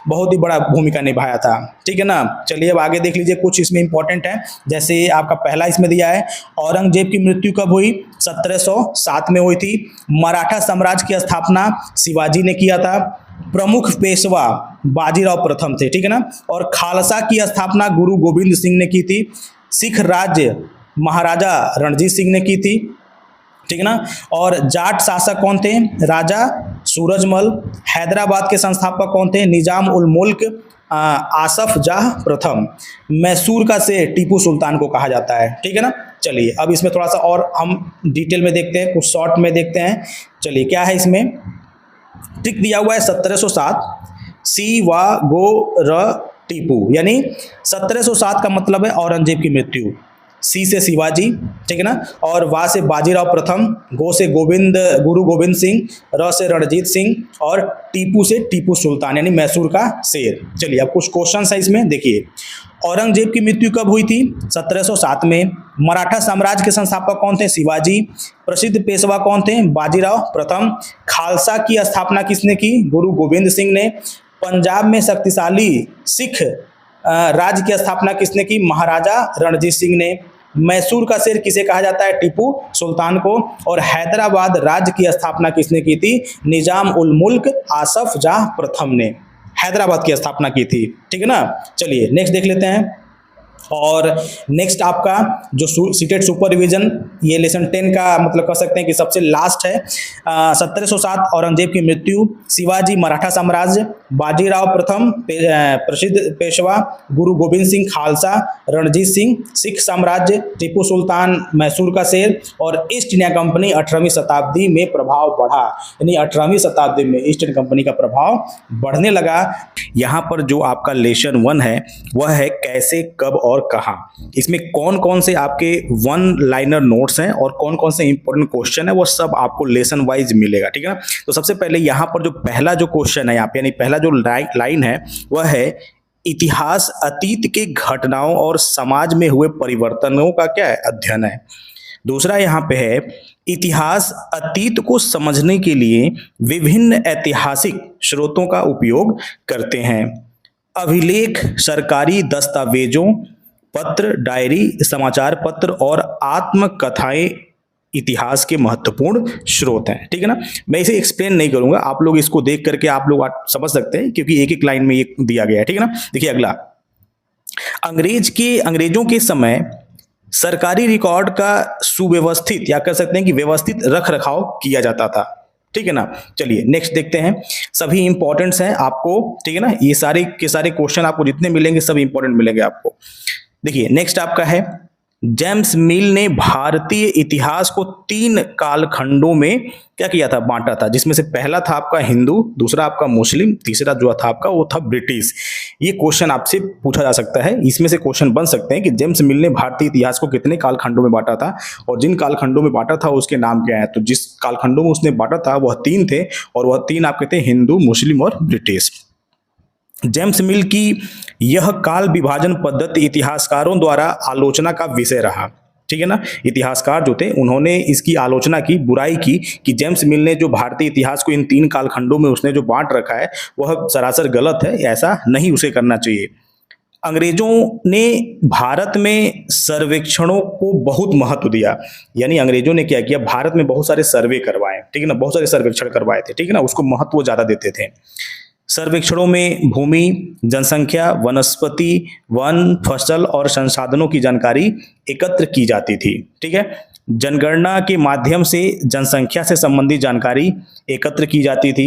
बहुत ही बड़ा भूमिका निभाया था, ठीक है ना। चलिए अब आगे देख लीजिए, कुछ इसमें इंपॉर्टेंट है। जैसे आपका पहला इसमें दिया है, औरंगजेब की मृत्यु कब हुई? 1707 में हुई थी। मराठा साम्राज्य की स्थापना शिवाजी ने किया था। प्रमुख पेशवा बाजीराव प्रथम थे, ठीक है ना। और खालसा की स्थापना गुरु गोविंद सिंह ने की थी। सिख राज्य महाराजा रणजीत सिंह ने की थी, ठीक है ना। और जाट शासक कौन थे? राजा सूरजमल। हैदराबाद के संस्थापक कौन थे? निजाम उल मुल्क आसफ जाह प्रथम। मैसूर का शेर टीपू सुल्तान को कहा जाता है, ठीक है ना। चलिए अब इसमें थोड़ा सा और हम डिटेल में देखते हैं, कुछ शॉर्ट में देखते हैं। चलिए क्या है इसमें, टिक दिया हुआ है 1707 सी वा गो र टीपू, यानी 1707 का मतलब है औरंगजेब की मृत्यु। सी से शिवाजी, ठीक है ना, और वा से बाजीराव प्रथम, गो से गुरु गोविंद सिंह, र से रणजीत सिंह, और टीपू से टीपू सुल्तान यानी मैसूर का शेर। चलिए अब कुछ क्वेश्चन है इसमें, देखिए। औरंगजेब की मृत्यु कब हुई थी? 1707 में। मराठा साम्राज्य के संस्थापक कौन थे? शिवाजी। प्रसिद्ध पेशवा कौन थे? बाजीराव प्रथम। खालसा की स्थापना किसने की? गुरु गोविंद सिंह ने। पंजाब में शक्तिशाली सिख राज्य की स्थापना किसने की? महाराजा रणजीत सिंह ने। मैसूर का शेर किसे कहा जाता है? टीपू सुल्तान को। और हैदराबाद राज्य की स्थापना किसने की थी? निजाम उल मुल्क आसफ जाह प्रथम ने हैदराबाद की स्थापना की थी, ठीक है ना। चलिए नेक्स्ट देख लेते हैं। और नेक्स्ट आपका जो सीटेड सुपर रिवीजन, ये लेसन 10 का मतलब कह सकते हैं कि सबसे लास्ट है। 1707 औरंगजेब की मृत्यु, शिवाजी मराठा साम्राज्य, बाजीराव प्रथम प्रसिद्ध पेशवा, गुरु गोविंद सिंह खालसा, रणजीत सिंह सिख साम्राज्य, टीपू सुल्तान मैसूर का शेर, और ईस्ट इंडिया कंपनी 18वीं शताब्दी में प्रभाव बढ़ा। यानी 18वीं शताब्दी में ईस्ट इंडिया कंपनी का प्रभाव बढ़ने लगा। यहाँ पर जो आपका लेसन 1 है वह है कैसे, कब और कहां। इसमें कौन कौन से आपके 1 लाइनर नोट्स हैं और कौन कौन से इंपॉर्टेंट क्वेश्चन है वो सब आपको लेसन वाइज मिलेगा, ठीक है ना। तो सबसे पहले यहाँ पर जो पहला जो क्वेश्चन है यहाँ पे, यानी पहला जो लाइन है वह है इतिहास अतीत के घटनाओं और समाज में हुए परिवर्तनों का क्या है? अध्ययन है। दूसरा यहाँ पे है इतिहास अतीत को समझने के लिए विभिन्न ऐतिहासिक स्रोतों का उपयोग करते हैं। अभिलेख, सरकारी दस्तावेजों, पत्र, डायरी, समाचार पत्र और आत्मकथाएं इतिहास के महत्वपूर्ण स्रोत हैं, ठीक है ना। मैं इसे एक्सप्लेन नहीं करूंगा, आप लोग इसको देख करके आप लोग समझ सकते हैं क्योंकि एक एक लाइन में ये दिया गया है, ठीक है ना। देखिए अगला, अंग्रेजों के समय सरकारी रिकॉर्ड का सुव्यवस्थित या कह सकते हैं कि व्यवस्थित रख रखाव किया जाता था। ठीक है ना। चलिए नेक्स्ट देखते हैं, सभी इंपॉर्टेंट्स हैं आपको, ठीक है ना, ये सारे के सारे क्वेश्चन आपको जितने मिलेंगे सब इंपॉर्टेंट मिलेंगे आपको। देखिए नेक्स्ट आपका है, जेम्स मिल ने भारतीय इतिहास को 3 कालखंडों में क्या किया था, बांटा था, जिसमें से पहला था आपका हिंदू, दूसरा आपका मुस्लिम, तीसरा जो था आपका वो था ब्रिटिश। ये क्वेश्चन आपसे पूछा जा सकता है, इसमें से क्वेश्चन बन सकते हैं कि जेम्स मिल ने भारतीय इतिहास को कितने कालखंडों में बांटा था और जिन कालखंडों में बांटा था उसके नाम क्या है। तो जिस कालखंडों में उसने बांटा था वह 3 थे और वह 3 आपके थे हिंदू, मुस्लिम और ब्रिटिश। जेम्स मिल की यह काल विभाजन पद्धति इतिहासकारों द्वारा आलोचना का विषय रहा, ठीक है ना। इतिहासकार जो थे उन्होंने इसकी आलोचना की, बुराई की कि जेम्स मिल ने जो भारतीय इतिहास को इन 3 कालखंडों में उसने जो बांट रखा है वह सरासर गलत है, ऐसा नहीं उसे करना चाहिए। अंग्रेजों ने भारत में सर्वेक्षणों को बहुत महत्व दिया, यानी अंग्रेजों ने क्या किया, भारत में बहुत सारे सर्वे करवाए, ठीक है ना, बहुत सारे सर्वेक्षण करवाए थे, ठीक है ना, उसको महत्व ज्यादा देते थे। सर्वेक्षणों में भूमि, जनसंख्या, वनस्पति, वन, फसल और संसाधनों की जानकारी एकत्र की जाती थी, ठीक है। जनगणना के माध्यम से जनसंख्या से संबंधित जानकारी एकत्र की जाती थी।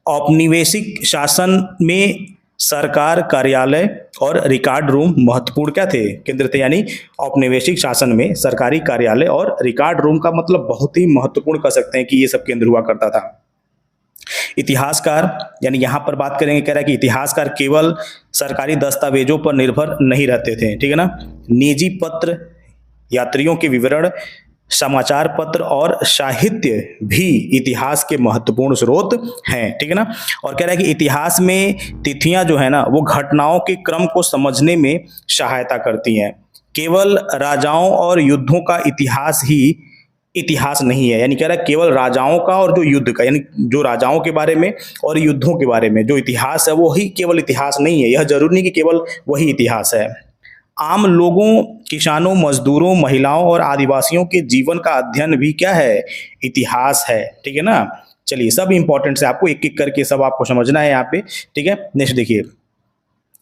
औपनिवेशिक शासन में सरकार कार्यालय और रिकॉर्ड रूम महत्वपूर्ण क्या थे, केंद्र थे, यानी औपनिवेशिक शासन में सरकारी कार्यालय और रिकॉर्ड रूम का मतलब बहुत ही महत्वपूर्ण कह सकते हैं कि ये सब केंद्र हुआ करता था। इतिहासकार, यानी यहां पर बात करेंगे, कह रहा है कि इतिहासकार केवल सरकारी दस्तावेजों पर निर्भर नहीं रहते थे, ठीक है ना। निजी पत्र, यात्रियों के विवरण, समाचार पत्र और साहित्य भी इतिहास के महत्वपूर्ण स्रोत हैं, ठीक है ना। और कह रहा है कि इतिहास में तिथियां जो है ना वो घटनाओं के क्रम को समझने में सहायता करती हैं। केवल राजाओं और युद्धों का इतिहास ही इतिहास नहीं है, यानी कह रहा है केवल राजाओं का और जो युद्ध का, यानी जो राजाओं के बारे में और युद्धों के बारे में जो इतिहास है वो ही केवल इतिहास नहीं है। यह जरूरी नहीं कि केवल वही इतिहास है। आम लोगों, किसानों, मजदूरों, महिलाओं और आदिवासियों के जीवन का अध्ययन भी क्या है, इतिहास है, ठीक है ना। चलिए सब इंपॉर्टेंट है, आपको एक एक करके सब आपको समझना है यहाँ पे, ठीक है। नेक्स्ट देखिए,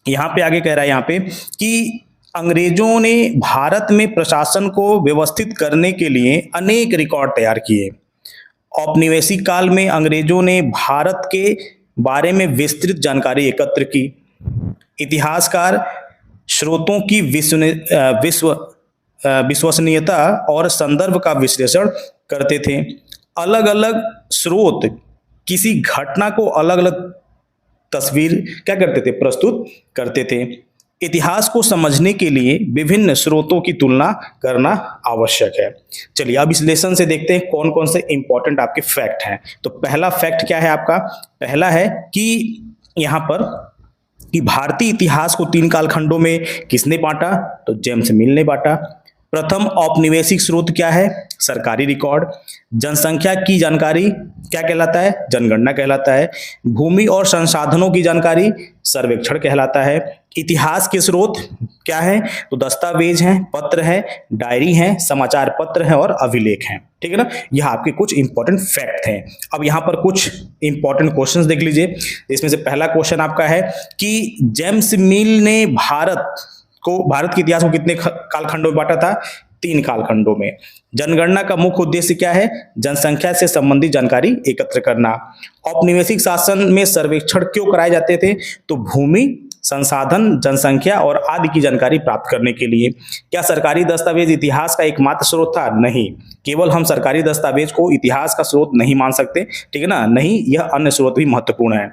यहाँ पे आगे कह रहा है यहाँ पे कि अंग्रेजों ने भारत में प्रशासन को व्यवस्थित करने के लिए अनेक रिकॉर्ड तैयार किए। औपनिवेशिक काल में अंग्रेजों ने भारत के बारे में विस्तृत जानकारी एकत्र की। इतिहासकार स्रोतों की विश्वसनीयता और संदर्भ का विश्लेषण करते थे। अलग अलग स्रोत किसी घटना को अलग अलग तस्वीर क्या करते थे, प्रस्तुत करते थे। इतिहास को समझने के लिए विभिन्न स्रोतों की तुलना करना आवश्यक है। चलिए अब इस लेसन से देखते हैं कौन कौन से इंपॉर्टेंट आपके फैक्ट हैं। तो पहला फैक्ट क्या है आपका, पहला है कि यहाँ पर कि भारतीय इतिहास को 3 कालखंडों में किसने बांटा, तो जेम्स मिल ने बांटा। प्रथम औपनिवेशिक स्रोत क्या है, सरकारी रिकॉर्ड। जनसंख्या की जानकारी क्या कहलाता है, जनगणना कहलाता है। भूमि और संसाधनों की जानकारी सर्वेक्षण कहलाता है। इतिहास के स्रोत क्या है, तो दस्तावेज हैं, पत्र है, डायरी है, समाचार पत्र है और अभिलेख हैं, ठीक है ना। यह आपके कुछ इंपॉर्टेंट फैक्ट हैं। अब यहाँ पर कुछ इंपॉर्टेंट क्वेश्चंस देख लीजिए। इसमें से पहला क्वेश्चन आपका है कि जेम्स मिल ने भारत के इतिहास को कितने कालखंडों में बांटा था, 3 कालखंडों में। जनगणना का मुख्य उद्देश्य क्या है, जनसंख्या से संबंधित जानकारी एकत्र करना। औपनिवेशिक शासन में सर्वेक्षण क्यों कराए जाते थे, तो भूमि, संसाधन, जनसंख्या और आदि की जानकारी प्राप्त करने के लिए। क्या सरकारी दस्तावेज इतिहास का एकमात्र स्रोत था, नहीं। केवल हम सरकारी दस्तावेज को इतिहास का स्रोत नहीं मान सकते, ठीक है ना, नहीं, यह अन्य स्रोत भी महत्वपूर्ण है।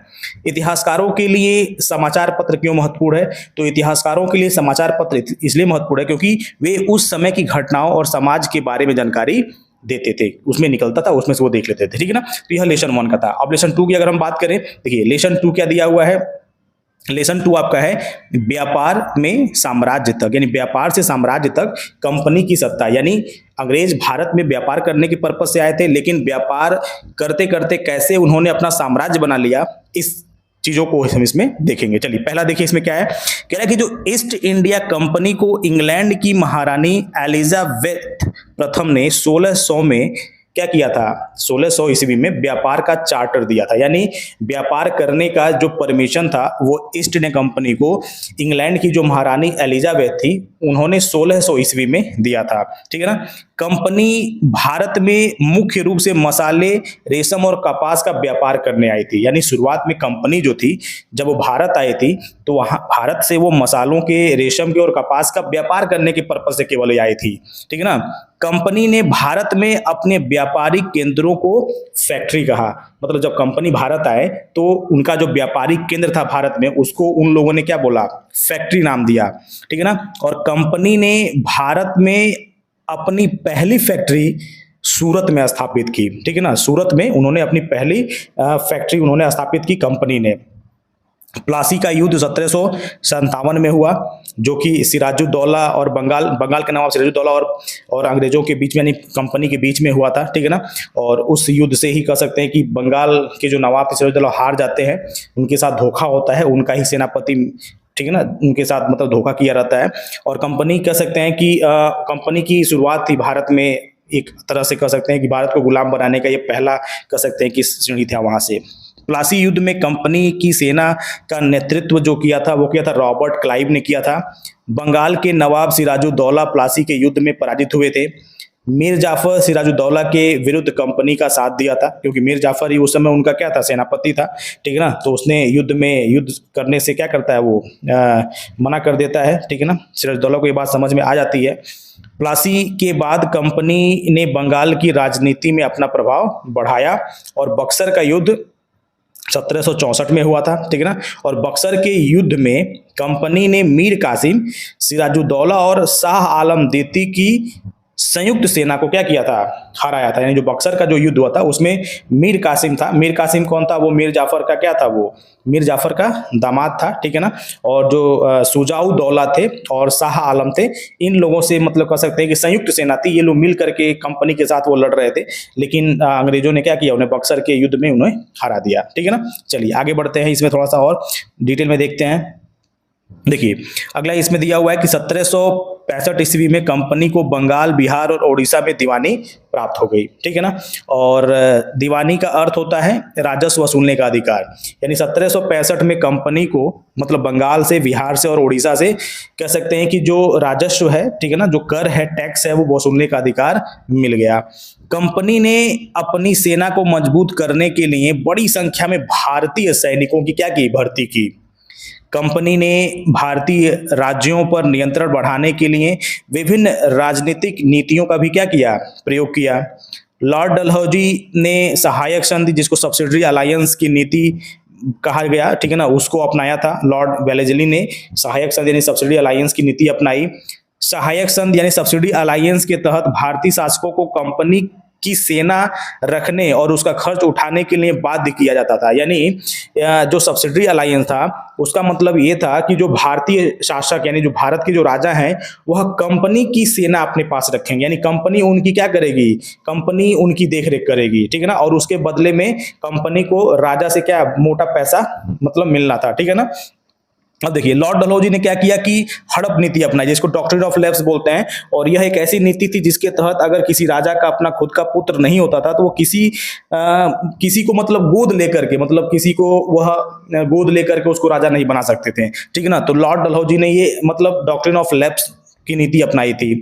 इतिहासकारों के लिए समाचार पत्र क्यों महत्वपूर्ण है, तो इतिहासकारों के लिए समाचार पत्र इसलिए महत्वपूर्ण है क्योंकि वे उस समय की घटनाओं और समाज के बारे में जानकारी देते थे, उसमें निकलता था, उसमें से वो देख लेते थे, ठीक है ना। तो यह लेसन 1 का था। अब लेसन 2 की अगर हम बात करें, देखिए लेसन 2 क्या दिया हुआ है, लेसन 2 आपका है व्यापार में साम्राज्य तक, यानी व्यापार से साम्राज्य तक कंपनी की सत्ता, यानी अंग्रेज भारत में व्यापार करने के पर्पज से आए थे, लेकिन व्यापार करते करते कैसे उन्होंने अपना साम्राज्य बना लिया, इस चीजों को हम इसमें देखेंगे। चलिए पहला देखिए इसमें क्या है, कह रहा है कि जो ईस्ट इंडिया कंपनी को इंग्लैंड की महारानी एलिजाबेथ प्रथम ने 1600 में क्या किया था, 1600 ईस्वी में व्यापार का चार्टर दिया था, यानी व्यापार करने का जो परमिशन था वो ईस्ट इंडिया कंपनी को इंग्लैंड की जो महारानी एलिजाबेथ थी उन्होंने 1600 ईस्वी में दिया था, ठीक है ना। कंपनी भारत में मुख्य रूप से मसाले, रेशम और कपास का व्यापार करने आई थी। यानी शुरुआत में कंपनी जो थी, जब वो भारत आई थी, तो वहां भारत से वो मसालों के, रेशम के और कपास का व्यापार करने के पर्पज से केवल आई थी, ठीक है ना। कंपनी ने भारत में अपने व्यापारिक केंद्रों को फैक्ट्री कहा। मतलब जब कंपनी भारत आए तो उनका जो व्यापारिक केंद्र था भारत में, उसको उन लोगों ने क्या बोला, फैक्ट्री नाम दिया, ठीक है ना। और कंपनी ने भारत में अपनी पहली फैक्ट्री सूरत में स्थापित की, ठीक है ना। सूरत में उन्होंने अपनी पहली फैक्ट्री उन्होंने स्थापित की कंपनी ने। प्लासी का युद्ध 1757 में हुआ, जो कि सिराजुद्दौला और बंगाल के नवाब सिराजुद्दौला और अंग्रेजों के बीच में, यानी कंपनी के बीच में हुआ था, ठीक है ना। और उस युद्ध से ही कह सकते हैं कि बंगाल के जो नवाब सिराजुद्दौला हार जाते हैं, उनके साथ धोखा होता है, उनका ही सेनापति, ठीक है ना, उनके साथ मतलब धोखा किया रहता है। और कंपनी कह सकते हैं कि कंपनी की शुरुआत थी भारत में, एक तरह से कह सकते हैं कि भारत को गुलाम बनाने का ये पहला कह सकते हैं कि सीढ़ी था वहां से। प्लासी युद्ध में कंपनी की सेना का नेतृत्व जो किया था, वो किया था रॉबर्ट क्लाइव ने किया था। बंगाल के नवाब सिराजुद्दौला प्लासी के युद्ध में पराजित हुए थे। मीर जाफर सिराजुद्दौला के विरुद्ध कंपनी का साथ दिया था, क्योंकि मीर जाफर ही उस समय उनका क्या था, सेनापति था, ठीक है ना। तो उसने युद्ध करने से क्या करता है, वो मना कर देता है, ठीक है ना। सिराजुद्दौला को ये बात समझ में आ जाती है। प्लासी के बाद कंपनी ने बंगाल की राजनीति में अपना प्रभाव बढ़ाया और बक्सर का युद्ध 1764 में हुआ था, ठीक है ना। और बक्सर के युद्ध में कंपनी ने मीर कासिम, सिराजुद्दौला और शाह आलम द्वितीय की संयुक्त सेना को क्या किया था, हराया था। यानी जो बक्सर का जो युद्ध हुआ था उसमें मीर कासिम था। मीर कासिम कौन था, वो मीर जाफर का क्या था, वो मीर जाफर का दामाद था, ठीक है ना। और जो सुजाउद्दौला थे और शाह आलम थे, इन लोगों से मतलब कह सकते हैं कि संयुक्त सेना थी, ये लोग मिल करके कंपनी के साथ वो लड़ रहे थे। लेकिन अंग्रेजों ने क्या किया, उन्हें बक्सर के युद्ध में उन्हें हरा दिया, ठीक है ना। चलिए आगे बढ़ते हैं, इसमें थोड़ा सा और डिटेल में देखते हैं। देखिए अगला इसमें दिया हुआ है कि 1765 ईस्वी में कंपनी को बंगाल, बिहार और उड़ीसा में दीवानी प्राप्त हो गई, ठीक है ना। और दीवानी का अर्थ होता है राजस्व वसूलने का अधिकार। यानी 1765 में कंपनी को मतलब बंगाल से, बिहार से और उड़ीसा से कह सकते हैं कि जो राजस्व है, ठीक है ना, जो कर है, टैक्स है, वो वसूलने का अधिकार मिल गया। कंपनी ने अपनी सेना को मजबूत करने के लिए बड़ी संख्या में भारतीय सैनिकों की क्या की, भर्ती की। कंपनी ने भारतीय राज्यों पर नियंत्रण बढ़ाने के लिए विभिन्न राजनीतिक नीतियों का भी क्या किया, प्रयोग किया। लॉर्ड डलहौजी ने सहायक संधि, जिसको सब्सिडरी अलायंस की नीति कहा गया, ठीक है ना, उसको अपनाया था। लॉर्ड वेलेस्ली ने सहायक संधि यानी सब्सिडी अलायंस की नीति अपनाई। सहायक संधि यानी सब्सिडी अलायंस के तहत भारतीय शासकों को कंपनी की सेना रखने और उसका खर्च उठाने के लिए बाध्य किया जाता था। यानी जो सब्सिडरी अलायंस था, उसका मतलब ये था कि जो भारतीय शासक यानी जो भारत के जो राजा हैं, वह कंपनी की सेना अपने पास रखेंगे। यानी कंपनी उनकी क्या करेगी, कंपनी उनकी देखरेख करेगी, ठीक है ना। और उसके बदले में कंपनी को राजा से क्या, मोटा पैसा मतलब मिलना था, ठीक है ना। अब देखिए लॉर्ड डलहौजी ने क्या किया कि हड़प नीति अपनाई, जिसको डॉक्ट्रिन ऑफ लैप्स बोलते हैं। और यह एक ऐसी नीति थी जिसके तहत अगर किसी राजा का अपना खुद का पुत्र नहीं होता था, तो वो किसी को मतलब गोद लेकर के, मतलब किसी को वह गोद लेकर के उसको राजा नहीं बना सकते थे, ठीक है ना। तो लॉर्ड डलहौजी ने ये मतलब डॉक्ट्रिन ऑफ लैप्स की नीति अपनाई थी।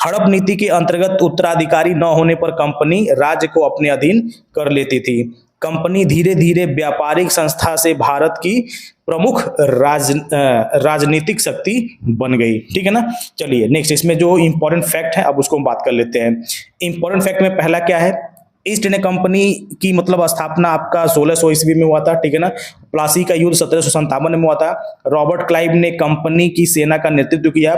हड़प नीति के अंतर्गत उत्तराधिकारी न होने पर कंपनी राज्य को अपने अधीन कर लेती थी। कंपनी धीरे धीरे व्यापारिक संस्था से भारत की प्रमुख राजनीतिक शक्ति बन गई, ठीक है ना। चलिए नेक्स्ट, इसमें जो इंपॉर्टेंट फैक्ट है अब उसको हम बात कर लेते हैं। इंपॉर्टेंट फैक्ट में पहला क्या है, ईस्ट इंडिया कंपनी की मतलब स्थापना आपका 1600 ईस्वी में हुआ था, ठीक है ना। प्लासी का युद्ध 1757 में हुआ था। रॉबर्ट क्लाइव ने कंपनी की सेना का नेतृत्व किया।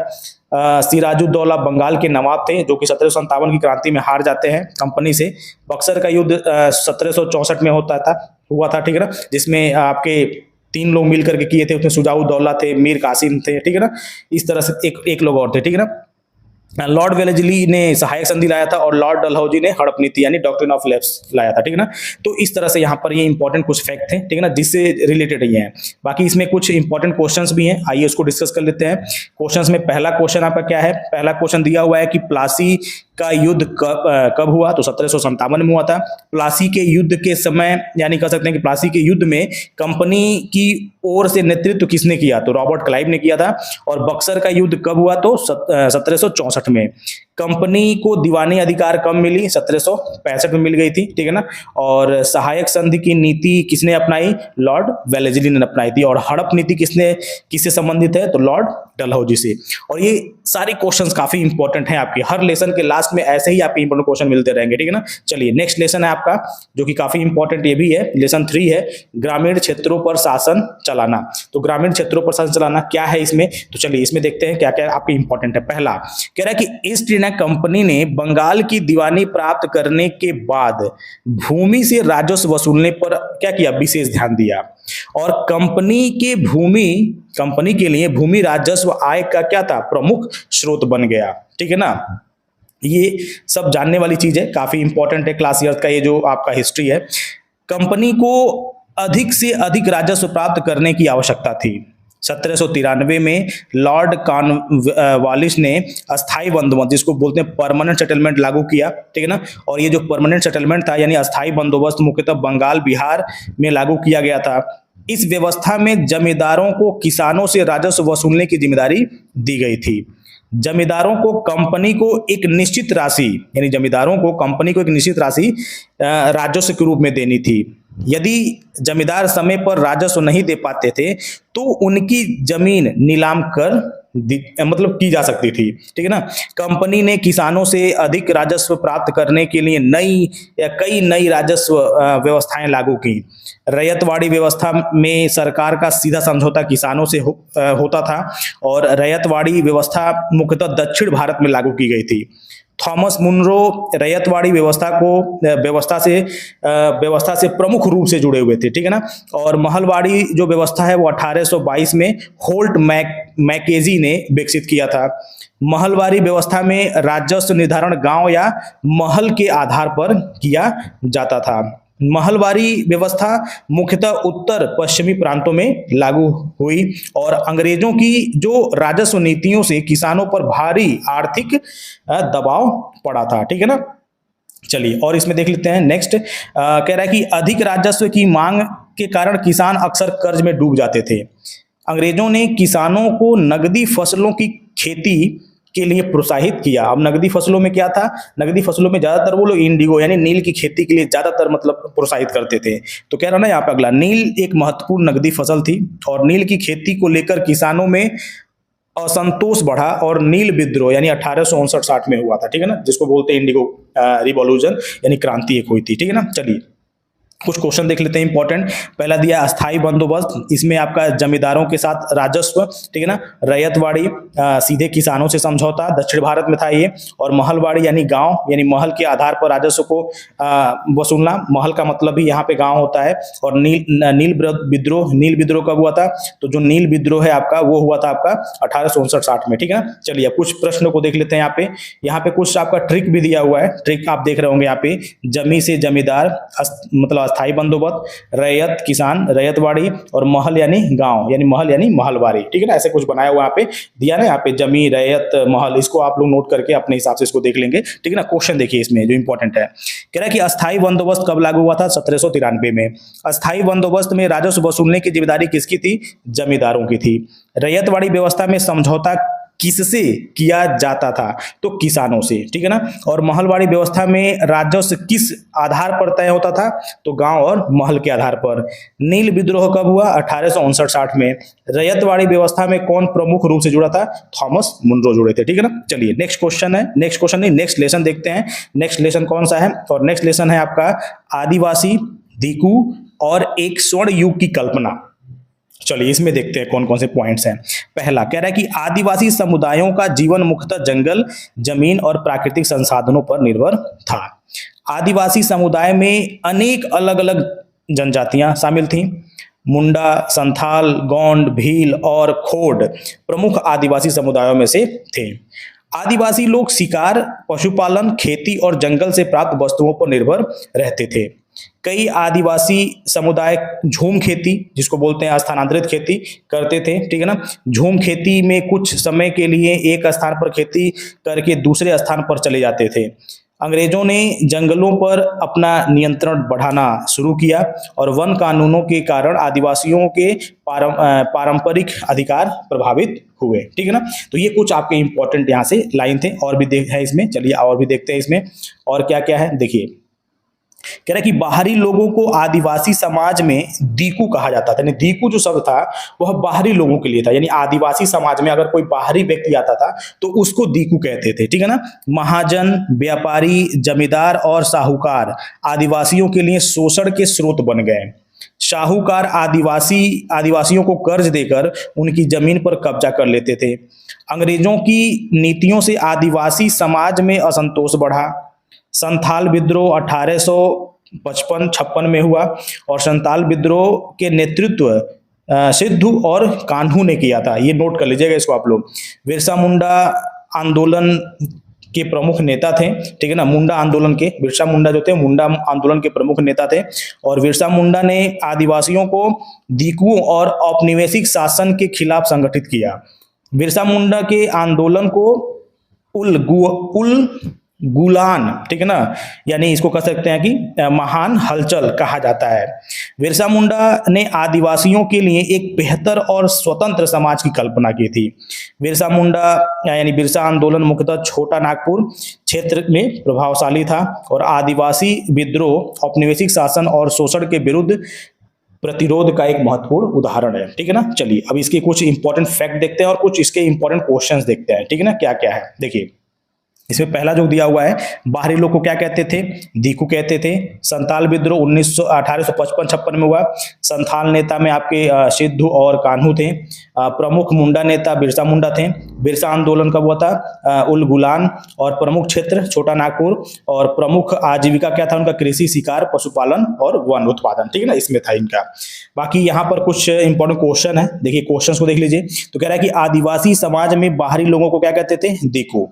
सिराजुद्दौला बंगाल के नवाब थे, जो कि 1757 की क्रांति में हार जाते हैं कंपनी से। बक्सर का युद्ध 1764 में हुआ था, ठीक है ना, जिसमें आपके 3 लोग मिल करके किए थे। उसमें सुजाउद्दौला थे, मीर कासिम थे, ठीक है ना। इस तरह से एक लोग और थे, ठीक है ना। लॉर्ड वेलेस्ली ने सहायक संधि लाया था और लॉर्ड डलहौजी ने हड़प नीति यानी डॉक्ट्रिन ऑफ लैप्स लाया था, ठीक है ना। तो इस तरह से यहाँ पर ये इंपॉर्टेंट कुछ फैक्ट थे, ठीक है ना, जिससे रिलेटेड ये हैं। बाकी इसमें कुछ इंपॉर्टेंट क्वेश्चंस भी हैं, आइए उसको डिस्कस कर लेते हैं। क्वेश्चंस में पहला क्वेश्चन आपका क्या है, पहला क्वेश्चन दिया हुआ है कि प्लासी का युद्ध कब हुआ, तो 1757 में हुआ था। प्लासी के युद्ध के समय यानी कह सकते हैं कि प्लासी के युद्ध में कंपनी की ओर से नेतृत्व किसने किया, तो रॉबर्ट क्लाइव ने किया था। और बक्सर का युद्ध कब हुआ, तो 1764 में। कंपनी को दीवानी अधिकार कब मिली? 1765 में मिल गई थी, ठीक है ना। और सहायक संधि की नीति किसने अपनाई? लॉर्ड वेलेस्ली ने अपनाई थी। और हड़प नीति किससे संबंधित है? तो लॉर्ड डलहौजी से। और ये सारे क्वेश्चंस काफी इंपॉर्टेंट हैं आपके, हर लेसन के लास्ट में ऐसे ही आपके इंपॉर्टेंट क्वेश्चन मिलते रहेंगे, ठीक है ना। चलिए नेक्स्ट लेसन है आपका जो कि काफी इंपॉर्टेंट ये भी है, लेसन 3 है, ग्रामीण क्षेत्रों पर शासन चलाना। तो ग्रामीण क्षेत्रों पर शासन चलाना क्या है इसमें? तो चलिए इसमें देखते हैं क्या क्या आपके इंपॉर्टेंट है। पहला कह रहा है कि ईस्ट इंडिया कंपनी ने बंगाल की दीवानी प्राप्त करने के बाद भूमि से राजस्व वसूलने पर क्या किया? विशेष ध्यान दिया। और कंपनी के लिए भूमि राजस्व आय का क्या था? प्रमुख स्रोत बन गया, ठीक है ना। ये सब जानने वाली चीज है, काफी इंपॉर्टेंट है क्लास ईयर का ये जो आपका हिस्ट्री है। कंपनी को अधिक से अधिक राजस्व प्राप्त करने की आवश्यकता थी। 1793 में लॉर्ड कॉर्नवालिस ने अस्थाई बंदोबस्त, जिसको बोलते हैं परमानेंट सेटलमेंट, लागू किया, ठीक है ना। और ये जो परमानेंट सेटलमेंट था यानी अस्थाई बंदोबस्त मुख्यतः बंगाल बिहार में लागू किया गया था। इस व्यवस्था में जमींदारों को किसानों से राजस्व वसूलने की जिम्मेदारी दी गई थी। जमींदारों को कंपनी को एक निश्चित राशि, यानी जमींदारों को कंपनी को एक निश्चित राशि राजस्व के रूप में देनी थी। यदि जमींदार समय पर राजस्व नहीं दे पाते थे तो उनकी जमीन नीलाम कर मतलब की जा सकती थी, ठीक है ना। कंपनी ने किसानों से अधिक राजस्व प्राप्त करने के लिए कई नई राजस्व व्यवस्थाएं लागू की। रैयतवाड़ी व्यवस्था में सरकार का सीधा समझौता किसानों से होता था और रैयतवाड़ी व्यवस्था मुख्यतः दक्षिण भारत में लागू की गई थी। थॉमस मुनरो रैयतवाड़ी व्यवस्था से प्रमुख रूप से जुड़े हुए थे, ठीक है ना। और महलवाड़ी जो व्यवस्था है वो 1822 में होल्ट मैकेजी ने विकसित किया था। महलवाड़ी व्यवस्था में राजस्व निर्धारण गांव या महल के आधार पर किया जाता था। महलवाड़ी व्यवस्था मुख्यतः उत्तर पश्चिमी प्रांतों में लागू हुई और अंग्रेजों की जो राजस्व नीतियों से किसानों पर भारी आर्थिक दबाव पड़ा था, ठीक है ना। चलिए और इसमें देख लेते हैं नेक्स्ट। कह रहा है कि अधिक राजस्व की मांग के कारण किसान अक्सर कर्ज में डूब जाते थे। अंग्रेजों ने किसानों को नगदी फसलों की खेती के लिए प्रोत्साहित किया। अब नगदी फसलों में क्या था? नगदी फसलों में ज्यादातर वो लोग इंडिगो यानी नील की खेती के लिए ज्यादातर मतलब प्रोत्साहित करते थे। तो कह रहा ना यहाँ पे अगला, नील एक महत्वपूर्ण नगदी फसल थी और नील की खेती को लेकर किसानों में असंतोष बढ़ा और नील विद्रोह यानी 1859-60 में हुआ था, ठीक है ना, जिसको बोलते हैं इंडिगो रिवॉल्यूशन यानी क्रांति एक हुई थी, ठीक है ना। चलिए कुछ क्वेश्चन देख लेते हैं इंपॉर्टेंट। पहला दिया अस्थाई बंदोबस्त, इसमें आपका जमींदारों के साथ राजस्व, ठीक है ना। रैयतवाड़ी सीधे किसानों से समझौता, दक्षिण भारत में था ये। और महलवाड़ी यानी गांव यानी महल के आधार पर राजस्व को वसूलना, महल का मतलब भी यहाँ पे गांव होता है। और नील विद्रोह कब हुआ था? तो जो नील विद्रोह है आपका वो हुआ था आपका 1859-60 में, ठीक है ना। चलिए कुछ प्रश्नों को देख लेते हैं यहाँ पे कुछ आपका ट्रिक भी दिया हुआ है। ट्रिक आप देख रहे होंगे यहाँ पे, जमी से जमींदार मतलब अस्थाई बंदोबस्त, रैयत किसान रैयतवाड़ी और महल यानी गांव यानी महल यानी महलवाड़ी, ठीक है ना। ऐसे कुछ बनाया हुआ यहाँ पे दिया ना, यहाँ पे जमी रैयत महल, इसको आप लोग नोट करके अपने हिसाब से इसको देख लेंगे, ठीक है ना। क्वेश्चन देखिए इसमें जो इंपॉर्टेंट है, कह रहा है कि अस्थाई बंदोबस्त कब लागू हुआ था? 1793 में। अस्थाई बंदोबस्त में राजस्व वसूलने की जिम्मेदारी किसकी थी? जमींदारों की थी। रैयतवाड़ी व्यवस्था में समझौता किससे किया जाता था? तो किसानों से, ठीक है ना। और महलवाड़ी व्यवस्था में राजस्व किस आधार पर तय होता था? तो गांव और महल के आधार पर। नील विद्रोह कब हुआ? 1859-60 में। रैयतवाड़ी व्यवस्था में कौन प्रमुख रूप से जुड़ा था? थॉमस मुनरो जुड़े थे, ठीक है ना। चलिए नेक्स्ट लेसन देखते हैं। नेक्स्ट लेसन कौन सा है? और नेक्स्ट लेसन है आपका आदिवासी, दीकू और एक स्वर्ण युग की कल्पना। चलिए इसमें देखते हैं कौन कौन से पॉइंट्स हैं। पहला कह रहा है कि आदिवासी समुदायों का जीवन मुख्यतः जंगल, जमीन और प्राकृतिक संसाधनों पर निर्भर था। आदिवासी समुदाय में अनेक अलग अलग जनजातियां शामिल थीं। मुंडा, संथाल, गोंड, भील और खोड प्रमुख आदिवासी समुदायों में से थे। आदिवासी लोग शिकार, पशुपालन, खेती और जंगल से प्राप्त वस्तुओं पर निर्भर रहते थे। कई आदिवासी समुदाय झूम खेती, जिसको बोलते हैं स्थानांतरित खेती, करते थे, ठीक है ना। झूम खेती में कुछ समय के लिए एक स्थान पर खेती करके दूसरे स्थान पर चले जाते थे। अंग्रेजों ने जंगलों पर अपना नियंत्रण बढ़ाना शुरू किया और वन कानूनों के कारण आदिवासियों के पारंपरिक अधिकार प्रभावित हुए। ठीक है ना। तो ये कुछ आपके इंपॉर्टेंट यहाँ से लाइन थे, और भी देख है इसमें, चलिए और भी देखते हैं इसमें और क्या क्या है। देखिए कह रहा है कि बाहरी लोगों को आदिवासी समाज में दीकू कहा जाता था, यानी दीकू जो शब्द था वह बाहरी लोगों के लिए था, यानी आदिवासी समाज में अगर कोई बाहरी व्यक्ति आता था तो उसको दीकू कहते थे। ठीक है ना। महाजन, व्यापारी, जमींदार और साहूकार आदिवासियों के लिए शोषण के स्रोत बन गए। साहूकार आदिवासियों को कर्ज देकर उनकी जमीन पर कब्जा कर लेते थे। अंग्रेजों की नीतियों से आदिवासी समाज में असंतोष बढ़ा। संथाल विद्रोह 1855-56 में हुआ और संथाल विद्रोह के नेतृत्व सिद्धू और कान्हू ने किया था। ये नोट कर लीजिएगा इसको आप लोग। बिरसा मुंडा आंदोलन के प्रमुख नेता थे। ठीक है ना। मुंडा आंदोलन के, बिरसा मुंडा जो थे मुंडा आंदोलन के प्रमुख नेता थे, और बिरसा मुंडा ने आदिवासियों को दीकुओं और औपनिवेशिक शासन के खिलाफ संगठित किया। बिरसा मुंडा के आंदोलन को उल गुलान, ठीक है ना, यानी इसको कह सकते हैं कि महान हलचल कहा जाता है। बिरसा मुंडा ने आदिवासियों के लिए एक बेहतर और स्वतंत्र समाज की कल्पना की थी। बिरसा मुंडा यानी बिरसा आंदोलन मुख्यतः छोटा नागपुर क्षेत्र में प्रभावशाली था और आदिवासी विद्रोह औपनिवेशिक शासन और शोषण के विरुद्ध प्रतिरोध का एक महत्वपूर्ण उदाहरण है। ठीक है ना। चलिए अब इसके कुछ इंपॉर्टेंट फैक्ट देखते हैं और कुछ इसके इंपॉर्टेंट क्वेश्चंस देखते हैं। ठीक है ना। क्या क्या है देखिए, इसमें पहला जो दिया हुआ है, बाहरी लोग को क्या कहते थे? दीकू कहते थे। संथाल विद्रोह 1855-56 में हुआ। संथाल नेता में आपके सिद्धू और कान्हू थे। प्रमुख मुंडा नेता बिरसा मुंडा थे। बिरसा आंदोलन कब हुआ था? उल गुलान। और प्रमुख क्षेत्र छोटा नागपुर, और प्रमुख आजीविका क्या था उनका? कृषि, शिकार, पशुपालन और वन उत्पादन। ठीक है ना, इसमें था इनका। बाकी यहाँ पर कुछ इंपॉर्टेंट क्वेश्चन है, देखिए क्वेश्चन को देख लीजिए। तो कह रहा है कि आदिवासी समाज में बाहरी लोगों को क्या कहते थे? दीकू।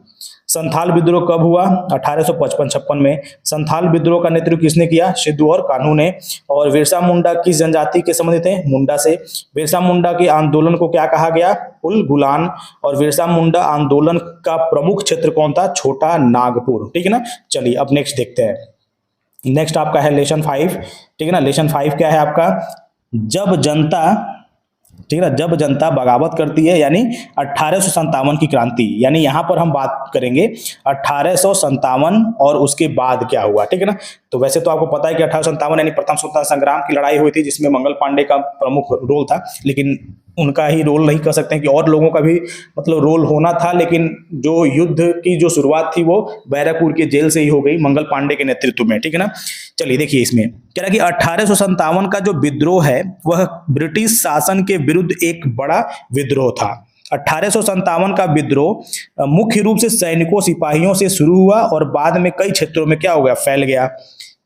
संथाल विद्रोह कब हुआ? 1855-56 में। संथाल विद्रोह का नेतृत्व किसने किया? सिद्धू और कान्हू ने। और बिरसा मुंडा किस जनजाति के संबंधित थे? मुंडा से। बिरसा मुंडा के आंदोलन को क्या कहा गया? उल गुलान। और बिरसा मुंडा आंदोलन का प्रमुख क्षेत्र कौन था? छोटा नागपुर। ठीक है ना। चलिए अब नेक्स्ट देखते हैं। नेक्स्ट आपका है लेसन 5। ठीक है ना। लेसन 5 क्या है आपका? जब जनता, ठीक है ना, जब जनता बगावत करती है, यानी 1857 की क्रांति, यानी यहां पर हम बात करेंगे 1857 और उसके बाद क्या हुआ। ठीक है ना। तो वैसे तो आपको पता है कि 1857 यानी प्रथम स्वतंत्रता संग्राम की लड़ाई हुई थी, जिसमें मंगल पांडे का प्रमुख रोल था, लेकिन उनका ही रोल नहीं कह सकते हैं कि और लोगों का भी मतलब रोल होना था, लेकिन जो युद्ध की जो शुरुआत थी वो बैरकपुर के जेल से ही हो गई मंगल पांडे के नेतृत्व में। ठीक है ना। चलिए देखिए, इसमें कह रहा है कि 1857 का जो विद्रोह है वह ब्रिटिश शासन के विरुद्ध एक बड़ा विद्रोह था। 1857 का विद्रोह मुख्य रूप से सैनिकों, सिपाहियों से शुरू हुआ और बाद में कई क्षेत्रों में क्या हो गया? फैल गया।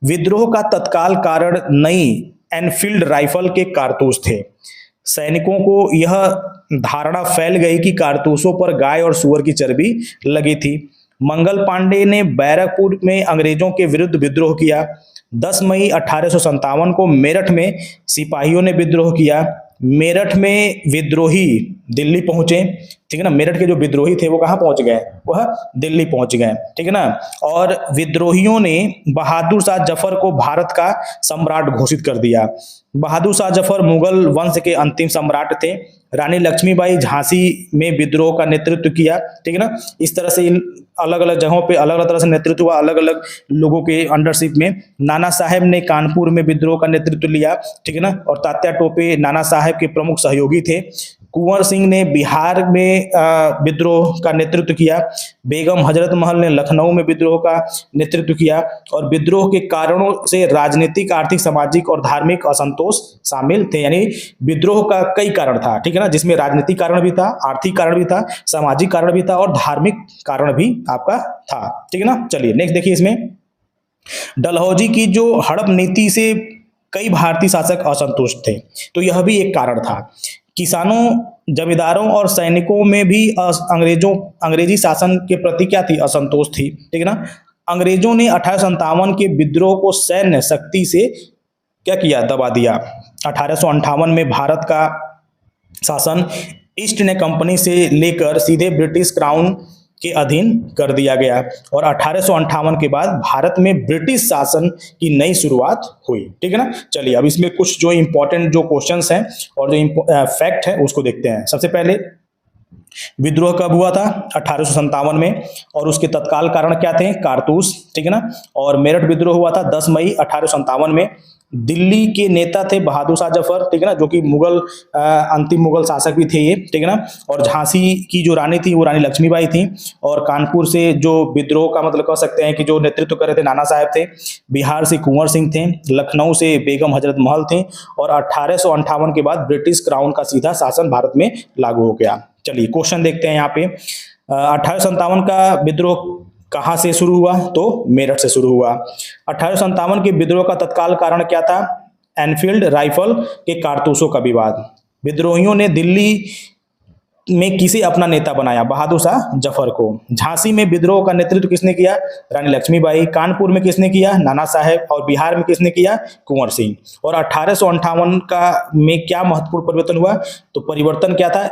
विद्रोह का तत्काल कारण नई एनफील्ड राइफल के कारतूस थे। सैनिकों को यह धारणा फैल गई कि कारतूसों पर गाय और सूअर की चर्बी लगी थी। मंगल पांडे ने बैरकपुर में अंग्रेजों के विरुद्ध विद्रोह किया। 10 मई 1857 को मेरठ में सिपाहियों ने विद्रोह किया। मेरठ में विद्रोही दिल्ली पहुंचे। ठीक है ना। मेरठ के जो विद्रोही थे वो कहां पहुंच गए? वह दिल्ली पहुंच गए। ठीक है ना। और विद्रोहियों ने बहादुर शाह जफर को भारत का सम्राट घोषित कर दिया। बहादुर शाह जफर मुगल वंश के अंतिम सम्राट थे। रानी लक्ष्मीबाई झांसी में विद्रोह का नेतृत्व किया। ठीक है ना। इस तरह से इन अलग अलग जगहों पे अलग अलग तरह से नेतृत्व हुआ, अलग अलग लोगों के अंडरशिप में। नाना साहेब ने कानपुर में विद्रोह का नेतृत्व लिया। ठीक है ना। और तात्या टोपे नाना साहेब के प्रमुख सहयोगी थे। कुंवर सिंह ने बिहार में विद्रोह का नेतृत्व किया। बेगम हजरत महल ने लखनऊ में विद्रोह का नेतृत्व किया। और विद्रोह के कारणों से राजनीतिक, आर्थिक, सामाजिक और धार्मिक असंतोष शामिल थे, यानी विद्रोह का कई कारण था। ठीक है ना, जिसमें राजनीतिक कारण भी था, आर्थिक कारण भी था, सामाजिक कारण भी था और धार्मिक कारण भी आपका था। ठीक है ना। चलिए नेक्स्ट देखिए, इसमें डलहौजी की जो हड़प नीति से कई भारतीय शासक असंतुष्ट थे, तो यह भी एक कारण था। किसानों, जमींदारों और सैनिकों में भी अंग्रेजी शासन के प्रति क्या थी? असंतोष थी। ठीक है ना। अंग्रेजों ने 1857 के विद्रोह को सैन्य शक्ति से क्या किया? दबा दिया। 1858 में भारत का शासन ईस्ट इंडिया कंपनी से लेकर सीधे ब्रिटिश क्राउन के अधीन कर दिया गया और 1858 के बाद भारत में ब्रिटिश शासन की नई शुरुआत हुई। ठीक है ना। चलिए अब इसमें कुछ जो इंपॉर्टेंट जो क्वेश्चंस हैं और जो फैक्ट है उसको देखते हैं। सबसे पहले विद्रोह कब हुआ था? 1857 में। और उसके तत्काल कारण क्या थे? कारतूस। ठीक है ना। और मेरठ विद्रोह हुआ था 10 मई 1857 में। दिल्ली के नेता थे बहादुर शाह जफर। ठीक है ना, जो कि मुगल अंतिम मुगल शासक भी थे ये। ठीक है ना। और झांसी की जो रानी थी वो रानी लक्ष्मीबाई थी। और कानपुर से जो विद्रोह का मतलब कह सकते हैं कि जो नेतृत्व कर रहे थे नाना साहब थे। बिहार से कुंवर सिंह थे। लखनऊ से बेगम हजरत महल थे। और 1858 के बाद ब्रिटिश क्राउन का सीधा शासन भारत में लागू हो गया। चलिए क्वेश्चन देखते हैं यहाँ पे। 1857 का विद्रोह कहाँ से शुरू हुआ? तो मेरठ से शुरू हुआ। 1857 के विद्रोह का तत्काल कारण क्या था? एनफील्ड राइफल के कारतूसों का विवाद। विद्रोहियों ने दिल्ली में किसे अपना नेता बनाया? बहादुर शाह जफर को। झांसी में विद्रोह का नेतृत्व किसने किया? रानी लक्ष्मीबाई। कानपुर में किसने किया? नाना साहेब। और बिहार में किसने किया? कुंवर सिंह। और 1858 का में क्या महत्वपूर्ण परिवर्तन हुआ? तो परिवर्तन क्या था?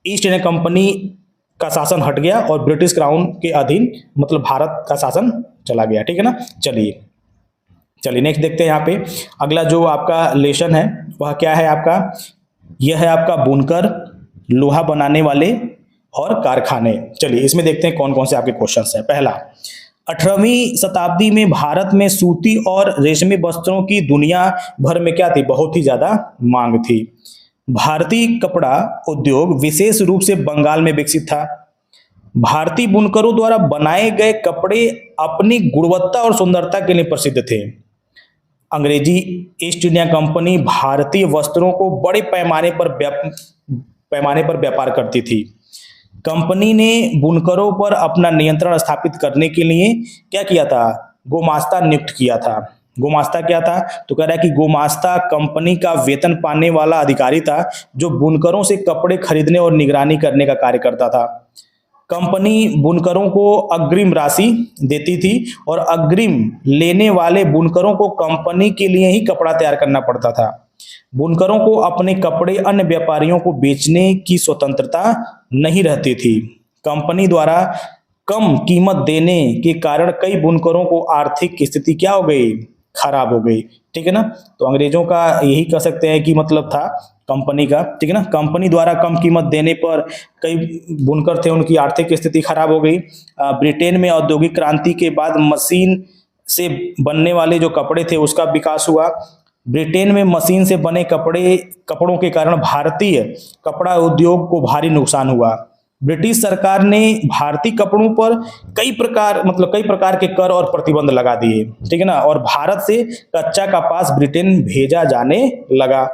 ईस्ट इंडिया कंपनी का शासन हट गया और ब्रिटिश क्राउन के अधीन मतलब भारत का शासन चला गया। ठीक है ना। चलिए नेक्स्ट देखते हैं यहाँ पे। अगला जो आपका लेसन है वह क्या है आपका? यह है आपका बुनकर, लोहा बनाने वाले और कारखाने। चलिए इसमें देखते हैं कौन कौन से आपके क्वेश्चंस हैं। पहला, 18वीं शताब्दी में भारत में सूती और रेशमी वस्त्रों की दुनिया भर में क्या थी? बहुत ही ज्यादा मांग थी। भारतीय कपड़ा उद्योग विशेष रूप से बंगाल में विकसित था। भारतीय बुनकरों द्वारा बनाए गए कपड़े अपनी गुणवत्ता और सुंदरता के लिए प्रसिद्ध थे। अंग्रेजी ईस्ट इंडिया कंपनी भारतीय वस्त्रों को बड़े पैमाने पर व्यापार करती थी। कंपनी ने बुनकरों पर अपना नियंत्रण स्थापित करने के लिए क्या किया था? गोमास्ता नियुक्त किया था। गोमास्ता क्या था? तो कह रहा है कि गोमास्ता कंपनी का वेतन पाने वाला अधिकारी था जो बुनकरों से कपड़े खरीदने और निगरानी करने का कार्य करता था। कंपनी बुनकरों को अग्रिम राशि देती थी और अग्रिम लेने वाले बुनकरों को कंपनी के लिए ही कपड़ा तैयार करना पड़ता था। बुनकरों को अपने कपड़े अन्य व्यापारियों को बेचने की स्वतंत्रता नहीं रहती थी। कंपनी द्वारा कम कीमत देने के कारण कई बुनकरों को आर्थिक स्थिति क्या हो गई? खराब हो गई। ठीक है ना। तो अंग्रेजों का यही कह सकते हैं कि मतलब था कंपनी का। ठीक है ना। कंपनी द्वारा कम कीमत देने पर कई बुनकर थे उनकी आर्थिक स्थिति खराब हो गई। ब्रिटेन में औद्योगिक क्रांति के बाद मशीन से बनने वाले जो कपड़े थे उसका विकास हुआ। ब्रिटेन में मशीन से बने कपड़ों के कारण भारतीय कपड़ा उद्योग को भारी नुकसान हुआ। ब्रिटिश सरकार ने भारतीय कपड़ों पर कई प्रकार के कर और प्रतिबंध लगा दिए। ठीक है ना। और भारत से कच्चा कपास ब्रिटेन भेजा जाने लगा।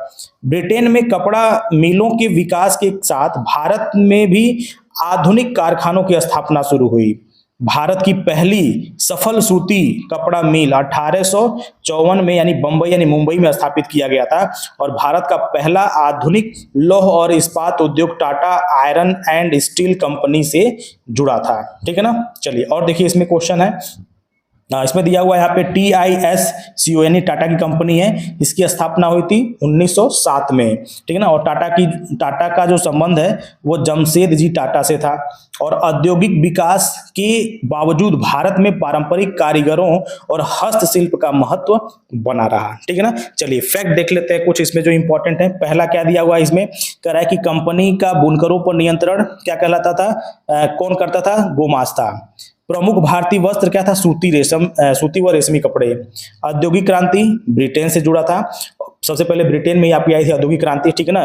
ब्रिटेन में कपड़ा मिलों के विकास के साथ भारत में भी आधुनिक कारखानों की स्थापना शुरू हुई। भारत की पहली सफल सूती कपड़ा मिल 1854 में यानी बंबई यानी मुंबई में स्थापित किया गया था। और भारत का पहला आधुनिक लौह और इस्पात उद्योग Tata iron and steel company से जुड़ा था। ठीक है ना। चलिए और देखिए इसमें क्वेश्चन है। इसमें दिया हुआ है यहाँ पे TISCO यानी टाटा की कंपनी है। इसकी स्थापना हुई थी 1907 में। ठीक है ना। और टाटा का जो संबंध है वो जमशेदजी टाटा से था। और औद्योगिक विकास के बावजूद भारत में पारंपरिक कारीगरों और हस्तशिल्प का महत्व बना रहा। ठीक है ना। चलिए फैक्ट देख लेते हैं कुछ इसमें जो इंपॉर्टेंट है। पहला क्या दिया हुआ है इसमें? कह रहा है कि कंपनी का बुनकरों पर नियंत्रण क्या कहलाता था? कौन करता था? गोमास्ता। प्रमुख भारतीय वस्त्र क्या था? सूती व रेशमी कपड़े। औद्योगिक क्रांति ब्रिटेन से जुड़ा था। सबसे पहले ब्रिटेन में ही आपकी आई थी औद्योगिक क्रांति। ठीक है ना।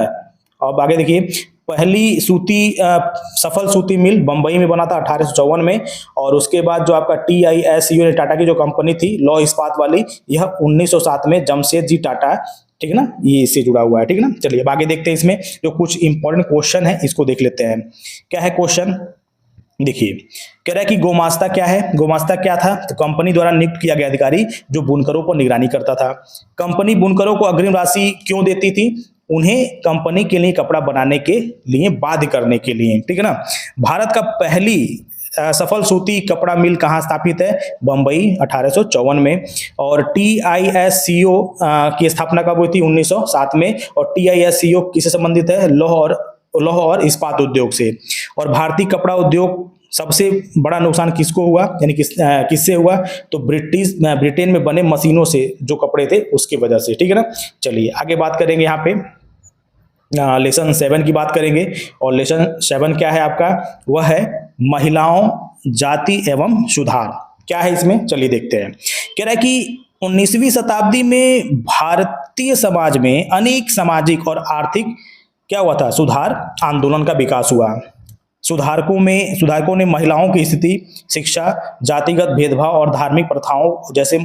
अब आगे देखिए, पहली सफल सूती मिल बंबई में बना था 1854 में। और उसके बाद जो आपका TISCO टाटा की जो कंपनी थी लौह इस्पात वाली, यह 1907 में जमशेदजी टाटा, ठीक है ना, ये इससे जुड़ा हुआ है। ठीक है ना। चलिए अब आगे देखते हैं इसमें जो कुछ इंपॉर्टेंट क्वेश्चन है इसको देख लेते हैं। क्या है क्वेश्चन? देखिए कह रहा है कि गोमास्ता क्या है? गोमास्ता क्या था? तो कंपनी द्वारा नियुक्त किया गया अधिकारी जो बुनकरों पर निगरानी करता था। कंपनी बुनकरों को अग्रिम राशि क्यों देती थी? उन्हें कंपनी के लिए कपड़ा बनाने के लिए बाध्य करने के लिए। ठीक है ना। भारत का पहली सफल सूती कपड़ा मिल कहाँ स्थापित है? बंबई 1854 में। और TISCO की स्थापना कब हुई थी? 1907 में। और TISCO किससे संबंधित है? लौह और इस्पात उद्योग से। और भारतीय कपड़ा उद्योग सबसे बड़ा नुकसान किसको हुआ, यानी किससे हुआ, तो ब्रिटेन में बने मशीनों से जो कपड़े थे उसकी वजह से, ठीक है ना। चलिए आगे बात करेंगे यहाँ पे लेसन 7 की बात करेंगे। और लेसन 7 क्या है आपका, वह है महिलाओं, जाति एवं सुधार। क्या है इसमें, चलिए देखते हैं। कह रहा है कि 19वीं शताब्दी में भारतीय समाज में अनेक सामाजिक और आर्थिक क्या हुआ था, सुधार आंदोलन का विकास हुआ। सुधारकों ने महिलाओं की स्थिति, शिक्षा, जातिगत भेदभाव और धार्मिक प्रथाओं जैसे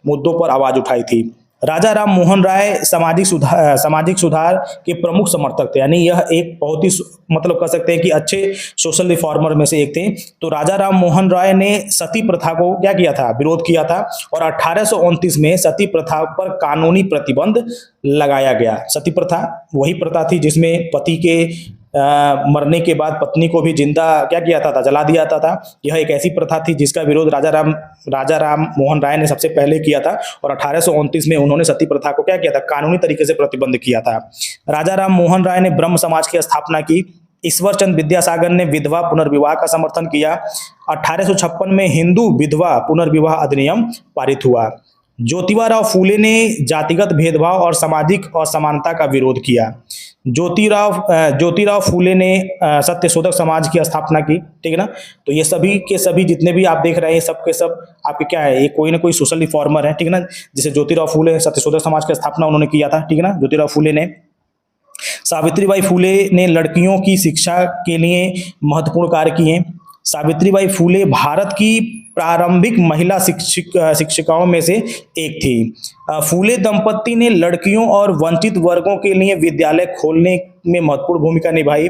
मुद्दों पर आवाज उठाई थी। राजा राम मोहन राय सामाजिक सुधार के प्रमुख समर्थक थे, यानी यह एक बहुत ही मतलब कह सकते हैं कि अच्छे सोशल रिफॉर्मर में से एक थे। तो राजा राम मोहन राय ने सती प्रथा को क्या किया था, विरोध किया था, और 1829 में सती प्रथा पर कानूनी प्रतिबंध लगाया गया। सती प्रथा वही प्रथा थी जिसमें पति के मरने के बाद पत्नी को भी जिंदा क्या किया था, जला दिया जाता था। यह एक ऐसी प्रथा थी जिसका विरोध राजा राम मोहन राय ने सबसे पहले किया था, और 1829 में उन्होंने सती प्रथा को क्या किया था, कानूनी तरीके से प्रतिबंध किया था। राजा राम मोहन राय ने ब्रह्म समाज की स्थापना की। ईश्वर चंद्र विद्यासागर ने विधवा पुनर्विवाह का समर्थन किया। 1856 में हिंदू विधवा पुनर्विवाह अधिनियम पारित हुआ। ज्योतिबा फूले ने जातिगत भेदभाव और सामाजिक असमानता का विरोध किया। ज्योतिराव फूले ने सत्यशोधक समाज की स्थापना की, ठीक है ना। तो ये सभी के सभी जितने भी आप देख रहे हैं, सब के सब आपके क्या है, ये कोई ना कोई सोशल रिफॉर्मर है, ठीक है ना। जैसे ज्योतिराव फूले सत्यशोधक समाज की स्थापना उन्होंने किया था, ठीक है ना, ज्योतिराव फूले ने। सावित्रीबाई फूले ने लड़कियों की शिक्षा के लिए महत्वपूर्ण कार्य किए। सावित्रीबाई फूले भारत की प्रारंभिक महिला शिक्षिकाओं में से एक थी। फूले दंपति ने लड़कियों और वंचित वर्गों के लिए विद्यालय खोलने में महत्वपूर्ण भूमिका निभाई।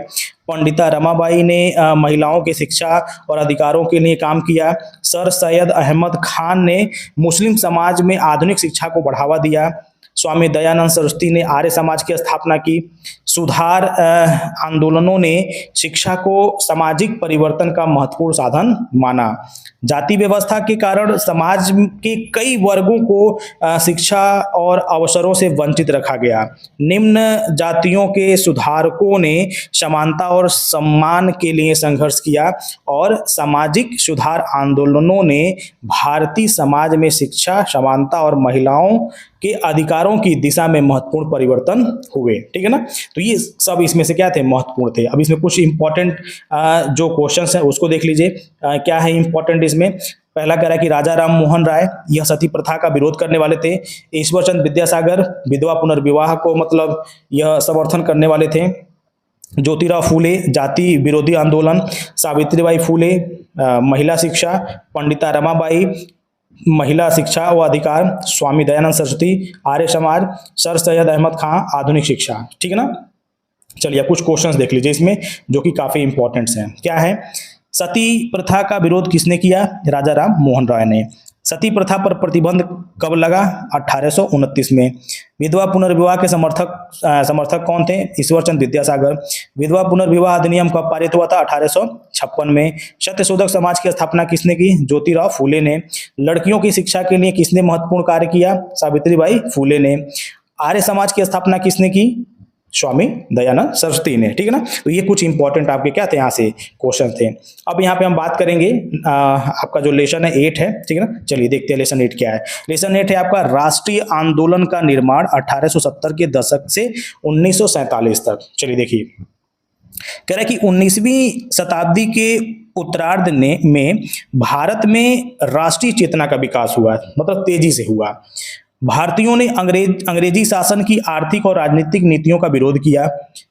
पंडिता रमाबाई ने महिलाओं की शिक्षा और अधिकारों के लिए काम किया। सर सैयद अहमद खान ने मुस्लिम समाज में आधुनिक शिक्षा को बढ़ावा दिया। स्वामी दयानंद सरस्वती ने आर्य समाज की स्थापना की। सुधार आंदोलनों ने शिक्षा को सामाजिक परिवर्तन का महत्वपूर्ण साधन माना। जाति व्यवस्था के कारण समाज के कई वर्गों को शिक्षा और अवसरों से वंचित रखा गया। निम्न जातियों के सुधारकों ने समानता और सम्मान के लिए संघर्ष किया, और सामाजिक सुधार आंदोलनों ने भारतीय समाज में शिक्षा, समानता और महिलाओं के अधिकारों की दिशा में महत्वपूर्ण परिवर्तन हुए, ठीक है ना। तो ये सब इसमें से क्या थे, महत्वपूर्ण थे। अब इसमें कुछ इंपॉर्टेंट जो क्वेश्चंस हैं उसको देख लीजिए। क्या है इंपॉर्टेंट इसमें, पहला कह रहा है कि राजा राम मोहन राय यह सती प्रथा का विरोध करने वाले थे। ईश्वर चंद्र विद्यासागर विधवा पुनर्विवाह को मतलब यह समर्थन करने वाले थे। ज्योतिराव फूले जाति विरोधी आंदोलन, सावित्रीबाई फूले महिला शिक्षा, पंडिता रमाबाई महिला शिक्षा व अधिकार, स्वामी दयानंद सरस्वती आर्य समाज, सर सैयद अहमद खान आधुनिक शिक्षा, ठीक है ना। चलिए कुछ क्वेश्चंस देख लीजिए इसमें जो कि काफी इंपॉर्टेंट्स हैं। क्या है, सती प्रथा का विरोध किसने किया, राजा राम मोहन राय ने। सती प्रथा पर प्रतिबंध कब लगा, 1829 में। विधवा पुनर्विवाह के समर्थक कौन थे, ईश्वर चंद्र विद्यासागर। विधवा पुनर्विवाह अधिनियम कब पारित हुआ था, 1856 में। सत्यशोधक समाज की स्थापना किसने की, ज्योतिराव फूले ने। लड़कियों की शिक्षा के लिए किसने महत्वपूर्ण कार्य किया, सावित्रीबाई फूले ने। आर्य समाज की स्थापना किसने की, स्वामी दयानंद सरस्वती ने, ठीक है ना। तो ये कुछ इंपॉर्टेंट आपके क्या थे, यहाँ से क्वेश्चन थे। अब यहाँ पे हम बात करेंगे आपका जो लेसन है 8 है, ठीक है ना। चलिए देखते हैं लेसन 8 क्या है। लेसन 8 है आपका राष्ट्रीय आंदोलन का निर्माण 1870 के दशक से 1947 तक। चलिए देखिए, कह रहा है कि 19वीं शताब्दी के उत्तरार्ध में भारत में राष्ट्रीय चेतना का विकास हुआ, मतलब तेजी से हुआ। भारतीयों ने अंग्रेजी शासन की आर्थिक और राजनीतिक नीतियों का विरोध किया।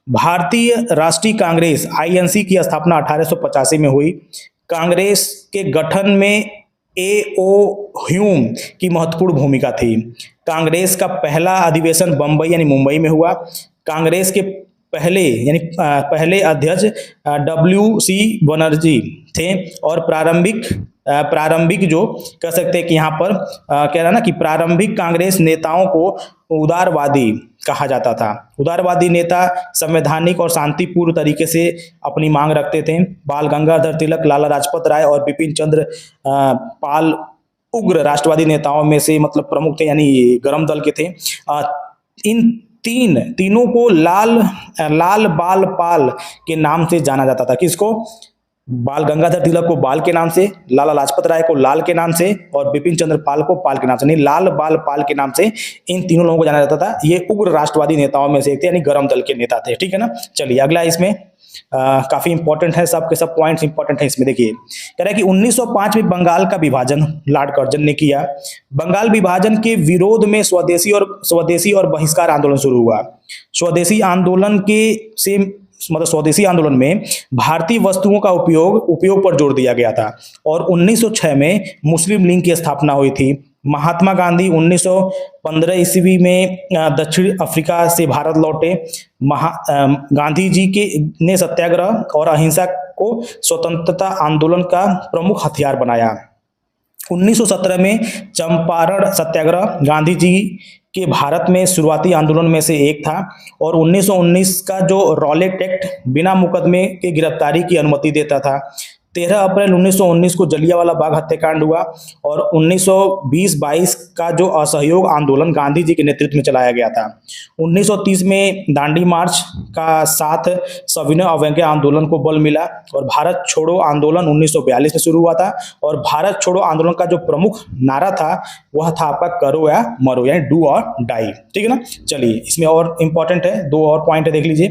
भारतीय राष्ट्रीय कांग्रेस आईएनसी की स्थापना 1885 में हुई। कांग्रेस के गठन में ए.ओ. ह्यूम की महत्वपूर्ण भूमिका थी। कांग्रेस का पहला अधिवेशन बंबई यानी मुंबई में हुआ। कांग्रेस के पहले अध्यक्ष W.C. बनर्जी थे, और प्रारंभिक जो कह सकते हैं कि यहाँ पर कह रहा ना कि प्रारंभिक कांग्रेस नेताओं को उदारवादी कहा जाता था। उदारवादी नेता संवैधानिक और शांतिपूर्ण तरीके से अपनी मांग रखते थे। बाल गंगाधर तिलक, लाला लाजपत राय और बिपिन चंद्र पाल उग्र राष्ट्रवादी नेताओं में से मतलब प्रमुख थे, यानी गरम दल के थे। इन तीनों को लाल बाल पाल के नाम से जाना जाता था। किसको, बाल गंगाधर तिलक को बाल के नाम से, लाला लाजपत राय को लाल के नाम से और बिपिन चंद्र पाल को पाल के नाम से, नहीं लाल बाल पाल के नाम से इन तीनों लोगों को जाना जाता था। ये उग्र राष्ट्रवादी नेताओं में से एक थे, यानी गरम दल के नेता थे। ठीक है ना। चलिए अगला इसमें काफी इंपॉर्टेंट है, सब के सब पॉइंट्स इंपॉर्टेंट है इसमें। देखिए कह रहा है कि 1905 में बंगाल का विभाजन लॉर्ड कर्जन ने किया। बंगाल विभाजन के विरोध में स्वदेशी और बहिष्कार आंदोलन शुरू हुआ। स्वदेशी आंदोलन के से मतलब स्वदेशी आंदोलन में भारतीय वस्तुओं का उपयोग पर जोर दिया गया था और 1906 में मुस्लिम लीग की स्थापना हुई थी। महात्मा गांधी 1915 ईस्वी में दक्षिण अफ्रीका से भारत लौटे। गांधी जी के ने सत्याग्रह और अहिंसा को स्वतंत्रता आंदोलन का प्रमुख हथियार बनाया। 1917 में चंपारण सत्याग्रह गांधी जी के भारत में शुरुआती आंदोलन में से एक था और 1919 का जो रॉलेट एक्ट बिना मुकदमे के गिरफ्तारी की अनुमति देता था। 13 अप्रैल 1919 को जलियांवाला बाग हत्याकांड हुआ और 1920-22 का जो असहयोग आंदोलन गांधी जी के नेतृत्व में चलाया गया था। 1930 में दांडी मार्च का साथ सविनय अवज्ञा आंदोलन को बल मिला और भारत छोड़ो आंदोलन 1942 में शुरू हुआ था और भारत छोड़ो आंदोलन का जो प्रमुख नारा था वह था आपका करो या मरो, यानी डू और डाई। ठीक है ना। चलिए इसमें और इंपॉर्टेंट है, दो और पॉइंट है, देख लीजिए।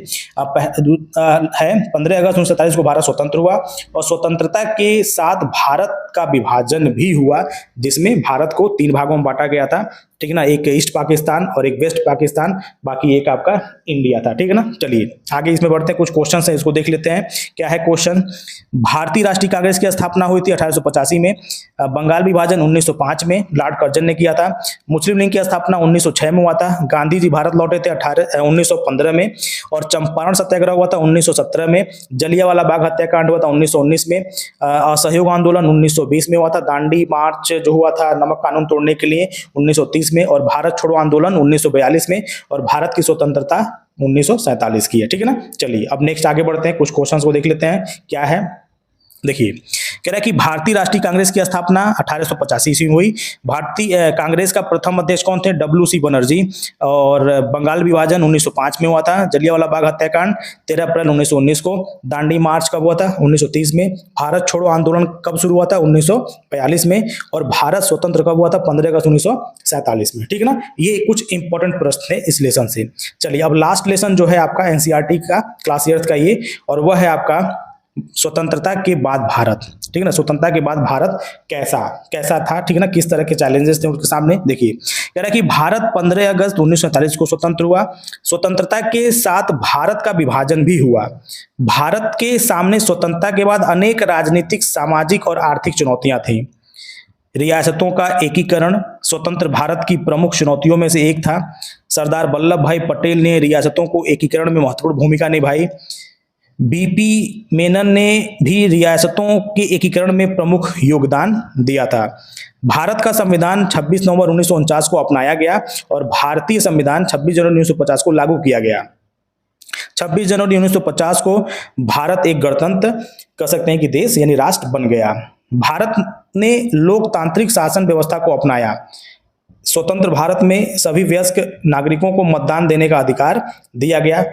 है 15 अगस्त 1947 को भारत स्वतंत्र हुआ और स्वतंत्रता के साथ भारत का विभाजन भी हुआ, जिसमें भारत को 3 भागों में बांटा गया था। ठीक है ना। एक ईस्ट पाकिस्तान और एक वेस्ट पाकिस्तान, बाकी एक आपका इंडिया था। ठीक है ना। चलिए आगे इसमें बढ़ते हैं, कुछ क्वेश्चन है इसको देख लेते हैं। क्या है क्वेश्चन। भारतीय राष्ट्रीय कांग्रेस की स्थापना हुई थी 1885 में। बंगाल विभाजन 1905 में लॉर्ड कर्जन ने किया था। मुस्लिम लीग की स्थापना 1906 में हुआ था। गांधी जी भारत लौटे थे 1915 में और चंपारण सत्याग्रह हुआ था 1917 में। जलियांवाला बाग हत्याकांड हुआ था 1919 में। असहयोग आंदोलन 1920 में हुआ था। दांडी मार्च जो हुआ था नमक कानून तोड़ने के लिए 1930 में और भारत छोड़ो आंदोलन 1942 में और भारत की स्वतंत्रता 1947 की है। ठीक है ना। चलिए अब नेक्स्ट आगे बढ़ते हैं, कुछ क्वेश्चंस को देख लेते हैं। क्या है देखिए, कह रहा है कि भारतीय राष्ट्रीय कांग्रेस की स्थापना 1885 ईस्वी में हुई। भारतीय कांग्रेस का प्रथम अध्यक्ष कौन थे? डब्ल्यू.सी. बनर्जी। और बंगाल विभाजन 1905 में हुआ था। जलियांवाला बाग हत्याकांड 13 अप्रैल 1919 को। दांडी मार्च कब हुआ था? 1930 में। भारत छोड़ो आंदोलन कब शुरू हुआ था? 1942 में। और भारत स्वतंत्र कब हुआ था? 15 अगस्त 1947 में। ठीक है ना। ये कुछ इंपॉर्टेंट प्रश्न है इस लेसन से। चलिए अब लास्ट लेसन जो है आपका एनसीईआरटी का क्लास ईयर्थ का ये, और वह है आपका स्वतंत्रता के बाद भारत। ठीक है ना। स्वतंत्रता के बाद भारत कैसा था, ठीक है ना, किस तरह के चैलेंजेस थे उसके सामने। देखिए कह रहा है कि भारत 15 अगस्त 1947 को स्वतंत्र हुआ। स्वतंत्रता के साथ भारत का विभाजन भी हुआ। भारत के सामने स्वतंत्रता के बाद अनेक राजनीतिक, सामाजिक और आर्थिक चुनौतियां थी। रियासतों का एकीकरण स्वतंत्र भारत की प्रमुख चुनौतियों में से एक था। सरदार वल्लभ भाई पटेल ने रियासतों को एकीकरण में महत्वपूर्ण भूमिका निभाई। बीपी मेनन ने भी रियासतों के एकीकरण में प्रमुख योगदान दिया था। भारत का संविधान 26 नवंबर 1949 को अपनाया गया और भारतीय संविधान 26 जनवरी 1950 को लागू किया गया। 26 जनवरी 1950 को भारत एक गणतंत्र कह सकते हैं कि देश यानी राष्ट्र बन गया। भारत ने लोकतांत्रिक शासन व्यवस्था को अपनाया। स्वतंत्र भारत में सभी वयस्क नागरिकों को मतदान देने का अधिकार दिया गया।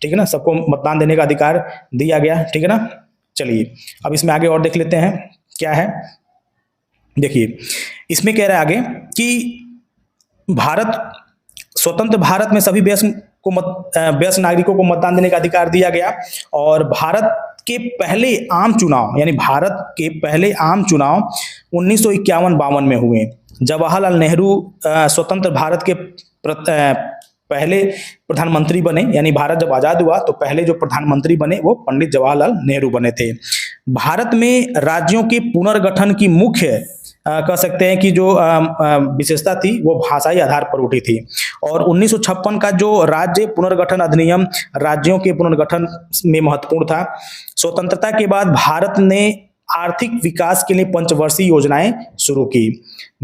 ठीक है ना। सबको मतदान देने का अधिकार दिया गया। ठीक है ना। चलिए अब इसमें आगे और देख लेते हैं क्या है। देखिए इसमें कह रहा है आगे कि स्वतंत्र भारत में सभी वयस्क नागरिकों को मतदान देने का अधिकार दिया गया और भारत के पहले आम चुनाव यानी भारत के पहले आम चुनाव 1951-52 में हुए। जवाहरलाल नेहरू स्वतंत्र भारत के पहले प्रधानमंत्री बने, यानी भारत जब आजाद हुआ तो पहले जो प्रधानमंत्री बने वो पंडित जवाहरलाल नेहरू बने थे। भारत में राज्यों के पुनर्गठन की मुख्य कह सकते हैं कि जो विशेषता थी वो भाषाई आधार पर उठी थी और 1956 का जो राज्य पुनर्गठन अधिनियम राज्यों के पुनर्गठन में महत्वपूर्ण था। स्वतंत्रता के बाद भारत ने आर्थिक विकास के लिए पंचवर्षीय योजनाएं शुरू की।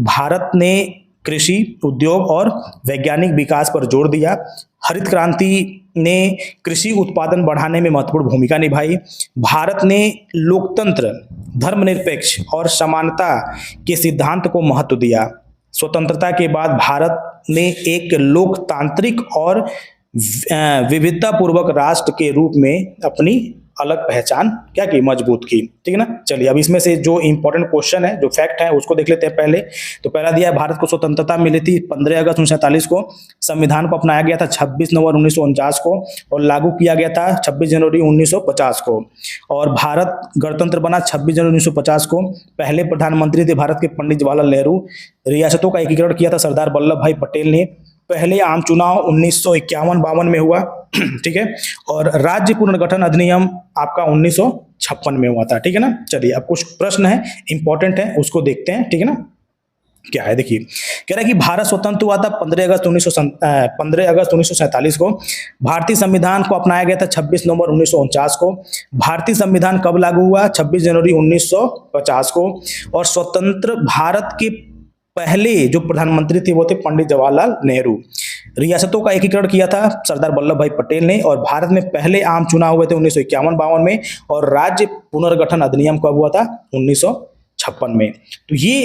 भारत ने कृषि, उद्योग और वैज्ञानिक विकास पर जोर दिया। हरित क्रांति ने कृषि उत्पादन बढ़ाने में महत्वपूर्ण भूमिका निभाई। भारत ने लोकतंत्र, धर्मनिरपेक्ष और समानता के सिद्धांत को महत्व दिया। स्वतंत्रता के बाद भारत ने एक लोकतांत्रिक और विविधतापूर्वक राष्ट्र के रूप में अपनी अलग पहचान क्या की, मजबूत की। ठीक है ना। चलिए अब इसमें से जो इंपॉर्टेंट क्वेश्चन है, जो फैक्ट है, उसको देख लेते हैं पहले। तो पहला दिया है, भारत को स्वतंत्रता मिली थी 15 अगस्त 1947 को। संविधान को अपनाया गया था 26 नवंबर 1949 को और लागू किया गया था 26 जनवरी 1950 को। और भारत गणतंत्र बना 26 जनवरी 1950 को। पहले प्रधानमंत्री थे भारत के पंडित जवाहरलाल नेहरू। रियासतों का एकीकरण किया था सरदार वल्लभ भाई पटेल ने। पहले आम चुनाव 1951-52 में हुआ। ठीक है। और राज्य पुनर्गठन अधिनियम आपका 1956 में हुआ था। ठीक है ना। चलिए अब कुछ प्रश्न है इंपॉर्टेंट है, उसको देखते हैं। ठीक है ना। क्या है देखिए, कह रहा है कि भारत स्वतंत्र हुआ था 15 अगस्त 1947 को। भारतीय संविधान को अपनाया गया था 26 नवंबर 1949 को। भारतीय संविधान कब लागू हुआ? 26 जनवरी 1950 को। और स्वतंत्र भारत के पहले जो प्रधानमंत्री थे वो थे पंडित जवाहरलाल नेहरू। रियासतों का एकीकरण किया था सरदार वल्लभ भाई पटेल ने। और भारत में पहले आम चुनाव हुए थे 1951-52 में। और राज्य पुनर्गठन अधिनियम कब हुआ था? 1956 में। तो ये